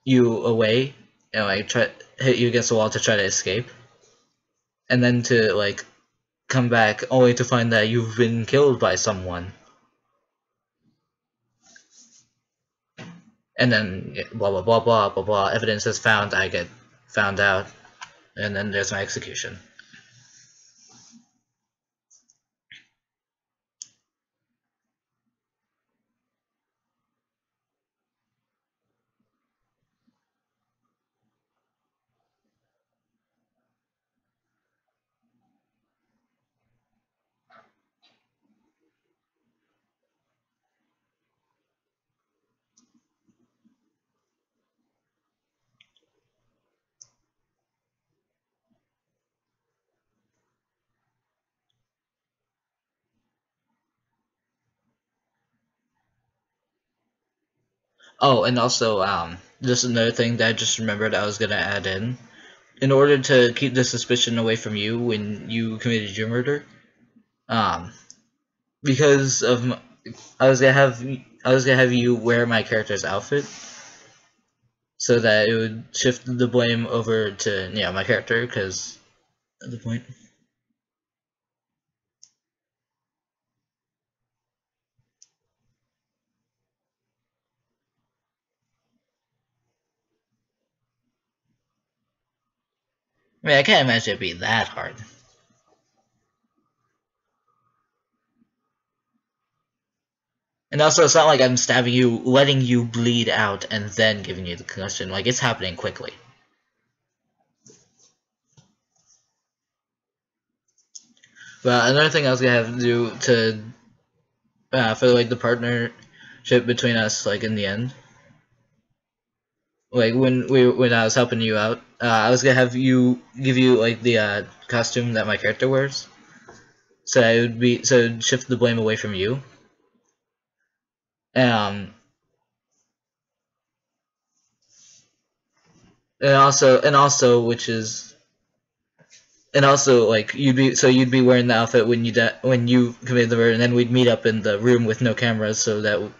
you away and like hit you against the wall to try to escape, and then to like come back only to find that you've been killed by someone. And then blah blah blah blah blah blah. Evidence is found. I get found out, and then there's my execution. Oh, and also just another thing that I just remembered I was gonna add in. In order to keep the suspicion away from you when you committed your murder, because of I was gonna have you wear my character's outfit, so that it would shift the blame over to my character, because at the point. I mean, I can't imagine it being that hard. And also, it's not like I'm stabbing you, letting you bleed out, and then giving you the concussion. Like, it's happening quickly. But another thing I was gonna have to do for like the partnership between us, like in the end, like when I was helping you out, I was gonna have give you like the costume that my character wears, so it'd shift the blame away from you. Um, and also, like you'd be wearing the outfit when you committed the murder, and then we'd meet up in the room with no cameras, so that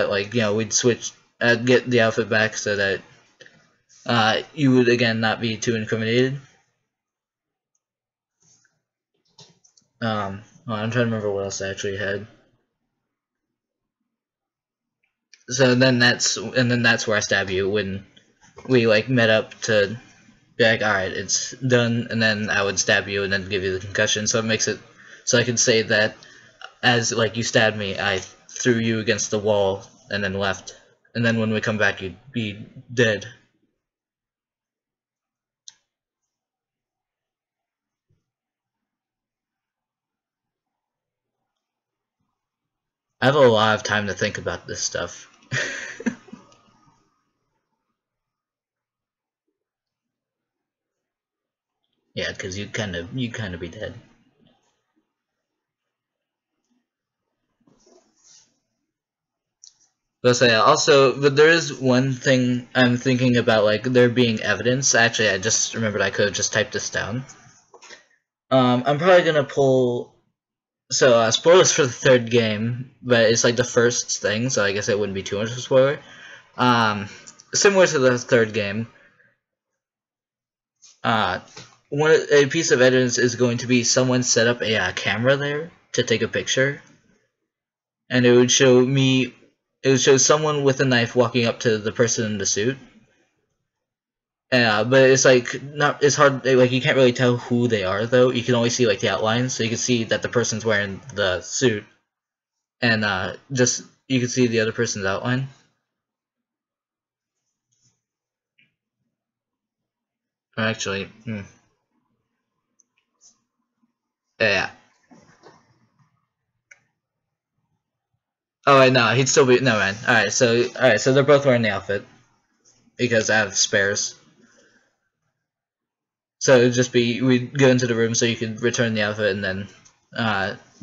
like we'd switch, get the outfit back, so that you would again not be too incriminated. I'm trying to remember what else I actually had. So then that's where I stab you, when we like met up to be like, alright, it's done, and then I would stab you and then give you the concussion, so it makes it so I can say that as like you stabbed me, I threw you against the wall and then left, and then when we come back you'd be dead. I have a lot of time to think about this stuff. Yeah, because you kind of be dead. But so yeah, also, but there is one thing I'm thinking about, like there being evidence. Actually, I just remembered I could have just typed this down. I'm probably gonna pull. So spoilers for the third game, but it's like the first thing, so I guess it wouldn't be too much of a spoiler. Um, Similar to the third game, uh, a piece of evidence is going to be someone set up a camera there to take a picture, and it would show me. It would show someone with a knife walking up to the person in the suit. Yeah, but it's like not. It's hard. Like you can't really tell who they are though. You can only see like the outlines, so you can see that the person's wearing the suit, and just you can see the other person's outline. Actually, yeah. Oh wait, no, he'd still be no man. All right, so they're both wearing the outfit because I have spares. So it'd just be we'd go into the room so you could return the outfit and then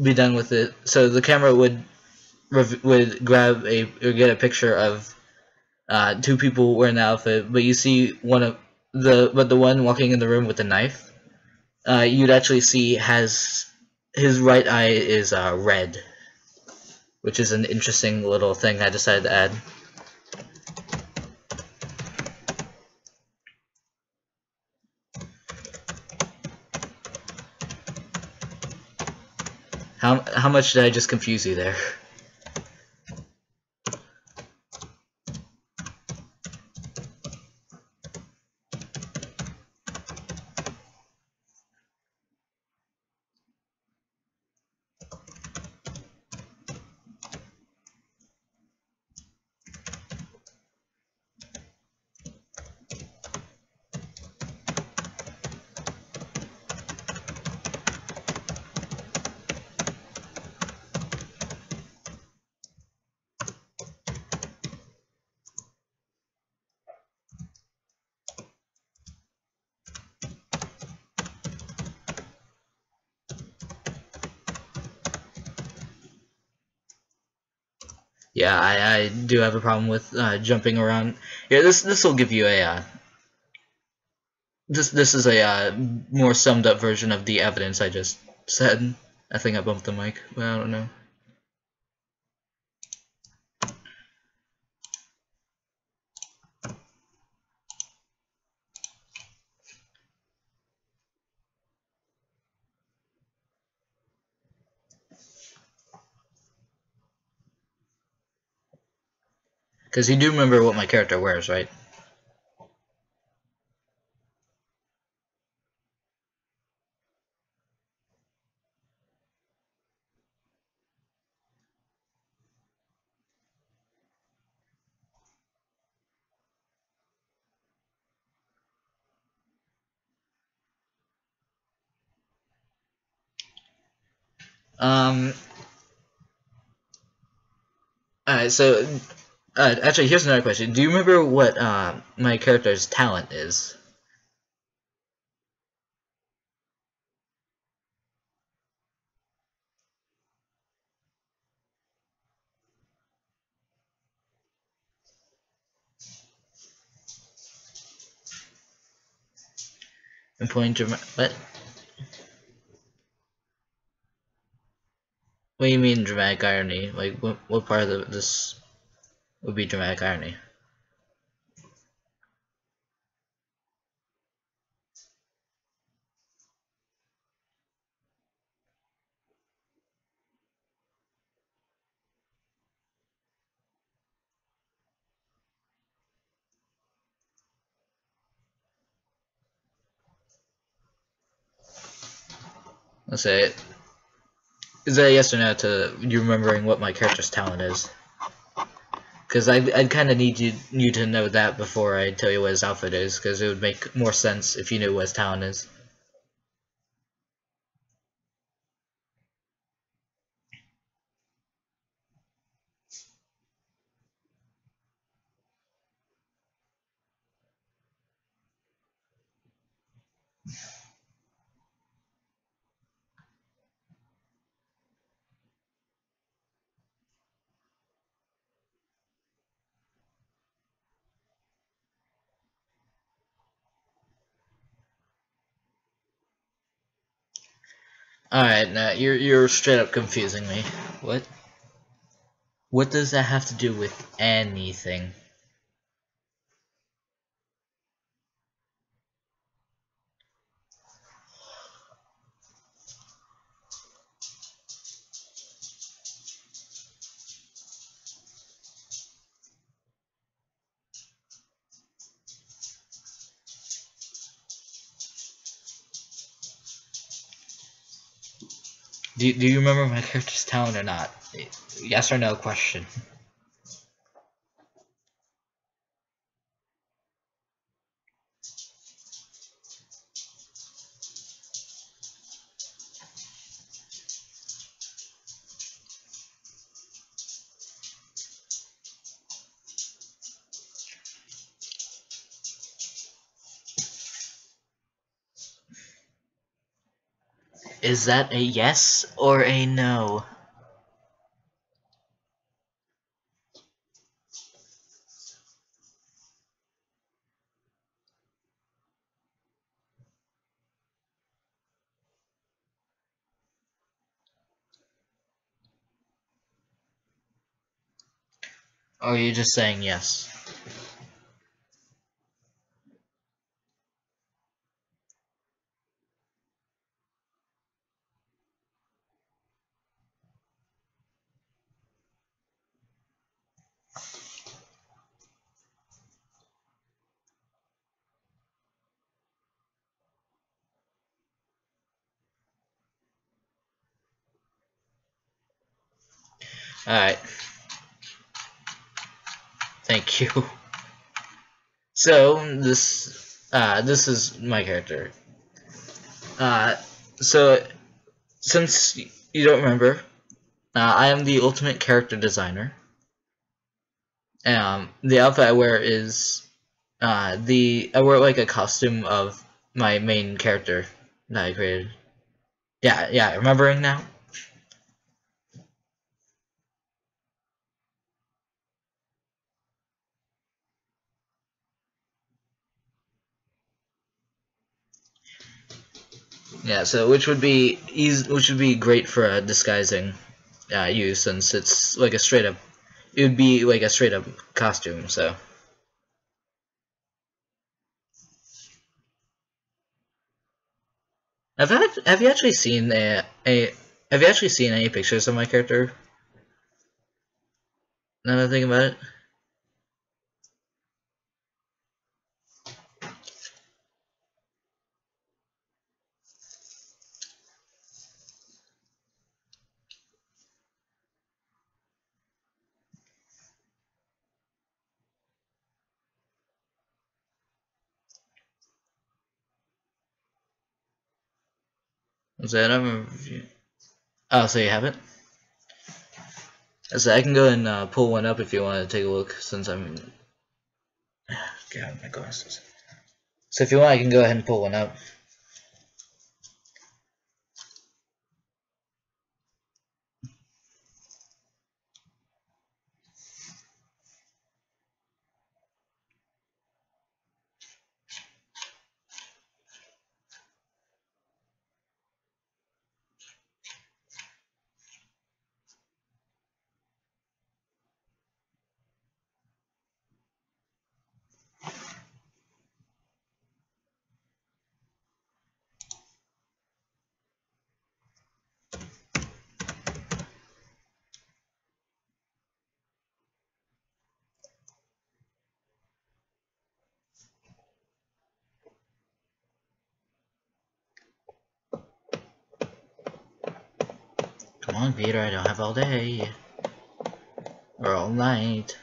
be done with it. So the camera would grab or get a picture of two people wearing the outfit, but you see the one walking in the room with the knife. You'd actually see has his right eye is red, which is an interesting little thing I decided to add. How much did I just confuse you there? Yeah, I do have a problem with jumping around. Yeah, this will give you a this is a more summed up version of the evidence I just said. I think I bumped the mic, but I don't know. Because you do remember what my character wears, right? Um. Alright, so actually, here's another question. Do you remember what my character's talent is? Employing dramatic. What? What do you mean dramatic irony? Like, what part of this would be dramatic irony? Let's say, is that a yes or no to you remembering what my character's talent is? Because I'd kind of need you to know that before I tell you what his outfit is, because it would make more sense if you knew what his talent is. Alright, now you're straight up confusing me. What? What does that have to do with anything? Do you remember my character's talent or not? Yes or no question. Is that a yes or a no? Or are you just saying yes? Alright. Thank you. So this is my character. Uh so since you don't remember, I am the ultimate character designer. The outfit I wear is I wear like a costume of my main character that I created. Yeah, remembering now? Yeah, so which would be great for disguising you, since it's like a straight up, it would be like a straight up costume. So have you actually seen a have you actually seen any pictures of my character? Now that I think about it. So I don't remember if you, oh, so you haven't? So I can go and pull one up if you want to take a look, since I'm. God, my glasses. So if you want, I can go ahead and pull one up. Come on, Peter, I don't have all day. Or all night.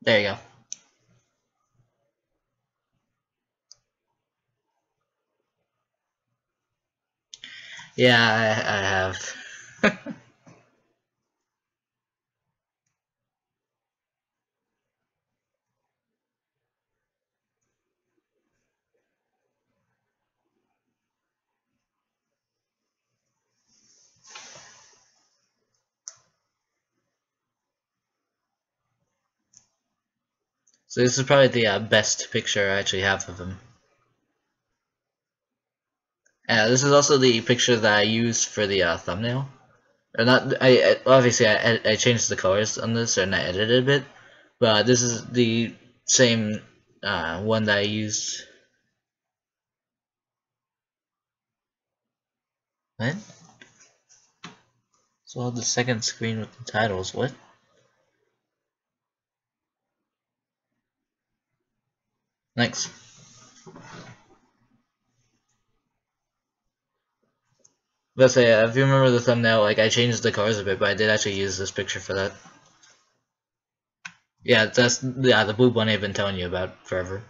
There you go. Yeah, I have. So this is probably the best picture I actually have of him. This is also the picture that I used for the thumbnail. Or not. Obviously I changed the colors on this and I edited a bit, but this is the same one that I used. What? So the second screen with the titles. What? Next. Let's say if you remember the thumbnail, like I changed the colors a bit, but I did actually use this picture for that. Yeah, that's the blue bunny I've been telling you about forever.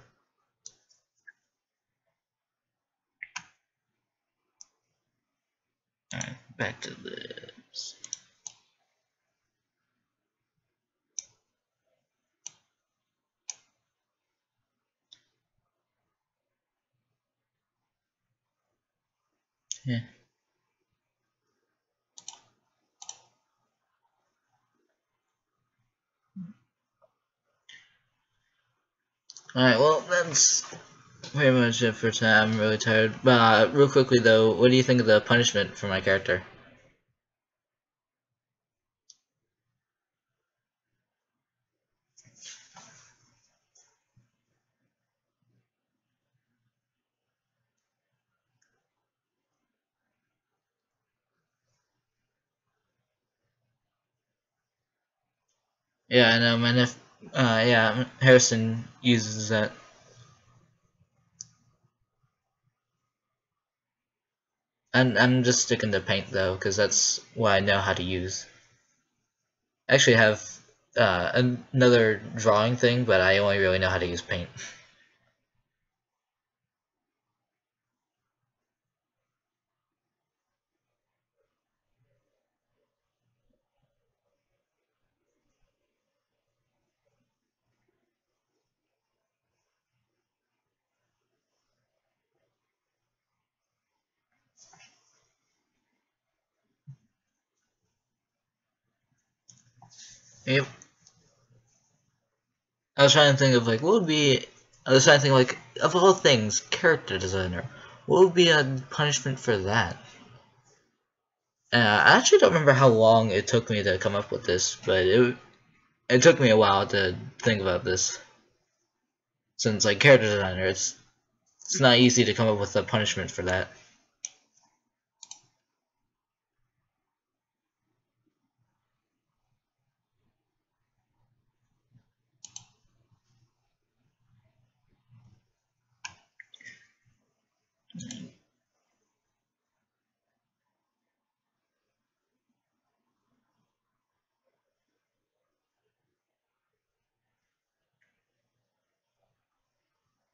Alright, back to this. Yeah. Alright, well that's pretty much it for tonight. I'm really tired. But real quickly though, what do you think of the punishment for my character? Yeah, I know, man. If yeah, Harrison uses that. I'm just sticking to paint though, because that's what I know how to use. I actually have another drawing thing, but I only really know how to use paint. Yep. I was trying to think of like what would be. I was trying to think like of all things, character designer. What would be a punishment for that? I actually don't remember how long it took me to come up with this, but it took me a while to think about this. Since like character designer, it's not easy to come up with a punishment for that.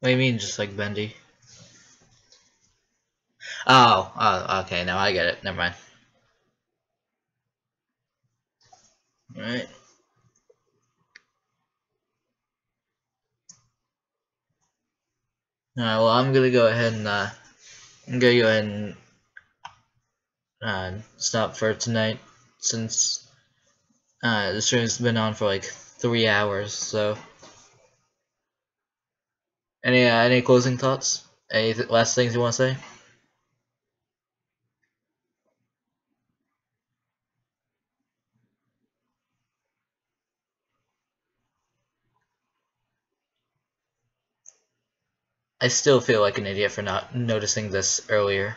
What do you mean, just like bendy? Oh, okay. Now I get it. Never mind. All right. All right. Well, I'm gonna go ahead and I'm gonna go ahead and stop for tonight since the stream's been on for like 3 hours. So, any closing thoughts? Any last things you want to say? I still feel like an idiot for not noticing this earlier.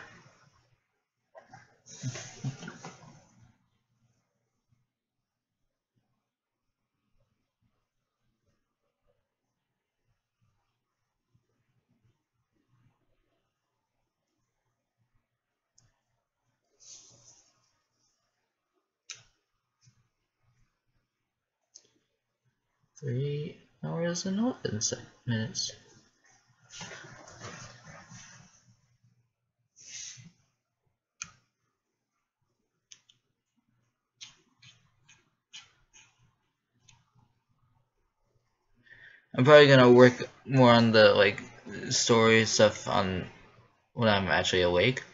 3 hours and 11 minutes. I'm probably gonna work more on the like story stuff on when I'm actually awake.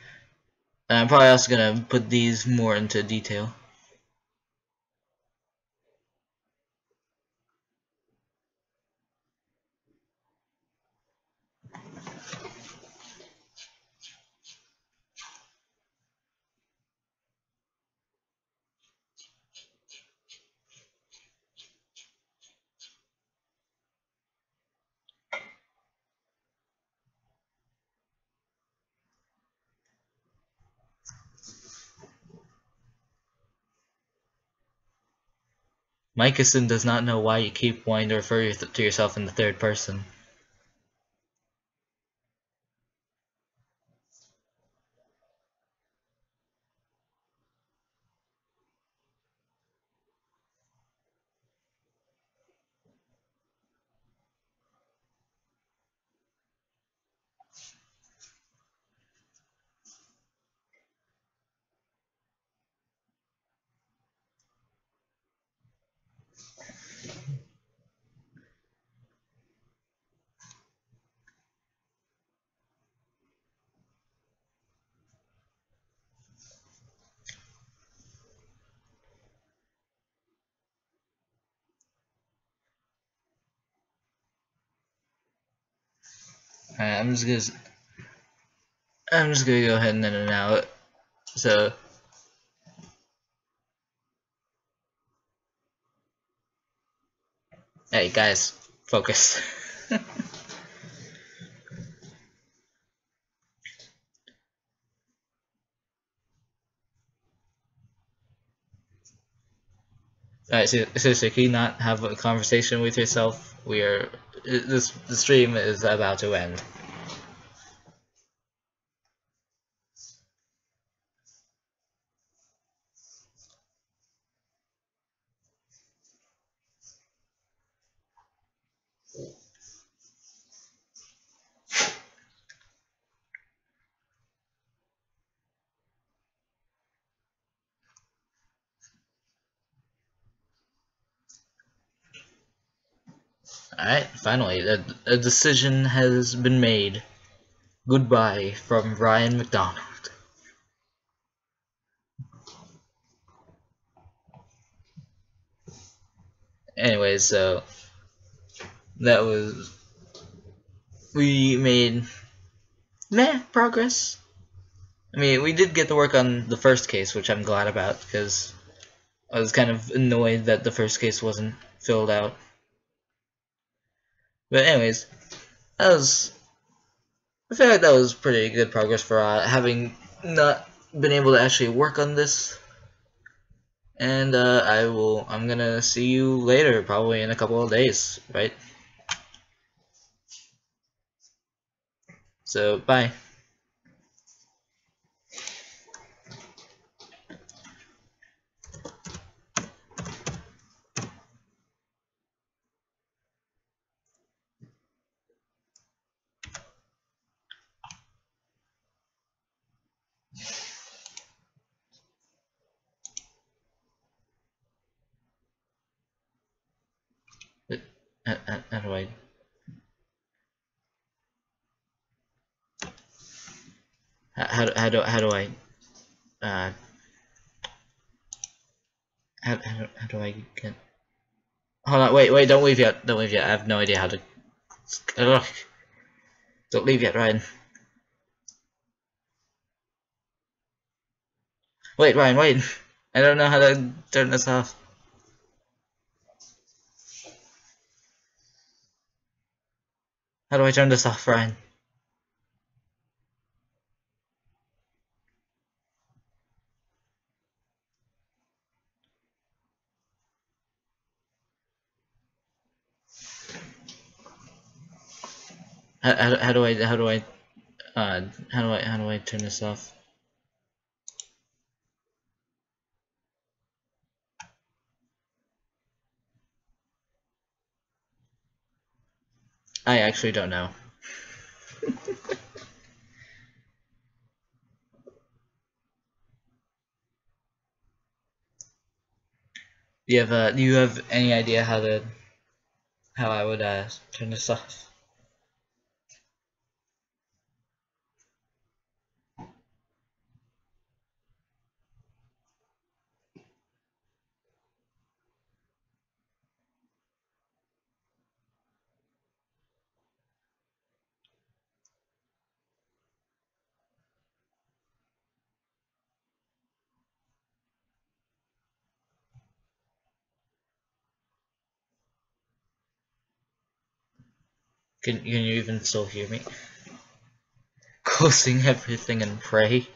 And I'm probably also gonna put these more into detail. Michelson does not know why you keep wanting to refer to yourself in the third person. Alright, I'm just gonna go ahead and in and out. So, hey guys, focus. Alright, so seriously, can you not have a conversation with yourself? The stream is about to end. Alright, finally, a decision has been made. Goodbye from Ryan McDonald. Anyways, so that was we made progress. I mean, we did get to work on the first case, which I'm glad about because I was kind of annoyed that the first case wasn't filled out. But anyways, that was I feel like that was pretty good progress for having not been able to actually work on this. And I'm gonna see you later, probably in a couple of days, right? So, bye. How do I? How do I? Uh, how do I get? Hold on, wait, don't leave yet, don't leave yet. I have no idea how to. Ugh, don't leave yet, Ryan. Wait, Ryan, wait. I don't know how to turn this off. How do I turn this off, Ryan? How do I how do I turn this off? I actually don't know. Do you have any idea how to? how I would turn this off. Can you even still hear me? Closing everything and pray.